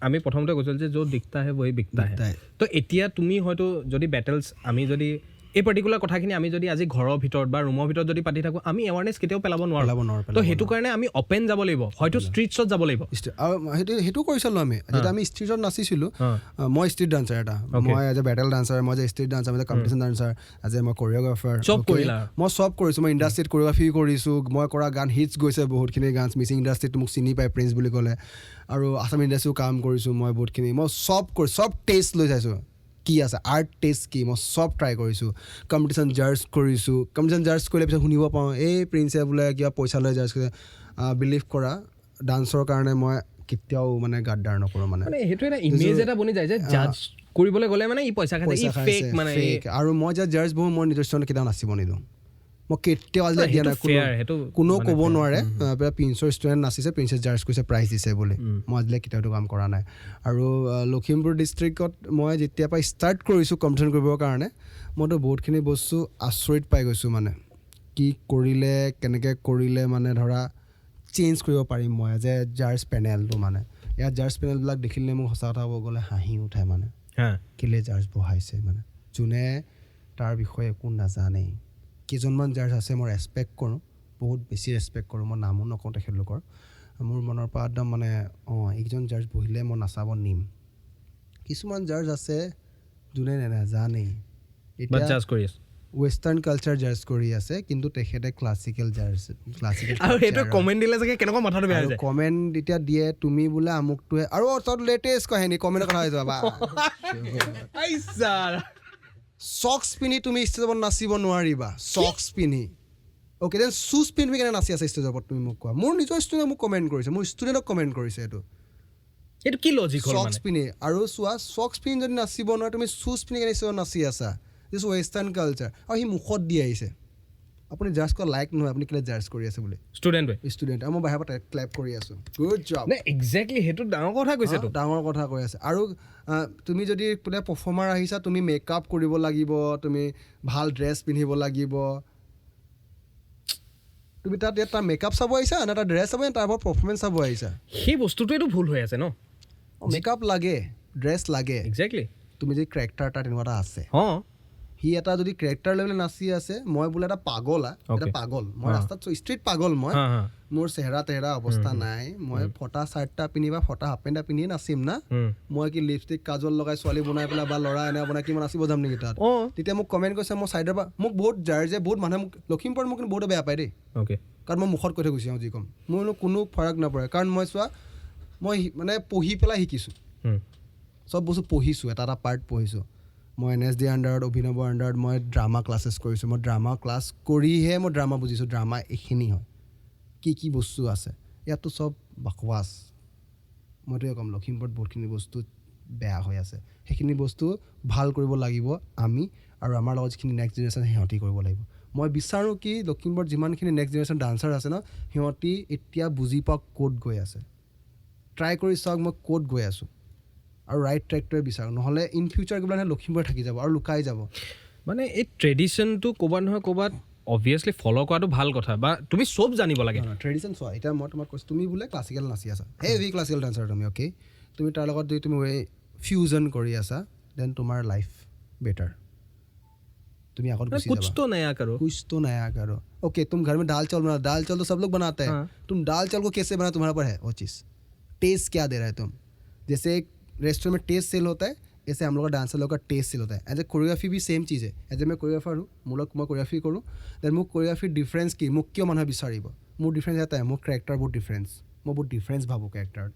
আমি প্ৰথমতে কৈছিলোঁ যে য'ত দিখতা হে বহি বিকতা হে তো এতিয়া তুমি হয়তো যদি বেটেলছ আমি যদি এই পাৰ্টিকুলাৰ কথাখিনি আমি যদি আজি ঘৰৰ ভিতৰত বা ৰুমৰ ভিতৰত যদি পাতি থাকোঁ আমি এৱাৰনেছ কেতিয়াও পেলাব নোৱাৰোঁ তো সেইটো কাৰণে আমি অ'পেন যাব লাগিব হয়তো ষ্ট্ৰীটছত যাব লাগিব আৰু সেইটো কৰিছিলোঁ আমি যেতিয়া আমি ষ্ট্ৰীটত নাচিছিলোঁ মই ষ্ট্ৰীট ডান্সাৰ এটা মই এজ এ বেটেল ডান্সাৰ মই এজ এ ষ্ট্ৰীট ডান্সাৰ মই as a competition dancer as a মই কৰিঅ'গ্ৰাফাৰ মই চব কৰিছোঁ মই ইণ্ডাষ্ট্ৰীত কৰিঅ'গ্ৰাফি কৰিছোঁ মই কৰা গান হিটছ গৈছে বহুতখিনি গান মিচিং ইণ্ডাষ্ট্ৰীত মোক চিনি পায় প্ৰিন্স বুলি ক'লে আৰু আছাম ইণ্ডাষ্ট্ৰীও কাম কৰিছোঁ মই বহুতখিনি মই চব টেষ্ট লৈ চাইছোঁ কি আছে আৰ্ট টেষ্ট কি মই চব ট্ৰাই কৰিছোঁ কম্পিটিশ্যন জাৰ্জ কৰিছোঁ কম্পিটিশ্যন জাৰ্জ কৰিলে পিছত শুনিব পাওঁ এই প্ৰিন্সে বোলে কিবা পইচা লৈ জাৰ্জ কৰিছে বিলিভ কৰা ডান্সৰ কাৰণে মই কেতিয়াও মানে গাদ্দাৰ নকৰোঁ মানে সেইটো এটা ইমেজ এটা বনি যায় যে জাজ কৰিবলৈ গ'লে মানে ই পইচা খাইছে ই ফেক মানে আৰু মই যে জাৰ্জ বহু মই নিজৰ ষ্টুডেণ্ট কেতিয়াও নাচিব নিদিওঁ মই কেতিয়াও আজিলৈ দিয়া নাই কোনেও ক'ব নোৱাৰে প্ৰিন্সৰ ষ্টুডেণ্ট নাচিছে প্ৰিন্সে জাৰ্জ কৰিছে প্ৰাইজ দিছে বুলি মই আজিলৈ কেতিয়াওতো কাম কৰা নাই আৰু লখিমপুৰ ডিষ্ট্ৰিক্টত মই যেতিয়াৰ পৰা ষ্টাৰ্ট কৰিছোঁ কম্পিটিশ্যন কৰিবৰ কাৰণে মইতো বহুতখিনি বস্তু আচৰিত পাই গৈছোঁ মানে কি কৰিলে কেনেকৈ কৰিলে মানে ধৰা চেঞ্জ কৰিব পাৰিম মই এজ এ জাৰ্জ পেনেলটো মানে ইয়াত জাৰ্জ পেনেলবিলাক দেখিলে মোক সঁচা কথা ক'ব গ'লে হাঁহি উঠে মানে কেলৈ জাৰ্জ বহাইছে মানে যোনে তাৰ বিষয়ে একো নাজানেই কেইজনমান জাৰ্জ আছে মই ৰেচপেক্ট কৰোঁ বহুত বেছি ৰেচপেক্ট কৰোঁ মই নামো নকওঁ তেখেতলোকৰ মোৰ মনৰ পৰা একদম মানে এইকেইজন জাৰ্জ বহিলে মই নাচাব নিম কিছুমান জাৰ্জ আছে যোনে নাজানেই এতিয়া জাৰ্জ কৰি আছে ৱেষ্টাৰ্ণ কালচাৰ জাৰ্জ কৰি আছে কিন্তু তেখেতে ক্লাছিকেল আৰু সেইটো কমেণ্ট দিলে চাগে কেনেকুৱা মাথাটো বেয়া হৈ যায় কমেণ্ট এতিয়া দিয়ে তুমি বোলে আমুকটোৱে আৰু অৰ্থাৎ লেটেষ্ট কাহিনী কমেণ্টৰ কথা হৈ যাবা চক্স পিন্ধি তুমি ষ্টেজত নাচিব নোৱাৰিবা চক্স পিন্ধি অ'কে দেন শ্বুজ পিন্ধি কেনে নাচি আছে ষ্টেজৰ ওপৰত তুমি মোক কোৱা মোৰ নিজৰ ষ্টুডেণ্টে মোক কমেণ্ট কৰিছে মোৰ ষ্টুডেণ্টক কমেণ্ট কৰিছে এইটো কি লজিক চক্স পিন্ধি আৰু চোৱা চক্স পিন্ধি যদি নাচিব নোৱাৰে তুমি শ্বুজ পিন্ধি কেনে ষ্টেজত নাচি আছা দিছ ৱেষ্টাৰ্ণ কালচাৰ আৰু সি মুখত দি আহিছে আপুনি জাৰ্জ কৰা লাইক নহয় আপুনি কেলৈ জাৰ্জ কৰি আছে বোলে ষ্টুডেণ্ট আৰু মই বাহিৰৰ পৰা ক্লেপ কৰি আছোঁ গুড জব এক্সেক্টলি সেইটো ডাঙৰ কথা কৈছে ডাঙৰ কথা কৈ আছে আৰু তুমি যদি বোলে পাৰফৰ্মাৰ আহিছা তুমি মেকআপ কৰিব লাগিব তুমি ভাল ড্ৰেছ পিন্ধিব লাগিব তুমি তাত তাৰ মেকআপ চাব আহিছা নে তাৰ ড্ৰেছ চাব তাৰ পৰা পাৰফৰ্মেঞ্চ চাব আহিছা সেই বস্তুটোৱেতো ভুল হৈ আছে ন মেকআপ লাগে ড্ৰেছ লাগে এক্সেক্টলি তুমি যদি কেৰেক্টাৰ এটা তেনেকুৱা এটা আছে সি এটা যদি কেৰেক্টাৰ লৈ পেলাই নাচি আছে মই বোলে এটা পাগল মই ৰাস্তাত ষ্ট্ৰীট পাগল মই মোৰ চেহেৰা তেহেৰা অৱস্থা নাই মই ফটা চাৰ্টটা পিন্ধি বা ফটা হাফ পেণ্ট এটা পিন্ধিয়ে নাচিম না মই কি লিপষ্টিক কাজল লগাই ছোৱালী বনাই পেলাই বা ল'ৰা এনে বনাই কি মই নাচিব যাম নেকি তাত তেতিয়া মোক কমেণ্ট কৰিছে মই ছাইডৰ পৰা মোক বহুত জাৰ্জে বহুত মানুহে মোক লখিমপুৰত মোক কিন্তু বহুতে বেয়া পায় দেই কাৰণ মই মুখত কৈ থৈ গুচি যাওঁ যি ক'ম মোৰ কোনো ফাৰাক নপৰে কাৰণ মই চোৱা মই মানে পঢ়ি পেলাই শিকিছোঁ চব বস্তু পঢ়িছোঁ এটা পাৰ্ট পঢ়িছোঁ মই NSD আণ্ডাৰত অভিনৱৰ আণ্ডাৰত মই ড্ৰামা ক্লাছেছ কৰিছোঁ মই ড্ৰামা ক্লাছ কৰিহে মই ড্ৰামা বুজিছোঁ ড্ৰামা এইখিনি হয় কি বস্তু আছে ইয়াততো চব বাকৱাছ মইতো ক'ম লখিমপুৰত বহুতখিনি বস্তু বেয়া হৈ আছে সেইখিনি বস্তু ভাল কৰিব লাগিব আমি আৰু আমাৰ লগত যিখিনি নেক্সট জেনেৰেশ্যন সিহঁতি কৰিব লাগিব মই বিচাৰোঁ কি লখিমপুৰত যিমানখিনি নেক্সট জেনেৰেশ্যন ডান্সাৰ আছে ন সিহঁতি এতিয়া বুজি পাওক ক'ত গৈ আছে ট্ৰাই কৰি চাওক মই ক'ত গৈ আছোঁ আৰু ৰাইট ট্ৰেকটোৱে বিচাৰোঁ নহ'লে ইন ফিউচাৰ কিবা নহয় লখিমপুৰ থাকি যাব আৰু লুকাই যাব মানে এই ট্ৰেডিশ্যনটো ক'ৰবাত নহয় ক'ৰবাত অবভিয়াছলি ফ'ল' কৰাটো ভাল কথা বা তুমি চব জানিব লাগে ট্ৰেডিশ্যন চোৱা এতিয়া মই তোমাক কৈছোঁ তুমি বোলে ক্লাছিকেল নাচি আছা হেভি ক্লাছিকেল ডান্সাৰ তুমি অ'কে তুমি তাৰ লগত যদি তুমি ফিউজন কৰি আছা দেন তোমাৰ লাইফ বেটাৰ তুমি আগত গুচি যাবা कुछ तो नया करो ओके तुम घर में दाल चावल बना दाल चावल तो सब लोग बनाते हैं तुम दाल चावल को कैसे बना तुम्हारे पर है वो चीज़ टेस्ट क्या दे रहा है तुम जैसे एक रेस्टोरेंट में टेस्ट सेल होता है ऐसे हम लोग का डांसर लोग का टेस्ट सेल होता है एज ए कोरियोग्राफी भी सेम चीज़ है एज ए मैं कोरियोग्राफर हूँ मैं कोरियोग्राफी करूँ देन মোক कोरियोग्राफी डिफरेंस की মোক কিয় মানুহে বিচাৰিব মোৰ ডিফাৰেঞ্চ এটা মোৰ কেৰেক্টাৰ বহুত ডিফাৰেঞ্চ মই বহুত ডিফাৰেঞ্চ ভাবোঁ কেৰেক্টাৰত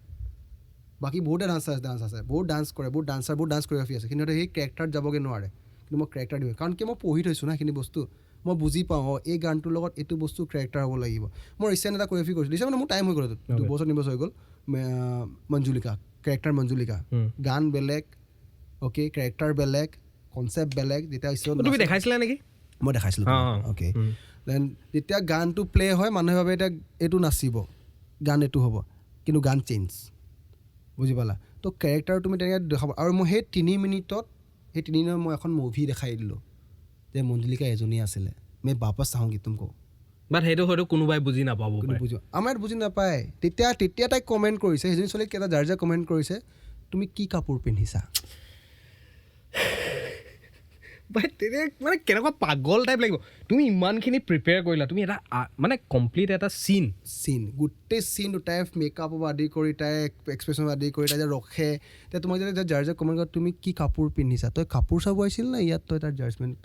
বাকী বহুতে ডান্স আছে বহুত ডান্স কৰে বহুত ডান্সাৰ বহুত ডান্স কোৰিয়োগ্ৰাফি আছে কিন্তু সেই কেৰেক্টাৰত যাবগৈ নোৱাৰে কিন্তু মই কেৰেক্টাৰ দিওঁ কাৰণ কি মই পঢ়ি থৈছোঁ না সেইখিনি বস্তু মই বুজি পাওঁ এই গানটোৰ লগত এইটো বস্তু কেৰেক্টাৰ হ'ব লাগিব মই ৰিচেণ্ট এটা কোৰিয়োগ্ৰাফি কৰিছোঁ ৰিচেণ্ট মানে মোৰ টাইম হৈ গ'ল 2 বছৰ 3 বছৰ হৈ গ'ল মঞ্জুলিকা কেৰেক্টাৰ মঞ্জুলিকা গান বেলেগ অ'কে কেৰেক্টাৰ বেলেগ কনচেপ্ট বেলেগ যেতিয়া তুমি দেখাইছিলা নেকি মই দেখাইছিলোঁ অ'কে দেন যেতিয়া গানটো প্লে' হয় মানুহে ভাবে এতিয়া এইটো নাচিব গান এইটো হ'ব কিন্তু গান চেঞ্জ বুজি পালা তো কেৰেক্টাৰ তুমি তেনেকৈ দেখাব আৰু মই সেই 3 মিনিটত মই এখন মুভি দেখাই দিলোঁ যে মঞ্জুলিকা এজনী আছিলে মই বাপচ চাওঁগি তুমি কওঁ বাট সেইটো হয়তো কোনোবাই বুজি নাপাব কোনো বুজি আমাৰ ইয়াত বুজি নাপায় তেতিয়া তাইক কমেণ্ট কৰিছে সেইজনী ছোৱালীক এটা যাৰ কমেণ্ট কৰিছে তুমি কি কাপোৰ পিন্ধিছা বাট তেতিয়া মানে কেনেকুৱা পাগল টাইপ লাগিব তুমি ইমানখিনি প্ৰিপেয়াৰ কৰিলা তুমি এটা মানে কমপ্লিট এটা চিন গোটেই চিনটো তাই মেকআপ আদি কৰি তাই এক্সপ্ৰেশ্যন আদি কৰি তাই যে ৰখে তেতিয়া তোমাক যদি যাৰ কমেণ্ট কৰা তুমি কি কাপোৰ পিন্ধিছা তই কাপোৰ চাব আহিছিল নে ইয়াত তই তাৰ জাজমেণ্ট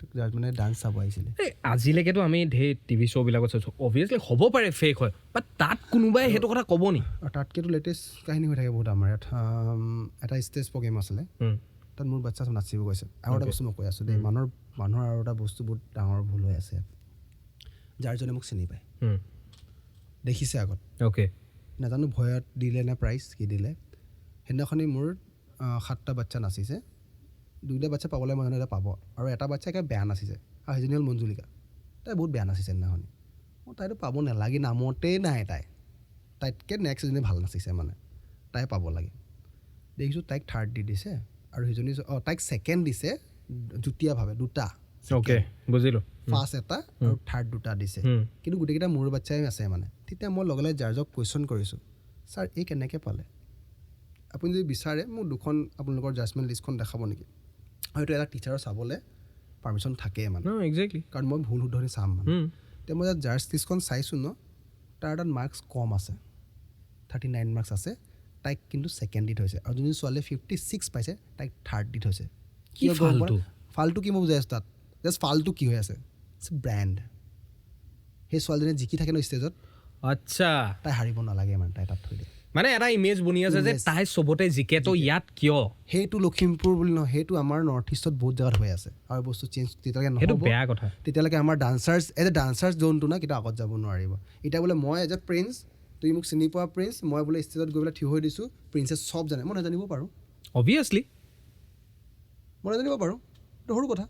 ডান্স চাব আহিছিলে আজিলৈকেতো আমি ঢেৰ টিভি শ্ব'বিলাকত চাইছোঁ অভিয়াছলি হ'ব পাৰে ফেক হয় বাট তাত কোনোবাই সেইটো কথা ক'ব নি তাতকৈতো লেটেষ্ট কাহিনী হৈ থাকে বহুত আমাৰ ইয়াত এটা ষ্টেজ প্ৰগ্ৰেম আছিলে তাত মোৰ বাচ্ছা চব নাচিব গৈছে আৰু এটা বস্তু মই কৈ আছোঁ দেই মানুহৰ আৰু এটা বস্তু বহুত ডাঙৰ ভুল হৈ আছে যাৰজনে মোক চিনি পায় দেখিছে আগত অ'কে নাজানো ভয়ত দিলে নে প্ৰাইজ কি দিলে সেইদিনাখনি মোৰ 7টা বাচ্ছা নাচিছে 2টা বাচ্ছা পাবলৈ মই জানো এটা পাব আৰু এটা বাচ্ছা একে বেয়া নাচিছে আৰু সেইজনী হ'ল মঞ্জুলিকা তাই বহুত বেয়া নাচিছে সেইদিনাখনি মই তাইতো পাব নালাগে নামতেই নাই তাইতকৈ নেক্সট এজনী ভাল নাচিছে মানে তাই পাব লাগে দেখিছোঁ তাইক 3rd দি দিছে আৰু সেইজনী তাইক 2nd দিছে যুটীয়াভাৱে 2টা অ'কে বুজিলোঁ ফাৰ্ষ্ট এটা আৰু 3rd 2টা দিছে কিন্তু গোটেইকেইটা মোৰ বাচ্চাই আছে মানে তেতিয়া মই লগে লগে জাৰ্জক কুৱেশ্যন কৰিছোঁ ছাৰ এই কেনেকৈ পালে আপুনি যদি বিচাৰে মোক 2খন আপোনালোকৰ জাজমেণ্ট লিষ্টখন দেখাব নেকি হয়তো এটা টিচাৰৰ চাবলৈ পাৰ্মিশ্যন থাকে মানে একজেক্টলি কাৰণ মই ভুল শুদ্ধনি চাম মানে এতিয়া মই জাজ লিষ্টখন চাইছোঁ ন তাৰ তাত মাৰ্কছ কম আছে 39 মাৰ্কছ আছে তাইক কিন্তু 2nd দি থৈছে আৰু যোনজনী ছোৱালীয়ে 56 পাইছে তাইক 3rd দি থৈছে কি ফাল্টু কি মই বুজাই আছোঁ তাত জাষ্ট ফাল্টু কি হৈ আছে ব্ৰেণ্ড সেই ছোৱালীজনীয়ে জিকি থাকে ন ষ্টেজত আচ্ছা তাই হাৰিব নালাগে মানে তাই তাত থৈ দিয়ে মানে এটা ইমেজ বনি আছে যে তাই চবতে জিকে তো ইয়াত কিয় সেইটো লখিমপুৰ বুলি নহয় সেইটো আমাৰ নৰ্থ ইষ্টত বহুত জেগাত হৈ আছে আৰু বস্তু চেঞ্জ তেতিয়ালৈকে সেইটো নহ'ব বেয়া কথা তেতিয়ালৈকে আমাৰ ডান্সাৰ্ছ জোনটো না কিন্তু আগত যাব নোৱাৰিব এতিয়া বোলে মই এজ এ প্ৰিন্স তুমি মোক চিনি পোৱা প্ৰিন্স মই বোলে ষ্টেজত গৈ পেলাই থিয় হৈ দিছোঁ প্ৰিন্সে চব জানে মই নাজানিব পাৰোঁ অভিয়াছলি মই নাজানিব পাৰোঁ এইটো সৰু কথা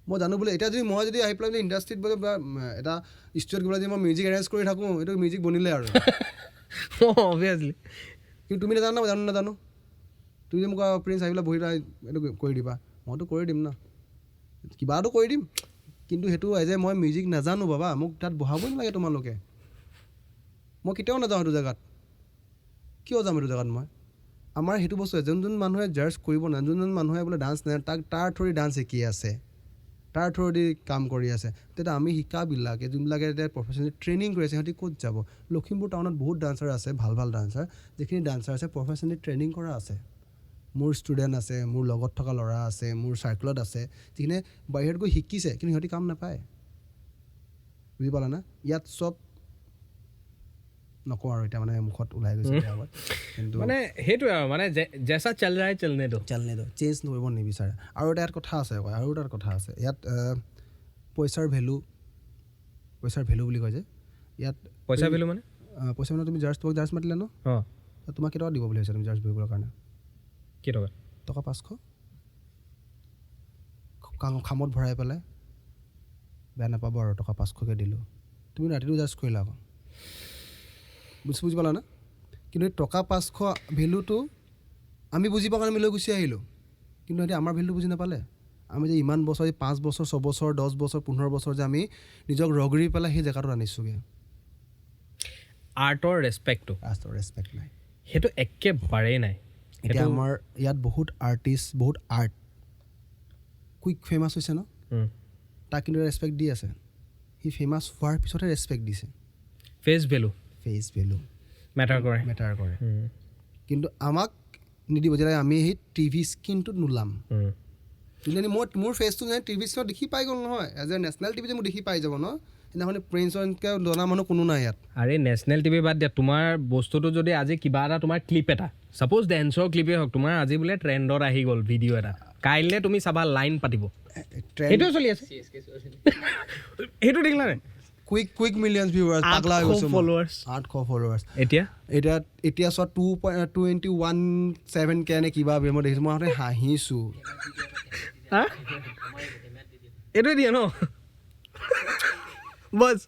মই জানো বোলে এতিয়া যদি মই যদি আহি পেলাই ইণ্ডাষ্ট্ৰিত বোলে বা এটা ষ্টুডিঅ'ত গৈ পেলাই যদি মই মিউজিক এৰেঞ্জ কৰি থাকোঁ এইটো মিউজিক বনিলে আৰু অভিয়াছলি কিন্তু তুমি নাজানো মই নাজানো তুমি যে মোক প্ৰিন্স আহি পেলাই বহি এইটো কৰি দিবা মইতো কৰি দিম ন কিবাটো কৰি দিম কিন্তু সেইটো এজ এ মই মিউজিক নাজানো বাবা মোক তাত বহাবই নালাগে তোমালোকে মই কেতিয়াও নাযাওঁ সেইটো জেগাত কিয় যাম এইটো জেগাত মই আমাৰ সেইটো বস্তু যোন মানুহে জাৰ্জ কৰিব নাজানে যোন মানুহে বোলে ডান্স নাজানে তাৰ থ্ৰুদি ডান্স শিকি আছে তাৰ থ্ৰুদি কাম কৰি আছে তেতিয়া আমি শিকাবিলাকে যোনবিলাকে এতিয়া প্ৰফেচনেলি ট্ৰেইনিং কৰি আছে সিহঁতি ক'ত যাব লখিমপুৰ টাউনত বহুত ডান্সাৰ আছে ভাল ডান্সাৰ যিখিনি ডান্সাৰ আছে প্ৰফেচনেলি ট্ৰেইনিং কৰা আছে মোৰ ষ্টুডেণ্ট আছে মোৰ লগত থকা ল'ৰা আছে মোৰ চাৰ্কলত আছে যিখিনিয়ে বাহিৰত গৈ শিকিছে কিন্তু সিহঁতি কাম নাপায় বুজি পালা না ইয়াত চব নকওঁ আৰু এতিয়া মানে মুখত ওলাই গৈছে কিন্তু মানে সেইটোৱে আৰু মানে জেচা চল যায় চলনে দো চেঞ্জ কৰিব নিবিচাৰে আৰু এটা কথা আছে ইয়াত পইচাৰ ভেলু বুলি কয় যে ইয়াত পইচা ভেলু মানে পইচা মানে তুমি জাৰ্জ মাতিলে ন তোমাক কেইটকা দিব বুলি ভাবিছা তুমি জাৰ্জ বহিবৰ কাৰণে কেইটকা টকা 500 খামত ভৰাই পেলাই বেয়া নাপাব আৰু টকা 500কৈ দিলোঁ তুমি ৰাতিটো জাৰ্জ কৰিলা আকৌ বুজি পালা না কিন্তু এই টকা 500 ভেলুটো আমি বুজি পোৱাৰ কাৰণে আমি লৈ গুচি আহিলোঁ কিন্তু এতিয়া আমাৰ ভেলুটো বুজি নাপালে আমি যে ইমান বছৰ 5 বছৰ 6 বছৰ 10 বছৰ 15 বছৰ যে আমি নিজক ৰগৰি পেলাই সেই জেগাটোত আনিছোঁগৈ আৰ্টৰ ৰেচপেক্ট নাই সেইটো একেবাৰেই নাই এতিয়া আমাৰ ইয়াত বহুত আৰ্টিষ্ট বহুত আৰ্ট কুইক ফেমাছ হৈছে ন তাক কিন্তু ৰেচপেক্ট দি আছে সি ফেমাছ হোৱাৰ পিছতহে ৰেচপেক্ট দিছে ফেচ ভেলু মেটাৰ কৰে কিন্তু আমাক নিদিব যেতিয়া আমি সেই টিভি স্ক্ৰীণটোত নোলাম যদি মোৰ ফেচটো যে টিভি স্ক্ৰীণত দেখি পাই গ'ল নহয় এজ এ নেশ্যনেল টিভি যে মোক দেখি পাই যাব ন সেইদিনাখনি প্ৰিন্সকে জনা মানুহ কোনো নাই ইয়াত আৰে নেশ্যনেল টিভি বাদ দিয়া তোমাৰ বস্তুটো যদি আজি কিবা এটা তোমাৰ ক্লিপ এটা ছাপ'জ ডেন্সৰ ক্লিপেই হওক তোমাৰ আজি বোলে ট্ৰেণ্ডত আহি গ'ল ভিডিঅ' এটা কাইলৈ তুমি চাবা লাইন পাতিব সেইটোৱে চলি আছে সেইটো দেখিলা নাই কুইক মিলিয়নছ ভিউৱাৰ্ছ পাগলা হৈ গৈছোঁ 800 ফলোৱাৰ্ছ এতিয়া চোৱা 2.17K নে কিবা মই দেখিছোঁ মই হাঁহিছোঁ এইটোৱে দিয়ে ন বছ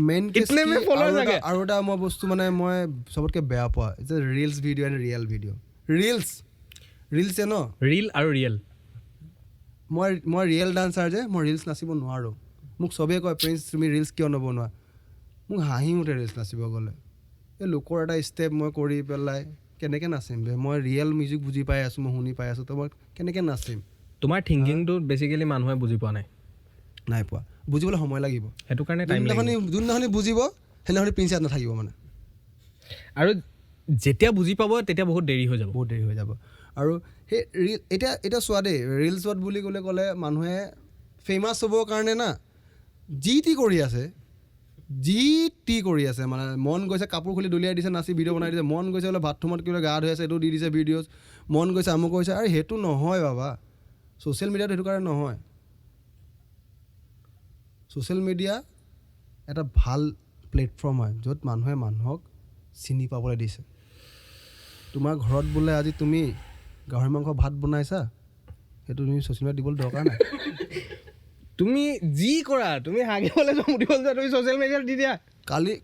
মেইন ইতনে মে ফলোৱাৰ লাগে আৰু এটা মই বস্তু মানে মই চবতকৈ বেয়া পোৱা যে reels video' and real video' ৰিলছে ন ৰিল আৰু ৰিয়েল মই ৰিয়েল ডান্সাৰ যে মই ৰিলছ নাচিব নোৱাৰোঁ মোক চবেই কয় প্ৰিন্স তুমি ৰিলছ কিয় নবনোৱা মোক হাঁহি উঠে ৰিলছ নাচিব গ'লে এই লোকৰ এটা ষ্টেপ মই কৰি পেলাই কেনেকৈ নাচিম মই ৰিয়েল মিউজিক বুজি পাই আছোঁ মই শুনি পাই আছোঁ তো মই কেনেকৈ নাচিম তোমাৰ থিংকিংটো বেচিকেলি মানুহে বুজি পোৱা নাই পোৱা বুজিবলৈ সময় লাগিব সেইটো কাৰণে টাইম লাগিব যোনদিনাখনি বুজিব সেইদিনাখনি প্ৰিন্স ইয়াত নাথাকিব মানে আৰু যেতিয়া বুজি পাব তেতিয়া বহুত দেৰি হৈ যাব আৰু সেই এতিয়া চোৱা দেই ৰিলছত বুলি ক'লে মানুহে ফেমাছ হ'বৰ কাৰণে না যি টি কৰি আছে মানে মন গৈছে কাপোৰ খুলি দলিয়াই দিছে নাচি ভিডিঅ' বনাই দিছে মন গৈছে বোলে বাথৰুমত কিবা গা ধুই আছে এইটো দি দিছে ভিডিঅ'জ মন গৈছে আমুক কৈছে আৰু সেইটো নহয় বাবা ছ'চিয়েল মিডিয়াত সেইটো কাৰণে নহয় ছ'চিয়েল মিডিয়া এটা ভাল প্লেটফৰ্ম হয় য'ত মানুহে মানুহক চিনি পাবলৈ দিছে তোমাৰ ঘৰত বোলে আজি তুমি গাহৰি মাংস ভাত বনাইছা সেইটো তুমি ছ'চিয়েল মিডিয়াত দিবলৈ দৰকাৰ নাই তুমি যি কৰা তুমি হাগিবলৈ যোৱা মুতিবলৈ যোৱা তুমি ছ'চিয়েল মিডিয়াত দি দিয়া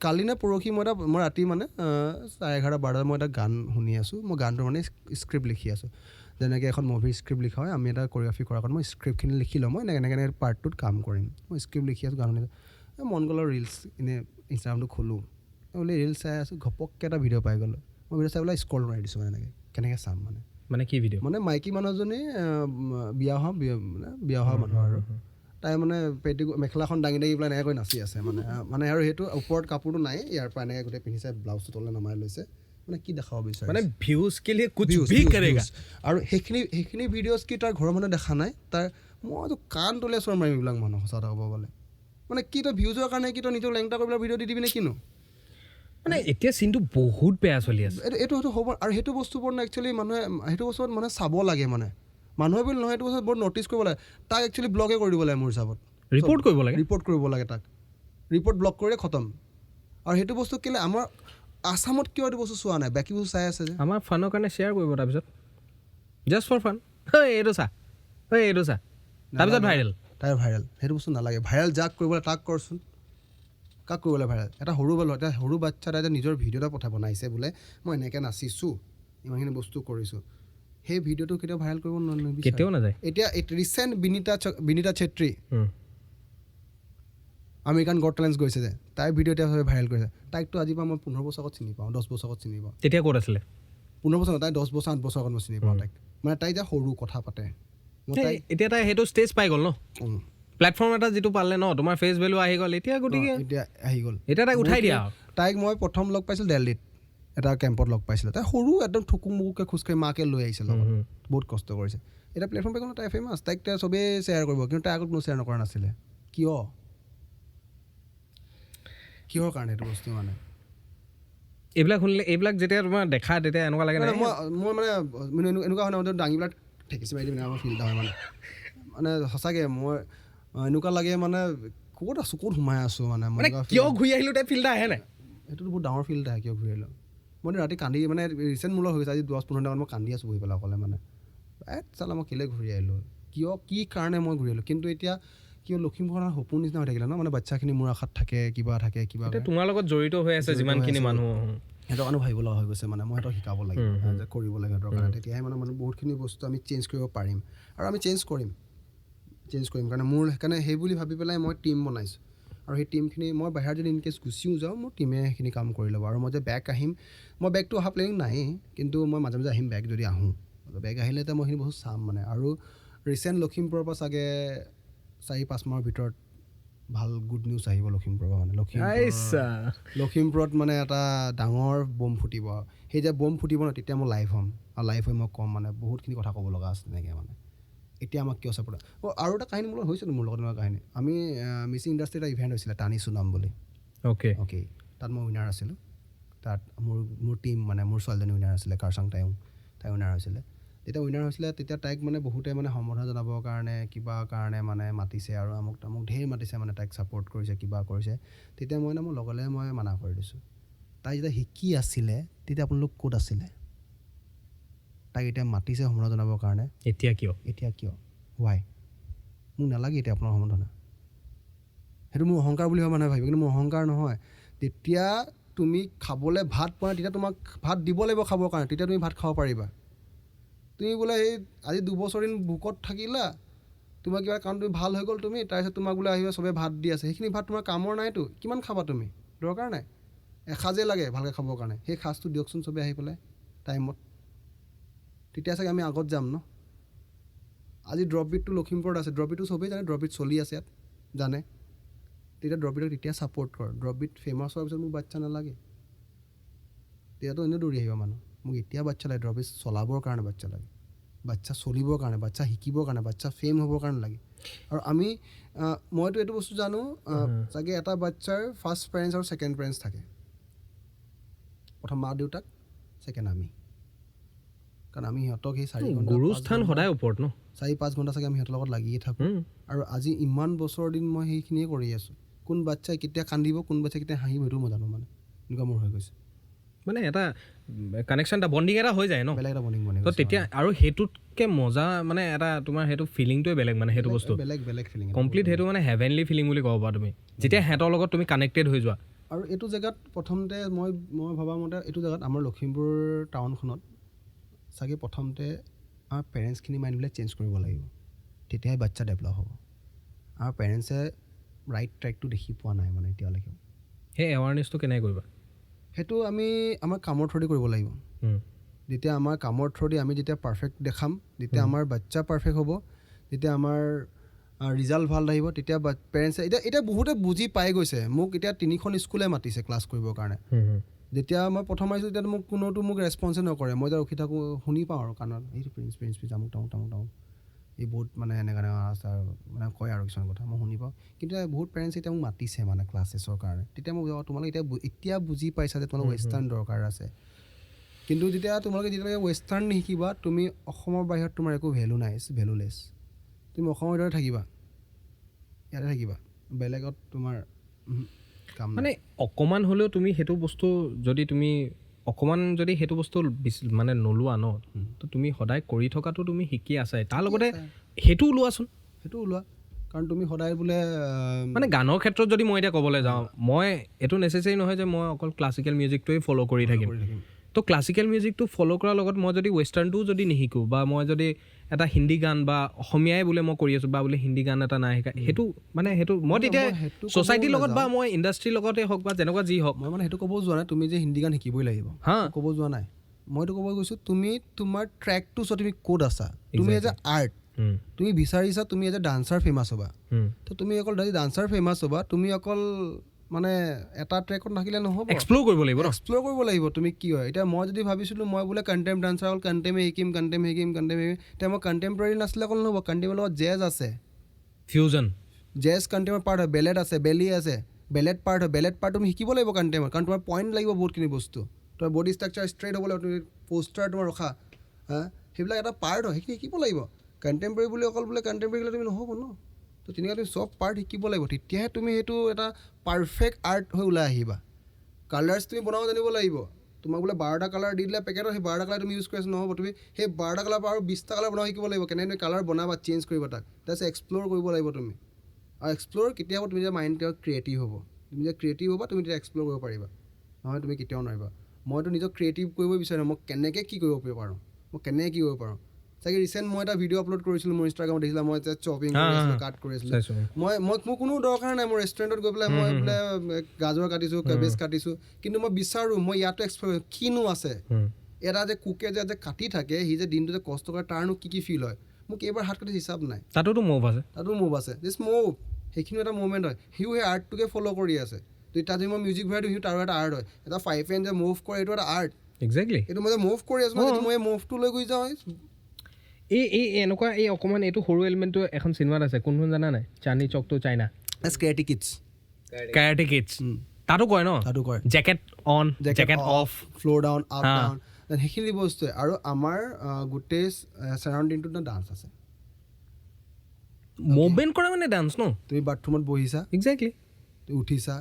কালি নে পৰহি মই ৰাতি মানে 11:30 মই এটা গান শুনি আছোঁ মই গানটো মানে স্ক্ৰিপ্ট লিখি আছোঁ যেনেকৈ এখন মুভিৰ স্ক্ৰিপ্ট লিখা হয় আমি এটা কৰিঅ'গ্ৰাফি কৰাৰ আগত মই স্ক্ৰিপ্টখিনি লিখি লওঁ মই এনেকৈ পাৰ্টটোত কাম কৰিম মই স্ক্ৰিপ্ট লিখি আছোঁ গান শুনি মন গ'লৰ ৰিলছ এনেই ইনষ্টাগ্ৰামটো খোলোঁ বোলে ৰিলছ চাই আছোঁ ঘপককৈ এটা ভিডিঅ' পাই গ'লোঁ মই ভিডিঅ' চাই পেলাই স্ক্ৰল মাৰি দিছোঁ মানে এনেকৈ কেনেকৈ চাম মানে কি ভিডিঅ' মানে মাইকী মানুহজনী বিয়া হোৱা মানুহ আৰু তাই মানে মেখেলাখন দাঙি পেলাই এনেকৈ নাচি আছে মানে আৰু সেইটো ওপৰত কাপোৰটো নাই ইয়াৰ পৰা এনেকৈ গোটেই পিন্ধিছে ব্লাউজটো তললৈ নমাই লৈছে মানে কি দেখাব বিচাৰে মানে ভিউজ কে লিয়ে কুছ ভি কৰেগা আৰু সেইখিনি ভিডিঅ'জ কি তাৰ ঘৰৰ মানুহে দেখা নাই তাৰ মইতো কাণ তলে চৰ মাৰিম এইবিলাক মানুহ সঁচা কথা ক'ব গ'লে মানে কি তই ভিউজৰ কাৰণে কি তই নিজৰ লেংটা কৰি পেলাই ভিডিঅ' দি দিবি নে কিনো মানে এতিয়া চিনটো বহুত বেয়া চলি আছে এইটো হ'ব আৰু সেইটো বস্তুবোৰ একচুৱেলি সেইটো বস্তুত মানুহে চাব লাগে মানে মানুহে বুলি নহয় এইটো বস্তু বৰ ন'টিছ কৰিব লাগে তাক একচুৱেলি ব্লকে কৰি দিব লাগে মোৰ হিচাপত ৰিপৰ্ট কৰিব লাগে তাক ৰিপৰ্ট ব্লক কৰিলে খতম আৰু সেইটো বস্তু কেলে আমাৰ আছামত কিয় এইটো বস্তু চোৱা নাই বাকী বস্তু চাই আছে যে আমাৰ ফানৰ কাৰণে শ্বেয়াৰ কৰিব তাৰপিছত জাষ্ট ফৰ ফান এইটো চা তাৰপিছত ভাইৰেল সেইটো বস্তু নালাগে ভাইৰেল যাক কৰিবলৈ তাক কৰচোন কাক কৰিবলৈ ভাইৰেল এটা সৰু বাচ্ছা এটা নিজৰ ভিডিঅ' এটা বনাইছে বোলে মই এনেকৈ নাচিছোঁ ইমানখিনি বস্তু কৰিছোঁ সেই ভিডিঅ'টো কেতিয়াও ভাইৰেল কৰিব কেতিয়াও নাযায় এতিয়া recent Binita Chhetri American got talents গৈছে যে তাইৰ ভিডিঅ' এতিয়া ভাইৰেল কৰিছে তাইকতো আজিৰ পৰা মই 15 বছৰ আগত চিনি পাওঁ 10 বছৰ আগত চিনি পাওঁ তেতিয়া ক'ত আছিলে 15 বছৰ তাই 10 বছৰ 8 বছৰ আগত মই চিনি পাওঁ তাইক মানে তাই এতিয়া সৰু কথা পাতে এতিয়া তাই সেইটো ষ্টেজ পাই গ'ল ন প্লেটফৰ্ম এটা যিটো পালে ন তোমাৰ ফেচ ভেলু আহি গ'ল এতিয়া গতিকে এতিয়া তাইক উঠাই দিয়া তাইক মই প্ৰথম লগ পাইছিলোঁ দিল্লীত এটা কেম্পত লগ পাইছিলোঁ তাই সৰু একদম ঠুকুক মুকুকৈ খোজকাঢ়ি মাকে লৈ আহিছিল লগত বহুত কষ্ট কৰিছে এতিয়া প্লেটফৰ্ম পাই গ'ল তাই ফেমাছ তাইক চবেই শ্বেয়াৰ কৰিব কিন্তু তাই আগত কোনো শ্বেয়াৰ নকৰা নাছিলে কিহৰ কাৰণে এইটো বস্তু মানে এইবিলাক শুনিলে এইবিলাক যেতিয়া তোমাৰ দেখা তেতিয়া এনেকুৱা লাগে মই মানে এনেকুৱা হয় ন দাঙিবিলাক ঠেকিছে মাৰি দিম আমাৰ ফিল এটা হয় মানে সঁচাকৈ মই এনেকুৱা লাগে মানে ক'ত সোমাই আছোঁ মানে কিয় ঘূৰি আহিলোঁ তাই ফিল এটা আহে নাই সেইটোতো বহুত ডাঙৰ ফিল এটা আহে কিয় ঘূৰি আহিলোঁ মই ৰাতি কান্দি মানে ৰিচেণ্ট মোৰ লগত হৈ গৈছে আজি 10-15 দিনৰ মই কান্দি আছোঁ বহি পেলাই অকলে মানে চালা মই কেলৈ ঘূৰি আহিলোঁ কি কাৰণে মই ঘূৰি আহিলোঁ কিন্তু এতিয়া কিয় লখিমপুৰৰ সপোন নিচিনা হৈ থাকিলে ন মানে বাচ্ছাখিনি মোৰ আশাত থাকে কিবা তোমাৰ লগত জড়িত হৈ আছে যিমানখিনি মানুহ সিহঁতৰ কাৰণে ভাবিব লগা হৈ গৈছে মানে মই সিহঁতক শিকাব লাগিব যে কৰিব লাগে সিহঁতৰ কাৰণে তেতিয়াহে মানে বহুতখিনি বস্তু আমি চেঞ্জ কৰিব পাৰিম আৰু আমি চেঞ্জ কৰিম কাৰণে মোৰ সেইকাৰণে সেই বুলি ভাবি পেলাই মই টীম বনাইছোঁ আৰু সেই টীমখিনি মই বাহিৰত যদি ইনকেছ গুচিও যাওঁ মোৰ টীমে সেইখিনি কাম কৰি ল'ব আৰু মই যে বেক আহিম মই বেকটো অহা প্লেনিং নায়েই কিন্তু মই মাজে মাজে আহিম বেক যদি আহোঁ বেক আহিলে এতিয়া মই সেইখিনি বস্তু চাম মানে আৰু ৰিচেণ্ট লখিমপুৰৰ পৰা চাগে 4-5 মাহৰ ভিতৰত ভাল গুড নিউজ আহিব লখিমপুৰৰ পৰা মানে লখিমপুৰত মানে এটা ডাঙৰ বম ফুটিব সেই যে বম ফুটিব ন তেতিয়া মই লাইভ হ'ম আৰু লাইভ হৈ মই ক'ম মানে বহুতখিনি কথা ক'ব লগা আছে তেনেকৈ মানে এতিয়া আমাক কিয় চাপোৰ্ট আৰু এটা কাহিনী মোৰ লগত হৈছিল মোৰ লগত এনেকুৱা কাহিনী আমি মিচিং ইণ্ডাষ্ট্ৰি এটা ইভেণ্ট হৈছিলে টানি চুনাম বুলি অ'কে তাত মই উইনাৰ আছিলোঁ তাত মোৰ টীম মানে মোৰ ছোৱালীজনী উইনাৰ আছিলে কাৰচাং তাই উইনাৰ হৈছিলে তেতিয়া উইনাৰ হৈছিলে তেতিয়া তাইক মানে বহুতে মানে সম্বৰ্ধনা জনাবৰ কাৰণে কিবা কাৰণে মানে মাতিছে আৰু আমুক ঢেৰ মাতিছে মানে তাইক ছাপোৰ্ট কৰিছে কিবা কৰিছে তেতিয়া মই লগলে মই মানা কৰি দিছোঁ তাই যেতিয়া শিকি আছিলে তেতিয়া আপোনালোক ক'ত আছিলে তাইক এতিয়া মাতিছে সম্বৰ্ধনা জনাবৰ কাৰণে এতিয়া কিয় ৱাই মোক নালাগে এতিয়া আপোনাৰ সম্বৰ্ধনা সেইটো মোৰ অহংকাৰ বুলি মানুহে ভাবিব, কিন্তু মোৰ অহংকাৰ নহয়। তেতিয়া তুমি খাবলৈ ভাত পোৱা তেতিয়া তোমাক ভাত দিব লাগিব খাবৰ কাৰণে, তেতিয়া তুমি ভাত খাব পাৰিবা। তুমি বোলে এই আজি 2 বছৰ দিন ভোকত থাকিলা, তোমাৰ কিবা কাৰণ তুমি ভাল হৈ গ'ল তুমি, তাৰপিছত তোমাক বোলে আহিবা চবে ভাত দি আছে, সেইখিনি ভাত তোমাৰ কামৰ নাইতো, কিমান খাবা তুমি? দৰকাৰ নাই, এসাঁজেই লাগে ভালকৈ খাবৰ কাৰণে, সেই সাঁজটো দিয়কচোন চবে আহি পেলাই টাইমত, তেতিয়া চাগে আমি আগত যাম ন। আজি ড্ৰপবিটটো লখিমপুৰত আছে, ড্ৰপবিটটো চবেই জানে, ড্ৰপবিট চলি আছে ইয়াত জানে, তেতিয়া ড্ৰপবিটক তেতিয়া ছাপৰ্ট কৰ। ড্ৰপবিট ফেমাছ হোৱাৰ পিছত মোক বাচ্ছা নালাগে, তেতিয়াতো এনেও দৌৰি আহিব মানুহ। মোক এতিয়া বাচ্ছা লাগে, ড্ৰপবিট চলাবৰ কাৰণে বাচ্ছা লাগে, বাচ্ছা চলিবৰ কাৰণে, বাচ্ছা শিকিবৰ কাৰণে, বাচ্ছা ফেম হ'বৰ কাৰণে লাগে। আৰু আমি মইতো এইটো বস্তু জানো, চাগে এটা বাচ্ছাৰ ফাৰ্ষ্ট পেৰেণ্টছ আৰু ছেকেণ্ড পেৰেণ্টছ থাকে। প্ৰথম মা দেউতাক, ছেকেণ্ড আমি, কাৰণ আমি সিহঁতক সেই 4 ঘণ্টা গুৰুস্থান সদায় ওপৰত ন, 4-5 ঘণ্টা চাগে আমি সিহঁতৰ লগত লাগিয়ে থাকোঁ। আৰু আজি ইমান বছৰ দিন মই সেইখিনিয়ে কৰি আছোঁ। কোন বাচ্ছাই কেতিয়া কান্দিব, কোন বাচ্ছাই কেতিয়া হাঁহিব, সেইটো মই জানো, মানে এনেকুৱা মোৰ হৈ গৈছে। মানে এটা কানেকশ্যন, এটা বণ্ডিং এটা হৈ যায় ন, বেলেগ এটা বণ্ডিং বনি তো তেতিয়া। আৰু সেইটোতকৈ মজা মানে এটা তোমাৰ সেইটো ফিলিংটোৱে বেলেগ, মানে সেইটো বস্তু বেলেগ ফিলিং কমপ্লিট, সেইটো মানে হেভেনলি ফিলিং বুলি ক'ব পাৰা তুমি, যেতিয়া সিহঁতৰ লগত তুমি কানেক্টেড হৈ যোৱা। আৰু এইটো জেগাত প্ৰথমতে মই ভবা মতে এইটো জেগাত আমাৰ লখিমপুৰ টাউনখনত চাগে প্ৰথমতে আমাৰ পেৰেণ্টছখিনি মাইণ্ডবিলাক চেঞ্জ কৰিব লাগিব, তেতিয়াহে বাচ্ছা ডেভেলপ হ'ব। আমাৰ পেৰেণ্টছে ৰাইট ট্ৰেকটো দেখি পোৱা নাই মানে এতিয়ালৈকে। সেই এৱাৰনেছটো কেনেকৈ কৰিবা? সেইটো আমি আমাৰ কামৰ থ্ৰুদি কৰিব লাগিব। যেতিয়া আমাৰ কামৰ থ্ৰুদি আমি যেতিয়া পাৰফেক্ট দেখাম, যেতিয়া আমাৰ বাচ্ছা পাৰফেক্ট হ'ব, যেতিয়া আমাৰ ৰিজাল্ট ভাল আহিব, তেতিয়া পেৰেণ্টছে এতিয়া বহুতে বুজি পাই গৈছে। মোক এতিয়া 3খন স্কুলে মাতিছে ক্লাছ কৰিবৰ কাৰণে। যেতিয়া মই প্ৰথম আহিছোঁ তেতিয়া কোনোতো মোক ৰেছপন্সে নকৰে, মই এতিয়া ৰখি থাকোঁ, শুনি পাওঁ আৰু কাণত, এইটো প্ৰিন্স তামুক এই বহুত মানে এনেকুৱা আছে আৰু মানে কয় আৰু কিছুমান কথা মই শুনি পাওঁ। কিন্তু বহুত পেৰেণ্টছে এতিয়া মোক মাতিছে মানে ক্লাছেছৰ কাৰণে, তেতিয়া মোক তোমালোকে এতিয়া বুজি পাইছা যে তোমালোক ৱেষ্টাৰ্ণ দৰকাৰ আছে। কিন্তু যেতিয়ালৈকে ৱেষ্টাৰ্ণ নিশিকিবা, তুমি অসমৰ বাহিৰত তোমাৰ একো ভেলুলেছ। তুমি অসমৰ ভিতৰতে থাকিবা, ইয়াতে থাকিবা, বেলেগত তোমাৰ কাম মানে অকণমান হ'লেও তুমি সেইটো বস্তু যদি তুমি অকণমান যদি সেইটো বস্তু মানে নোলোৱা ন, তো তুমি সদায় কৰি থকাটো তুমি শিকি আছাই, তাৰ লগতে সেইটো ওলোৱাচোন, সেইটো ওলোৱা। কাৰণ তুমি সদায় বোলে মানে গানৰ ক্ষেত্ৰত যদি মই এতিয়া ক'বলৈ যাওঁ, মই এইটো নেচেচাৰী নহয় যে মই অকল ক্লাছিকেল মিউজিকটোৱে ফ'ল' কৰি থাকিম। তো ক্লাছিকেল মিউজিকটো ফ'ল' কৰাৰ লগত মই যদি ৱেষ্টাৰ্ণটোও যদি নিশিকোঁ, বা মই যদি এটা হিন্দী গান বা অসমীয়াই বোলে মই কৰি আছোঁ, বা বোলে হিন্দী গান এটা নাই শিকা, সেইটো মই তেতিয়া ছ'চাইটিৰ লগত বা মই ইণ্ডাষ্ট্ৰীৰ লগতে হওক বা যেনেকুৱা যি হওক, মই মানে সেইটো ক'ব যোৱা নাই তুমি যে হিন্দী গান শিকিবই লাগিব, ক'ব যোৱা নাই। মইতো ক'ব গৈছোঁ তুমি তোমাৰ ট্ৰেকটো চোৱা, তুমি ক'ত আছা। তুমি এজ এ আৰ্ট তুমি বিচাৰিছা তুমি এজ এ ডান্সাৰ ফেমাছ হ'বা, তো তুমি অকল ডান্সাৰ ফেমাছ হ'বা, তুমি অকল মানে এটা ট্ৰেকত নাহিলে নহ'ব, এক্সপ্ল'ৰ কৰিব লাগিব। তুমি কি হয় এতিয়া মই যদি ভাবিছিলোঁ মই বোলে কণ্টেম্প ডান্সাৰ অকল কণ্টেম্পে শিকিম, তেতিয়া মই কণ্টেম্পৰাৰী নাছিলে অকল নহ'ব, কণ্টেম্পৰ লগত জেজ আছে, ফিউজন জেজ কণ্টেম্পৰ পাৰ্ট হয়, বেলেট আছে, বেলি আছে, বেলেট পাৰ্ট হয়, বেলেট পাৰ্ট তুমি শিকিব লাগিব কণ্টেম্পৰ, কাৰণ তোমাৰ পইণ্ট লাগিব বহুতখিনি বস্তু, তোমাৰ বডি ষ্ট্ৰাকচাৰ ষ্ট্ৰেইট হ'ব লাগিব, তুমি প'ষ্টাৰ তোমাৰ ৰখা, সেইবিলাক এটা পাৰ্ট হয়, সেইখিনি শিকিব লাগিব। কণ্টেম্পৰেৰী বুলি অকল বোলে কণ্টেম্পৰেৰী তুমি নহ'ব ন, তো তেনেকৈ তুমি চব পাৰ্ট শিকিব লাগিব, তেতিয়াহে তুমি সেইটো এটা পাৰফেক্ট আৰ্ট হৈ ওলাই আহিবা। কালাৰ্ছ তুমি বনাব জানিব লাগিব, তোমাক বোলে 12টা কালাৰ দি দিলে পেকেটত, সেই 12টা কালাৰ তুমি ইউজ কৰিছা নহ'ব, তুমি সেই 12টা কালাৰ পৰা আৰু 20টা কালাৰ বনাব শিকিব লাগিব, কেনেকৈ তুমি কালাৰ বনাবা, চেঞ্জ কৰিবা তাক, তাৰপিছত এক্সপ্ল'ৰ কৰিব লাগিব তুমি। আৰু এক্সপ্ল'ৰ কেতিয়া হ'ব, তুমি যে মাইণ্ডটো ক্ৰিয়েটিভ হ'ব, তুমি যে ক্ৰিয়েটিভ হ'বা তুমি তেতিয়া এক্সপ্ল'ৰ কৰিব পাৰিবা, নহয় তুমি কেতিয়াও নোৱাৰিবা। মইতো নিজক ক্ৰিয়েটিভ কৰিব বিচাৰোঁ, মই কেনেকৈ কি কৰিব পাৰোঁ, চাগে ৰিচেণ্ট মই এটা ভিডিঅ' আপলোড কৰিছিলোঁ মোৰ ইনষ্টাগ্ৰামত, দেখিছিলা মই এতিয়া শ্বপিং কৰি আছিলোঁ, কাট কৰি আছিলোঁ, মোৰ কোনো দৰকাৰ নাই, মোৰ ৰেষ্টুৰেণ্টত গৈ পেলাই মই বোলে গাজৰ কাটিছোঁ, কেবেজ কাটিছোঁ, কিন্তু মই বিচাৰোঁ মই ইয়াতো এক্সপ্ল'ৰ কিনো আছে, এটা যে কুকে যে কাটি থাকে, সি যে দিনটো যে কষ্ট কৰে, তাৰনো কি ফিল হয়, মোক এইবাৰ হাত কাটি হিচাপ নাই, তাতো মুভ আছে, জাষ্ট মুভ, সেইখিনি এটা মুভমেণ্ট হয়, সিও সেই আৰ্টটোকে ফ'ল' কৰি আছে। তাত যদি মই মিউজিক ভৰাই দিওঁ, সিও তাৰো এটা আৰ্ট হয়, এটা 5 যে মুভ কৰে এইটো এটা আৰ্ট, একজেক্টলি, এইটো মই যে মুভ কৰি আছোঁ, মই এই মুভটো লৈ গৈ যাওঁ। এই এনেকুৱা এই অকণমান এইটো সৰু এলিমেণ্টটো এখন চিনেমাত আছে, কোনখন জানা নাই, চান্দনী চক টু চাইনা, কাৰাটে কিডছ, তাতো কয় ন, তাতো কয় jacket on jacket of, floor down up down, সেইখিনি বস্তুৱে। আৰু আমাৰ গোটেই চাৰাউণ্ডিংটোত ডান্স আছে, মুভমেণ্ট কৰা মানে ডান্স ন, তুমি বাথৰুমত বহিছা, একজেক্টলি তুমি উঠিছা,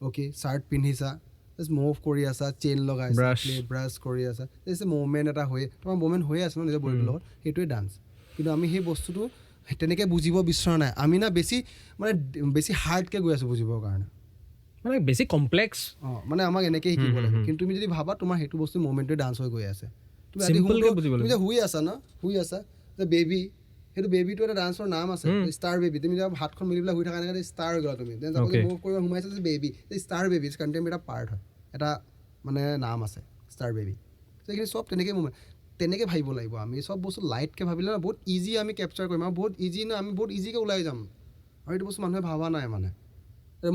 অ'কে চাৰ্ট পিন্ধিছা, জাষ্ট মুভ কৰি আছা, চেইন লগাইছা, ব্ৰাছ কৰি আছা, জাষ্ট মুভমেণ্ট এটা তোমাৰ মুভমেণ্ট হৈয়ে আছে ন নিজৰ বডিটোৰ লগত, সেইটোৱে ডান্স। কিন্তু আমি সেই বস্তুটো তেনেকৈ বুজিব বিচৰা নাই আমি না বেছি হাৰ্ডকৈ গৈ আছোঁ বুজিবৰ কাৰণে মানে বেছি কমপ্লেক্স মানে আমাক এনেকৈ শিকিব লাগে কিন্তু তুমি যদি ভাবা তোমাৰ সেইটো বস্তু মমেণ্টটোৱে ডান্স হৈ গৈ আছে তুমি যে শুই আছা যে বেবী সেইটো বেবীটো এটা ডান্সৰ নাম আছে ষ্টাৰ বেবী তুমি যেতিয়া হাতখন মিলি পেলাই শুই থকা এনেকৈ ষ্টাৰ হৈ গ'লা তুমি দেন মুভ কৰিব সোমাইছা যে বেবী ষ্টাৰ বেবী কণ্টেম্প এটা পাৰ্ট হয় এটা মানে নাম আছে ষ্টাৰ বেবী সেইখিনি চব তেনেকৈ ভাবিব লাগিব আমি চব বস্তু লাইটকৈ ভাবিলে না বহুত ইজি আমি কেপচাৰ কৰিম আৰু বহুত ইজি না আমি বহুত ইজিকৈ ওলাই যাম আৰু এইটো বস্তু মানুহে ভাবা নাই মানে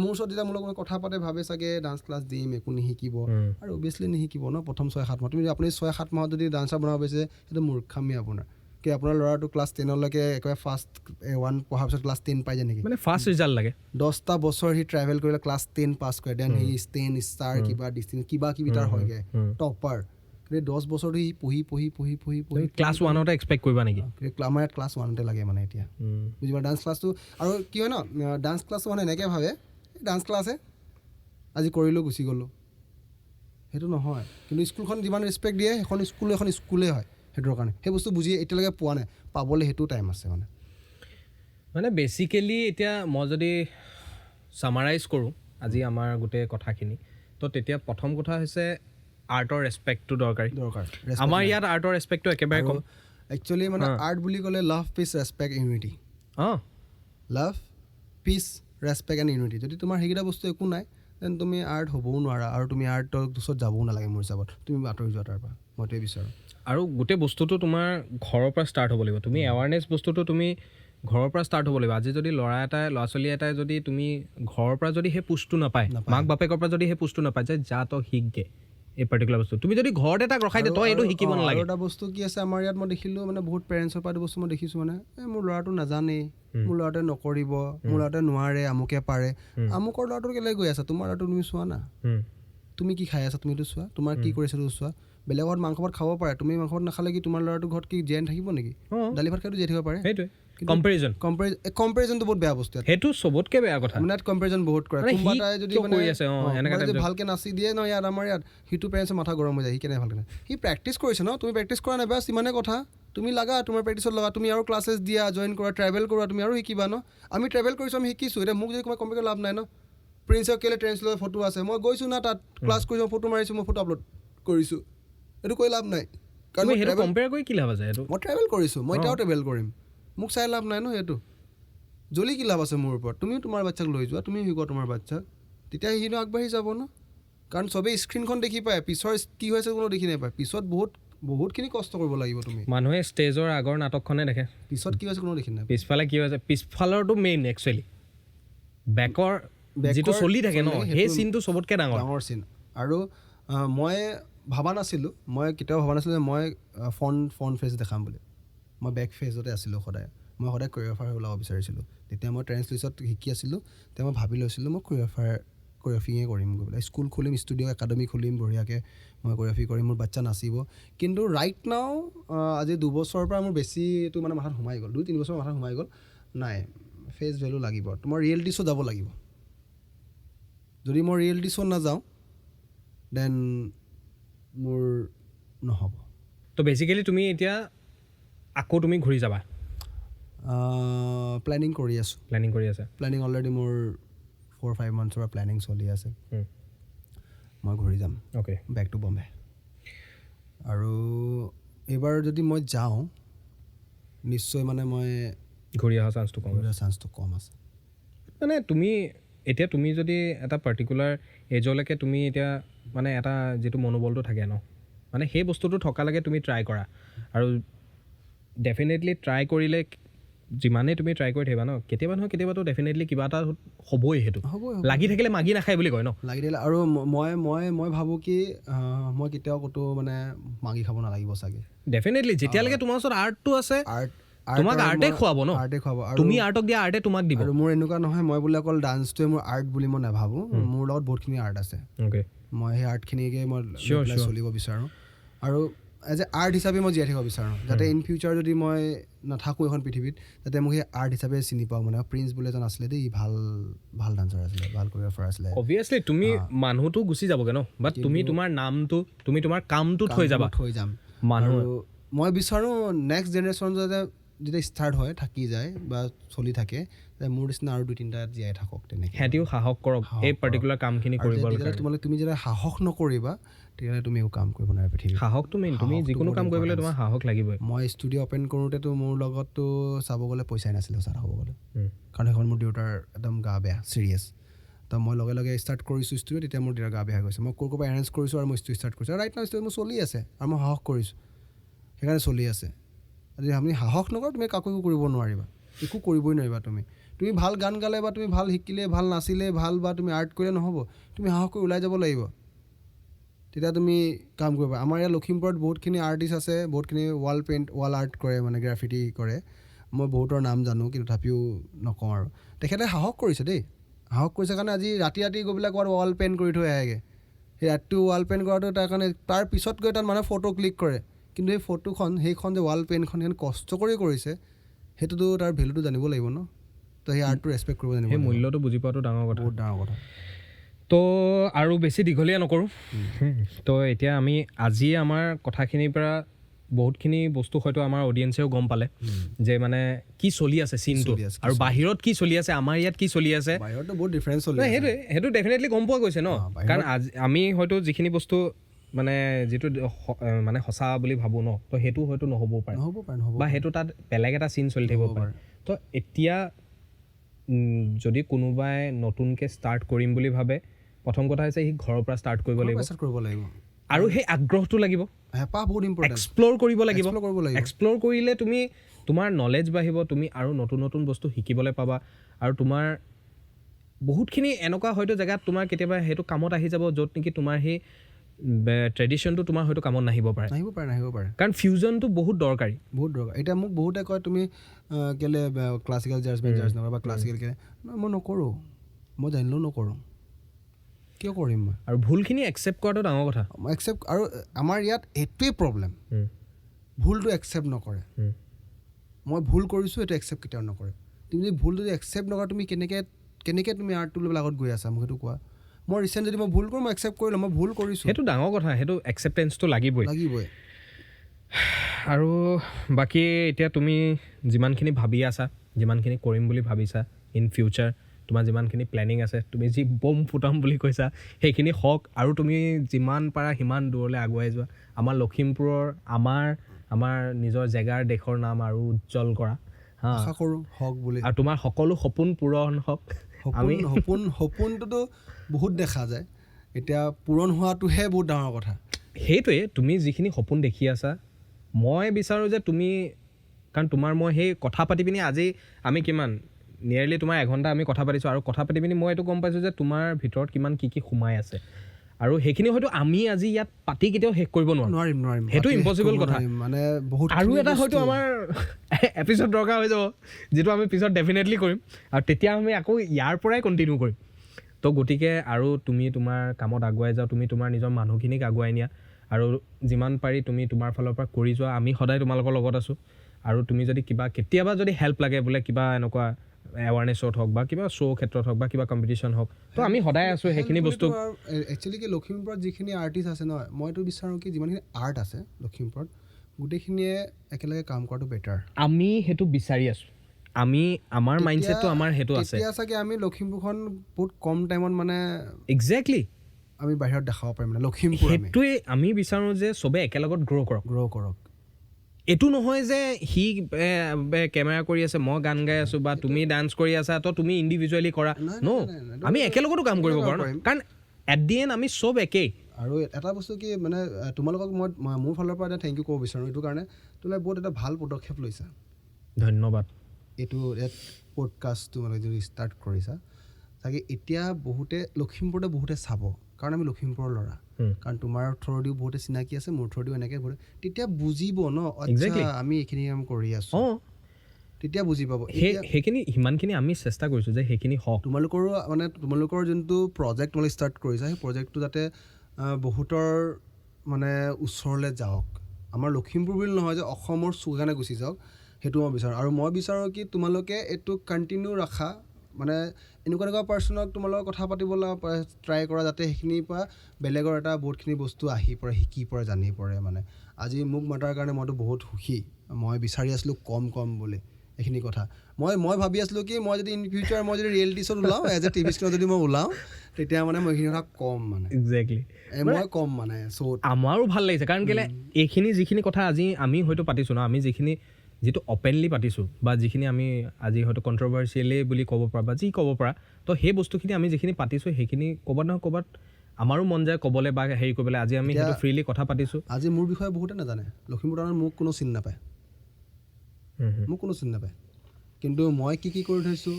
মোৰ ওচৰত যেতিয়া মোৰ লগত কথা পাতে ভাবে চাগে ডান্স ক্লাছ দিম একো নিশিকিব আৰু অভিয়াছলি নিশিকিব ন প্ৰথম 6-7 মাহ তুমি আপুনি 6-7 মাহত যদি ডান্সাৰ বনাব পাৰিছে সেইটো মূৰ্খামি আপোনাৰ কি আপোনাৰ ল'ৰাটো ক্লাছ 10লৈকে একেবাৰে ফাৰ্ষ্ট 1 পঢ়াৰ পিছত ক্লাছ 10 পাই যায় নেকি মানে ফাৰ্ষ্ট ৰিজাল্ট লাগে 10টা বছৰ সি ট্ৰেভেল কৰিলে ক্লাছ 10 পাছ কৰে দেন সি 10 ষ্টাৰ কিবা ডিষ্টিংশ্যন কিবা কিবি তাৰ হয়গৈ টপাৰ কিন্তু 10 বছৰটো সি পঢ়ি ক্লাছ 1তে এক্সপেক্ট কৰিবা নেকি আমাৰ ইয়াত ক্লাছ 1তে লাগে মানে এতিয়া বুজিবা ডান্স ক্লাছটো আৰু কি হয় ন ডান্স ক্লাছটো মানে এনেকৈ ভাবে ডান্স ক্লাছে আজি কৰিলোঁ গুচি গ'লোঁ সেইটো নহয় কিন্তু স্কুলখন যিমান ৰেচপেক্ট দিয়ে সেইখন স্কুলেই হয় সেইটোৰ কাৰণে সেই বস্তু বুজি এতিয়ালৈকে পোৱা নাই পাবলৈ সেইটো টাইম আছে মানে বেচিকেলি এতিয়া মই যদি ছামাৰাইজ কৰোঁ আজি আমাৰ গোটেই কথাখিনি তো তেতিয়া প্ৰথম কথা হৈছে আৰ্টৰ ৰেচপেক্টটো দৰকাৰ আমাৰ ইয়াত আৰ্টৰ ৰেচপেক্টটো একেবাৰে কম একচুৱেলি মানে আৰ্ট বুলি ক'লে love peace respect unity love peace respect and unity যদি তোমাৰ সেইকেইটা বস্তু একো নাই দেন তুমি আৰ্ট হ'বও নোৱাৰা আৰু তুমি আৰ্টৰ ওচৰত যাবও নালাগে মোৰ হিচাপত তুমি আঁতৰি যোৱা তাৰ পৰা মইটোৱে বিচাৰোঁ আৰু গোটেই বস্তুটো তোমাৰ ঘৰৰ পৰা ষ্টাৰ্ট হ'ব লাগিব তুমি এৱাৰনেছ বস্তুটো তুমি ঘৰৰ পৰা ষ্টাৰ্ট হ'ব লাগিব আজি যদি ল'ৰা ছোৱালী এটাই যদি তুমি ঘৰৰ পৰা যদি সেই পুষ্টটো নাপায় মাক বাপেকৰ পৰা যদি সেই পুষ্টটো নাপায় যে যা তই শিকগে এই পাৰ্টিকুলাৰ বস্তু তুমি যদি ঘৰত এটা ৰখাই দিয়ে তই এইটো শিকিব নালাগে এটা বস্তু কি আছে আমাৰ ইয়াত মই দেখিলোঁ মানে বহুত পেৰেণ্টছৰ পৰা বস্তু মই দেখিছোঁ মানে মোৰ ল'ৰাটো নাজানেই মোৰ ল'ৰাটোৱে নকৰিব মোৰ ল'ৰাটোৱে নোৱাৰে আমুকে পাৰে আমুকৰ ল'ৰাটো কেলৈ গৈ আছা তোমাৰ ল'ৰাটো তুমি চোৱা না তুমি কি খাই আছা তুমিতো চোৱা তোমাৰ কি কৰিছা সেইটো চোৱা বেলেগত মাংস ভাত খাব পাৰে তুমি মাংস ভাত নাখালে কি তোমাৰ ল'ৰাটো ঘৰত কি জীয়াই থাকিব নেকি দালি ভাত খাইতো জীয়াই থাকিব পাৰে সেইটোৱে কম্পেৰিজনটো বহুত বেয়া বস্তু সেইটো চবতকৈ বেয়া কথা মানে ইয়াত কম্পেৰিজন বহুত কৰে কোনোবা এটাই যদি মানে ভালকৈ নাচি দিয়ে ন ইয়াত আমাৰ ইয়াত সিটো পেৰেণ্টছৰ মাথা গৰম হৈ যায় সি কেনেকৈ ভালকৈ সি প্ৰেক্টিচ কৰিছে ন তুমি প্ৰেক্টিচ কৰা নাই বাছ ইমানে কথা তুমি লাগা তোমাৰ প্ৰেক্টিছত লগা তুমি আৰু ক্লাছেছ দিয়া জইন কৰা ট্ৰেভেল কৰা তুমি আৰু শিকিবা ন আমি ট্ৰেভেল কৰিছোঁ আমি শিকিছোঁ এতিয়া মোক যদি কোনোবাই কম্পেয়াৰ লাভ নাই ন প্ৰিন্সৰ কেলৈ ট্ৰেন্সলেটৰ ফটো আছে মই গৈছোঁ না তাত ক্লাছ কৰিছোঁ ফটো মাৰিছোঁ মই ফটো আপলোড কৰিছোঁ এইটো কৈ লাভ নাই কাৰণ মই ট্ৰেভেল কৰিছোঁ মই এতিয়াও ট্ৰেভেল কৰিম মোক চাই লাভ নাই ন সেইটো জ্বলি কি লাভ আছে মোৰ ওপৰত তুমিও তোমাৰ বাচ্ছাক লৈ যোৱা তুমি শিকোৱা তোমাৰ বাচ্ছাক তেতিয়া সিনো আগবাঢ়ি যাব ন কাৰণ চবেই স্ক্ৰীণখন দেখি পায় পিছৰ কি হৈছে কোনো দেখি নাপায় পিছত বহুতখিনি কষ্ট কৰিব লাগিব তুমি মানুহে ষ্টেজৰ আগৰ নাটকখনে দেখে পিছত কি হৈছে কোনো দেখি নাপায় পিছফালে কি হৈছে পিছফালৰটো মেইন একচুৱেলি বেকৰ যিটো চলি থাকে ন সেই চিনটো চবতকৈ ডাঙৰ চিন আৰু মই ভাবা নাছিলোঁ যে মই ফ্ৰণ্ট ফেচ দেখাম বুলি মই বেক ফেজতে আছিলোঁ সদায় কোৰিঅ'গ্ৰাফাৰ ওলাব বিচাৰিছিলোঁ তেতিয়া মই ট্ৰেন্সলেটত শিকি আছিলোঁ তেতিয়া মই ভাবি লৈছিলোঁ মই কোৰিঅ'গ্ৰাফিঙে কৰিম গৈ পেলাই স্কুল খুলিম ষ্টুডিঅ' একাডেমি খুলিম বঢ়িয়াকৈ মই কোৰিঅ'গ্ৰাফি কৰিম মোৰ বাচ্ছা নাচিব কিন্তু ৰাইট নাও আজি 2 বছৰৰ পৰা মোৰ বেছি এইটো মানে মাথাত সোমাই গ'ল 2-3 বছৰ মাথাত সোমাই গ'ল নাই ফেচ ভেলু লাগিব তোমাৰ ৰিয়েলিটি শ্ব' যাব লাগিব যদি মই ৰিয়েলিটি শ্ব' নাযাওঁ দেন মোৰ নহ'ব তো বেচিকেলি তুমি এতিয়া আকৌ তুমি ঘূৰি যাবা প্লেনিং কৰি আছোঁ প্লেনিং অলৰেডি মোৰ 4-5 মান্থছৰ পৰা প্লেনিং চলি আছে মই ঘূৰি যাম বেক টু বম্বে আৰু এইবাৰ যদি মই যাওঁ নিশ্চয় মানে মই ঘূৰি অহা চান্সটো কম আছে মানে তুমি যদি এটা পাৰ্টিকুলাৰ এজলৈকে তুমি এতিয়া মানে এটা যিটো মনোবলটো থাকে ন মানে সেই বস্তুটো থকালৈকে তুমি ট্ৰাই কৰা আৰু ডেফিনেটলি ট্ৰাই কৰিলে যিমানেই তুমি ট্ৰাই কৰি থাকিবা ন কেতিয়াবা নহয় কেতিয়াবাতো ডেফিনেটলি কিবা এটা হ'বই সেইটো লাগি থাকিলে মাগি নাখায় বুলি কয় ন লাগি থাকিলে আৰু মই ভাবোঁ কি মই কেতিয়াও ক'তো মানে মাগি খাব নালাগিব চাগে ডেফিনেটলি যেতিয়ালৈকে তোমাৰ ওচৰত আৰ্টটো আছে তোমাক আৰ্টে খুৱাব ন তুমি আৰ্টক দিয়া আৰ্টে তোমাক দিব আৰু মোৰ এনেকুৱা নহয় মই বোলে অকল ডান্সটোৱে মোৰ আৰ্ট বুলি মই নাভাবোঁ মোৰ লগত বহুতখিনি আৰ্ট আছে মই সেই আৰ্টখিনিকে মই চলিব বিচাৰোঁ আৰু এজ এ আৰ্ট হিচাপে মই জীয়াই থাকিব বিচাৰোঁ যাতে ইন ফিউচাৰ যদি মই নাথাকোঁ এখন পৃথিৱীত যাতে মোক সেই আৰ্ট হিচাপে চিনি পাওঁ মানে প্ৰিন্স বুলি এজন আছিলে দেই ভাল ডান্সাৰ আছিলে ভাল কোৰিঅ'গ্ৰাফাৰ আছিলে অবভিয়াছলি তুমি মানুহটো গুচি যাবগৈ ন বাট তুমি তোমাৰ নামটো তুমি তোমাৰ কামটো থৈ যাম মানুহ মই বিচাৰোঁ নেক্সট জেনেৰেশ্যন যাতে যেতিয়া ষ্টাৰ্ট হয় থাকি যায় বা চলি থাকে মোৰ নিচিনা আৰু 2-3টা জীয়াই থাকক তেনেকৈ সিহঁতিও সাহস কৰক এই পাৰ্টিকুলাৰ কামখিনি কৰিবলৈ তুমি যেতিয়া সাহস নকৰিবা তেতিয়াহ'লে তুমি একো কাম কৰিব নোৱাৰা পৃথিৱীত সাহসটো মেইন তুমি যিকোনো কাম কৰিবলৈ তোমাৰ সাহস লাগিবই মই ষ্টুডিঅ' অ'পেন কৰোঁতেতো মোৰ লগততো চাব গ'লে পইচাই নাছিলে সঁচা হ'ব গ'লে কাৰণ সেইখন মোৰ দেউতাৰ একদম গা বেয়া ছিৰিয়াছ তো মই লগে লগে ষ্টাৰ্ট কৰিছোঁ ষ্টুডিঅ' তেতিয়া মোৰ দেউতাৰ গা বেয়া হৈ গৈছে মই ক'ৰ পৰা এৰেঞ্জ কৰিছোঁ আৰু মই ষ্টুডিঅ' ষ্টাৰ্ট কৰিছোঁ আৰু ৰাইট নাও ষ্টুডিঅ' মোৰ চলি আছে আৰু মই সাহস কৰিছোঁ সেইকাৰণে চলি আছে যদি আপুনি সাহস নকৰা তুমি কাকো একো কৰিব নোৱাৰিবা একো কৰিবই নোৱাৰিবা তুমি ভাল গান গালে বা তুমি ভাল শিকিলে ভাল নাচিলে ভাল বা তুমি আৰ্ট কৰিলে নহ'ব তুমি সাহস কৰি ওলাই যাব লাগিব তেতিয়া তুমি কাম কৰিবা আমাৰ ইয়াত লখিমপুৰত বহুতখিনি আৰ্টিষ্ট আছে বহুতখিনি ৱাল আৰ্ট কৰে মানে গ্ৰাফিটি কৰে মই বহুতৰ নাম জানো কিন্তু তথাপিও নকওঁ আৰু তেখেতে সাহস কৰিছে দেই সাহস কৰিছে কাৰণে আজি ৰাতি গৈ পেলাই ক'ৰবাত ৱাল পেইণ্ট কৰি থৈ আহেগৈ সেই ৰাতিটো ৱাল পেইণ্ট কৰাটো তাৰ কাৰণে তাৰ পিছত গৈ তাত মানুহে ফটো ক্লিক কৰে কিন্তু সেই ফটোখন সেইখন যে ৱাল পেইণ্টখন সেইখন কষ্ট কৰি কৰিছে সেইটোতো তাৰ ভেলুটো জানিব লাগিব ন তো সেই আৰ্টটো ৰেচপেক্ট কৰিব জানিব সেই মূল্যটো বুজি পোৱাটো ডাঙৰ কথা বহুত ডাঙৰ কথা তো আৰু বেছি দীঘলীয়া নকৰোঁ তো এতিয়া আমি আজি আমাৰ কথাখিনিৰ পৰা বহুতখিনি বস্তু হয়তো আমাৰ অডিয়েঞ্চেও গম পালে যে মানে কি চলি আছে চিনটো আৰু বাহিৰত কি চলি আছে আমাৰ ইয়াত কি চলি আছে বাহিৰতো বহুত ডিফাৰেঞ্চ চলি আছে সেইটো ডেফিনেটলি গম পোৱা গৈছে ন কাৰণ আমি হয়তো যিখিনি বস্তু মানে যিটো মানে সঁচা বুলি ভাবোঁ ন তো সেইটো হয়তো নহ'বও পাৰে বা সেইটো তাত বেলেগ এটা চিন চলি থাকিব পাৰে তো এতিয়া যদি কোনোবাই নতুনকৈ ষ্টাৰ্ট কৰিম বুলি ভাবে প্ৰথম কথা হৈছে সি ঘৰৰ পৰা ষ্টাৰ্ট কৰিব লাগিব আৰু সেই আগ্ৰহটো লাগিব হেঁপাহ বহুত ইম্পৰ্টেণ্ট এক্সপ্ল'ৰ কৰিব লাগিব এক্সপ্ল'ৰ কৰিলে তুমি তোমাৰ নলেজ বাঢ়িব তুমি আৰু নতুন বস্তু শিকিবলৈ পাবা আৰু তোমাৰ বহুতখিনি এনেকুৱা হয়তো জেগাত তোমাৰ কেতিয়াবা সেইটো কামত আহি যাব য'ত নেকি তোমাৰ সেই ট্ৰেডিশ্যনটো তোমাৰ হয়তো কামত নাহিব পাৰে কাৰণ ফিউজনটো বহুত দৰকাৰী এতিয়া মোক বহুতে কয় তুমি কেলৈ ক্লাছিকেল জাজ নকৰা বা ক্লাছিকেল কেলৈ মই নকৰোঁ মই জানিলেও নকৰোঁ কিয় কৰিম মই আৰু ভুলখিনি একচেপ্ট কৰাটো ডাঙৰ কথা একচেপ্ট আৰু আমাৰ ইয়াত এইটোৱেই প্ৰব্লেম ভুলটো একচেপ্ট নকৰে মই ভুল কৰিছোঁ এইটো একচেপ্ট কেতিয়াও নকৰে তুমি যদি ভুল যদি একচেপ্ট নকৰা তুমি কেনেকৈ তুমি আৰ্টটো লৈ আগত গৈ আছা মোক সেইটো কোৱা মই ৰিচেণ্ট যদি মই ভুল কৰোঁ মই একচেপ্ট কৰি লওঁ মই ভুল কৰিছোঁ সেইটো ডাঙৰ কথা সেইটো একচেপ্টেঞ্চটো লাগিবই আৰু বাকী এতিয়া তুমি যিমানখিনি ভাবি আছা যিমানখিনি কৰিম বুলি ভাবিছা ইন ফিউচাৰ তোমাৰ যিমানখিনি প্লেনিং আছে তুমি যি বম ফুটাম বুলি কৈছা সেইখিনি হওক আৰু তুমি যিমান পাৰা সিমান দূৰলৈ আগুৱাই যোৱা আমাৰ লখিমপুৰৰ আমাৰ নিজৰ জেগাৰ দেশৰ নাম আৰু উজ্জ্বল কৰা আশা কৰোঁ হওক বুলি আৰু তোমাৰ সকলো সপোন পূৰণ হওক সপোনটোতো বহুত দেখা যায় এতিয়া পূৰণ হোৱাটোহে বহুত ডাঙৰ কথা সেইটোৱে তুমি যিখিনি সপোন দেখি আছা মই বিচাৰোঁ যে তুমি কাৰণ তোমাৰ মই সেই কথা পাতি পিনি আজি আমি কিমান নিয়াৰলি তোমাৰ 1 ঘণ্টা আমি কথা পাতিছোঁ আৰু কথা পাতি পিনি মই এইটো গম পাইছোঁ যে তোমাৰ ভিতৰত কিমান কি সোমাই আছে আৰু সেইখিনি হয়তো আমি আজি ইয়াত পাতি কেতিয়াও শেষ কৰিব নোৱাৰিম সেইটো ইম্পচিবল কথা মানে বহুত আৰু এটা হয়তো আমাৰ এপিছড দৰকাৰ হৈ যাব যিটো আমি পিছত ডেফিনেটলি কৰিম আৰু তেতিয়া আমি আকৌ ইয়াৰ পৰাই কণ্টিনিউ কৰিম তো গতিকে আৰু তুমি তোমাৰ কামত আগুৱাই যাওঁ তুমি তোমাৰ নিজৰ মানুহখিনিক আগুৱাই নিয়া আৰু যিমান পাৰি তুমি তোমাৰ ফালৰ পৰা কৰি যোৱা আমি সদায় তোমালোকৰ লগত আছোঁ আৰু তুমি যদি কেতিয়াবা যদি হেল্প লাগে বোলে কিবা এনেকুৱা এৱাৰনেছত হওক বা কিবা শ্ব' ক্ষেত্ৰত হওক বা কিবা কম্পিটিশ্যন হওক তো আমি সদায় আছোঁ সেইখিনি বস্তু একচুৱেলি কি লখিমপুৰত যিখিনি আৰ্টিষ্ট আছে নহয় মইতো বিচাৰোঁ কি যিমানখিনি আৰ্ট আছে লখিমপুৰত গোটেইখিনিয়ে একেলগে কাম কৰাটো বেটাৰ আমি সেইটো বিচাৰি আছোঁ আমাৰ মাইণ্ডছেটটো আমাৰ সেইটো আছে এতিয়া চাগে আমি লখিমপুৰখন বহুত কম টাইমত মানে একজেক্টলি আমি বাহিৰত দেখাব পাৰিম মানে লখিমপুৰ সেইটোৱে আমি বিচাৰোঁ যে চবে একেলগত গ্ৰ' কৰক এইটো নহয় যে সি কেমেৰা কৰি আছে মই গান গাই আছোঁ বা তুমি ডান্স কৰি আছা তো তুমি ইণ্ডিভিজুৱেলি কৰা ন আমি একেলগতো কাম কৰিব পাৰোঁ কাৰণ এট দি এণ্ড আমি চব একেই আৰু এটা বস্তু কি মানে তোমালোকক মই মোৰ ফালৰ পৰা এটা থেংক ইউ ক'ব বিচাৰোঁ এইটো কাৰণে তোমালোকে বহুত এটা ভাল পদক্ষেপ লৈছা ধন্যবাদ এইটো পডকাষ্টটো মানে যদি ষ্টাৰ্ট কৰিছা চাগে এতিয়া লখিমপুৰতে বহুতে চাব কাৰণ আমি লখিমপুৰৰ ল'ৰা কাৰণ তোমাৰ থ্ৰুদিও বহুতে চিনাকি আছে মোৰ থ্ৰুদিও এনেকৈ বহুতে তেতিয়া বুজিব ন আমি এইখিনি কাম কৰি আছোঁ তেতিয়া বুজি পাব সেইখিনি সিমানখিনি আমি চেষ্টা কৰিছোঁ যে সেইখিনি হওক তোমালোকৰ যোনটো প্ৰজেক্ট তোমালোকে ষ্টাৰ্ট কৰিছা সেই প্ৰজেক্টটো যাতে বহুতৰ মানে ওচৰলৈ যাওক আমাৰ লখিমপুৰ বুলি নহয় যে অসমৰ চুগানে গুচি যাওক সেইটো মই বিচাৰোঁ আৰু মই বিচাৰোঁ কি তোমালোকে এইটো কণ্টিনিউ ৰাখা মানে এনেকুৱা পাৰ্চনক তোমাৰ লগত কথা পাতিবলৈ ট্ৰাই কৰা যাতে সেইখিনিৰ পৰা বেলেগৰ এটা বহুতখিনি বস্তু আহি পৰে, শিকি পৰে, জানি পৰে। মানে আজি মোক মতাৰ কাৰণে মইতো বহুত সুখী। মই বিচাৰি আছিলোঁ কম বুলি এইখিনি কথা। মই ভাবি আছিলোঁ কি মই যদি ইন ফিউচাৰ মই যদি ৰিয়েলিটি শ্ব'ত ওলাওঁ, এজ এ টিভি স্ক্ৰীণত যদি মই ওলাওঁ, তেতিয়া মানে মই এইখিনি কথা কম মানে এক্সেক্টলি মই কম মানে শ্ব'ত। আমাৰো ভাল লাগিছে কাৰণ কেলৈ এইখিনি যিখিনি কথা আজি আমি হয়তো পাতিছোঁ ন, আমি যিটো অপেনলি পাতিছোঁ বা যিখিনি আমি আজি হয়তো কণ্ট্ৰভাৰ্চিয়েলি বুলি ক'ব পাৰা বা যি ক'ব পাৰা, তো সেই বস্তুখিনি আমি যিখিনি পাতিছোঁ সেইখিনি ক'ৰবাত নহয় ক'ৰবাত আমাৰো মন যায় ক'বলৈ বা হেৰি কৰিবলৈ। আজি আমি সেইটো ফ্ৰীলি কথা পাতিছোঁ। আজি মোৰ বিষয়ে বহুতে নাজানে, লখিমপুৰ টাউনত মোক কোনো চিনি নাপায়, কিন্তু মই কি কৰি থৈছোঁ,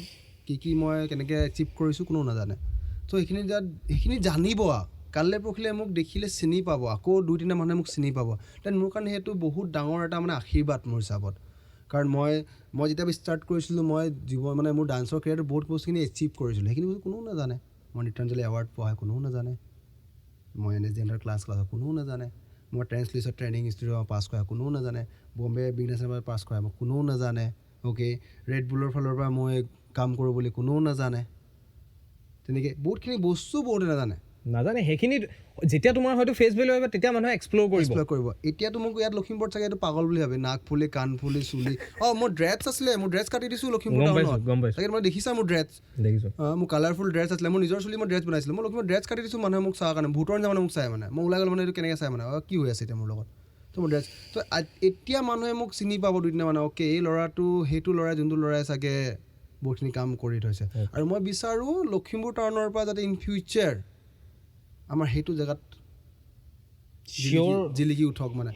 কি মই কেনেকৈ এচিভ কৰিছোঁ কোনো নাজানে। ত' সেইখিনি জানিব, কাইলৈ পৰহিলৈ মোক দেখিলে চিনি পাব, আকৌ 2-3 মানুহে মোক চিনি পাব। দেন মোৰ কাৰণে সেইটো বহুত ডাঙৰ এটা মানে আশীৰ্বাদ মোৰ হিচাপত। কাৰণ মই যেতিয়া ষ্টাৰ্ট কৰিছিলোঁ, মই মানে মোৰ ডান্সৰ কেৰিয়াৰটো বহুত বস্তুখিনি এচিভ কৰিছিলোঁ, সেইখিনি বস্তু কোনেও নাজানে। মই নৃত্যাঞ্জলি এৱাৰ্ড পোৱা কোনেও নাজানে, মই NSD ক্লাছ কোনেও নাজানে, মই ট্ৰেন্সলিচত ট্ৰেইনিং ইনষ্টিটিউটত পাছ কৰা কোনেও নাজানে, বম্বে বিগনেছ পাছ কৰা মই কোনেও নাজানে, অ'কে ৰেড বুলৰ ফালৰ পৰা মই কাম কৰোঁ বুলি কোনেও নাজানে। তেনেকৈ বহুতখিনি বস্তু বহুতে নাজানে। সেইখিনি যেতিয়া তোমাৰ হয়তো ফেচ ভেলু আহিব তেতিয়া মানুহে এক্সপ্ল'ৰ কৰিব। এতিয়াতো মোক ইয়াত লখিমপুৰত চাগে এইটো পাগল বুলি ভাবে, নাক ফুলি কাণ ফুলি চুলি। মোৰ ড্ৰেছ আছিলে, মোৰ ড্ৰেছ কাটি দিছোঁ লখিমপুৰ টাউনত, চাগে মই দেখিছা মোৰ ড্ৰেছ, মোৰ কালাৰফুল ড্ৰেছ আছিলে, মোৰ নিজৰ চুলি মই ড্ৰেছ বনাইছিলোঁ, মই লখিমপুৰত ড্ৰেছ কাটি দিছোঁ মানুহে মোক চোৱাৰ কাৰণে, ভোটৰ নিচিনা মানুহে মোক চাই মানে, মই ওলাই গ'লে মানে এইটো কেনেকৈ চাই মানে কি হৈ আছে এতিয়া মোৰ লগত। ত' মোৰ ড্ৰেছ, ত' এতিয়া মানুহে মোক চিনি পাব 2-3 মানে, অ'কে এই ল'ৰাটো সেইটো ল'ৰাই যোনটো ল'ৰাই চাগে বহুতখিনি কাম কৰি থৈছে। আৰু মই বিচাৰোঁ লখিমপুৰ টাউনৰ পৰা যাতে ইন ফিউচাৰ আমাৰ সেইটো জেগাত জিলিকি উঠক, মানে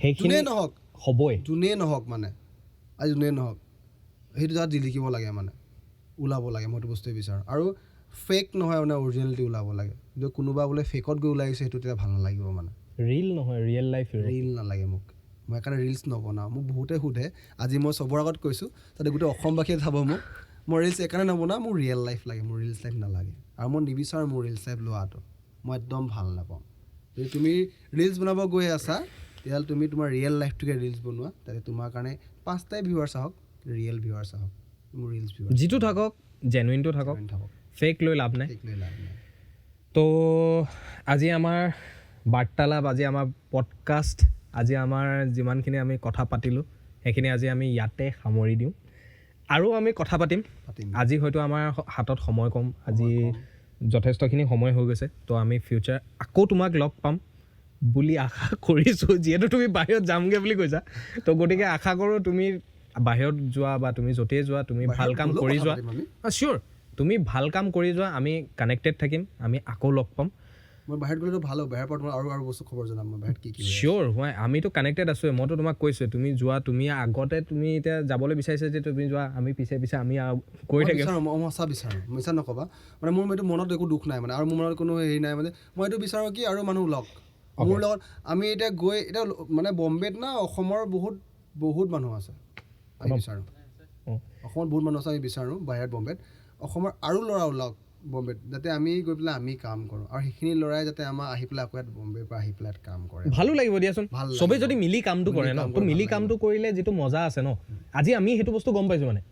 যোনেই নহওক মানে আজি যোনেই নহওক সেইটো জেগাত জিলিকিব লাগে, মানে ওলাব লাগে। মই সেইটো বস্তুৱে বিচাৰোঁ। আৰু ফেক নহয় মানে অৰিজিনেলিটি ওলাব লাগে। যদি কোনোবা বোলে ফেকত গৈ ওলাই গৈছে সেইটো তেতিয়া ভাল নালাগিব, মানে ৰিল নহয়, ৰিল নালাগে মোক। মই সেইকাৰণে ৰিলচ নবনাওঁ। মোক বহুতে সোধে, আজি মই চবৰ আগত কৈছোঁ তাতে গোটেই অসমবাসীয়ে চাব মোক, মই ৰিলচ সেইকাৰণে নবনাওঁ, মোৰ ৰিয়েল লাইফ লাগে, মোৰ ৰিলচ লাইফ নালাগে। আৰু মই নিবিচাৰোঁ মোৰ ৰিলচ লাইফ লোৱাটো, মই একদম ভাল নাপাওঁ। যদি তুমি ৰিলচ বনাব গৈ আছা তেতিয়াহ'লে তুমি তোমাৰ ৰিয়েল লাইফটোকে ৰিলচ বনোৱা, তাতে তোমাৰ কাৰণে 5টাই ভিউৱাৰ্ছ আহক, ৰিয়েল ভিউৱাৰ্ছ আহক, মোৰ ৰিলচ ভিউৱাৰ্ছ যিটো থাকক জেনুইনটো থাকক, ফেক লৈ লাভ নাই। তো আজি আমাৰ বাৰ্তালাপ, আজি আমাৰ পডকাষ্ট, আজি আমাৰ যিমানখিনি আমি কথা পাতিলোঁ সেইখিনি আজি আমি ইয়াতে সামৰি দিওঁ। আৰু আমি কথা পাতিম। আজি হয়তো আমাৰ হাতত সময় কম, আজি যথেষ্টখিনি সময় হৈ গৈছে। তো আমি ফিউচাৰ আকৌ তোমাক লগ পাম বুলি আশা কৰিছোঁ, যিহেতু তুমি বাহিৰত যামগৈ বুলি কৈছা। তো গতিকে আশা কৰোঁ তুমি বাহিৰত যোৱা বা তুমি য'তেই যোৱা তুমি ভাল কাম কৰি যোৱা। চিয়'ৰ, তুমি ভাল কাম কৰি যোৱা, আমি কানেক্টেড থাকিম, আমি আকৌ লগ পাম। মই বাহিৰত গ'লেতো ভাল হ'ব, বাহিৰৰ পৰা তোমাৰ আৰু বস্তু খবৰ জনাম মই বাহিৰত কি চিয়'ৰ হয়, আমিতো কানেক্টেড আছোৱে। মইতো তোমাক কৈছোঁ তুমি যোৱা, তুমি আগতে তুমি এতিয়া যাবলৈ বিচাৰিছা যে তুমি যোৱা, আমি পিছে আমি কৰি থাকিম। মই সঁচা বিচাৰোঁ, মিছা নক'বা, মানে মোৰ এইটো মনত একো দুখ নাই মানে, আৰু মোৰ মনত কোনো হেৰি নাই মানে, মই এইটো বিচাৰোঁ কি আৰু মানুহ লগ মোৰ লগত। আমি এতিয়া গৈ এতিয়া মানে বম্বেত না অসমৰ বহুত মানুহ আছে, আমি বিচাৰোঁ অসমত বহুত মানুহ আছে, আমি বিচাৰোঁ বাহিৰত বম্বেত অসমৰ আৰু ল'ৰা ওলাওক বম্বেত, যাতে আমি গৈ পেলাই আমি কাম কৰোঁ, আৰু সেইখিনি ল'ৰাই যাতে আমাৰ আহি পেলাই আকৌ ইয়াত বম্বেৰ পৰা আহি পেলাই কাম কৰে। ভালো লাগিব দিয়াচোন, চবেই যদি মিলি কামটো কৰে ন, তো মিলি কামটো কৰিলে যিটো মজা আছে ন, আজি আমি সেইটো বস্তু গম পাইছোঁ। মানে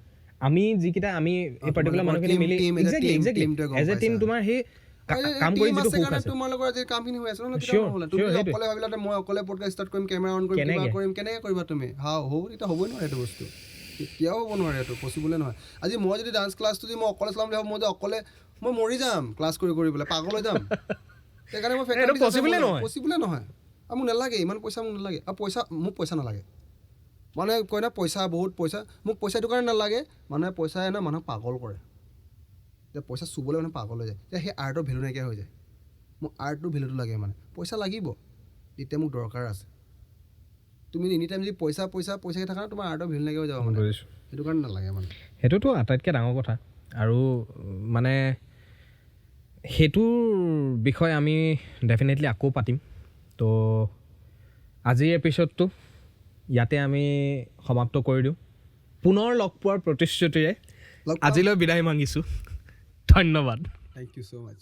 আমি যিকেইটা আমি এই পাৰ্টিকুলাৰ মানুহখিনি মিলি এজ এ টিম তোমাৰ সেই কাম কৰি যিটো সুখ আছে, তোমালোকৰ আজি কামখিনি হৈ আছে ন, তুমি অকলে ভাবিলা মই অকলে পডকাষ্ট ষ্টাৰ্ট কৰিম, কেমেৰা অন কৰিম, কিবা কৰিম, কেনেকৈ কৰিবা তুমি? হ'ব, এতিয়া হ'বই নোৱাৰে সেইটো বস্তু, কেতিয়াও হ'ব নোৱাৰে, এইটো পচিবলে নহয়। আজি মই যদি ডান্স ক্লাছটো যদি মই অকলে চলাম বুলি ভাবোঁ, মই যে অকলে মই মৰি যাম ক্লাছ কৰি পেলাই, পাগল হৈ যাম। সেইকাৰণে মই পচিবলে নহয়, আৰু মোক নালাগে ইমান পইচা, মোক নালাগে। আৰু মোক পইচা নালাগে, মানুহে কয় না পইচা বহুত পইচা, মোক পইচা এইটো কাৰণে নালাগে। মানুহে পইচাই না মানুহক পাগল কৰে, যে পইচা চুবলৈ মানে পাগল হৈ যায়, যে সেই আৰ্টৰ ভেলু নাইকিয়া হৈ যায়। মোক আৰ্টটোৰ ভেলুটো লাগে, মানে পইচা লাগিব তেতিয়া মোক দৰকাৰ আছে। তুমি এনি টাইম যদি পইচাকৈ থাকা তোমাৰ আৰ্টৰ ভেলু নাইকিয়া হৈ যাব, মানে সেইটো কাৰণে নালাগে। মানে সেইটোতো আটাইতকৈ ডাঙৰ কথা। আৰু মানে সেইটোৰ বিষয়ে আমি ডেফিনেটলি আকৌ পাতিম। তো আজিৰ এপিছ'ডটো ইয়াতে আমি সমাপ্ত কৰি দিওঁ, পুনৰ লগ পোৱাৰ প্ৰতিশ্ৰুতিৰে আজিলৈ বিদায় মাগিছোঁ। ধন্যবাদ, থেংক ইউ ছ' মাছ।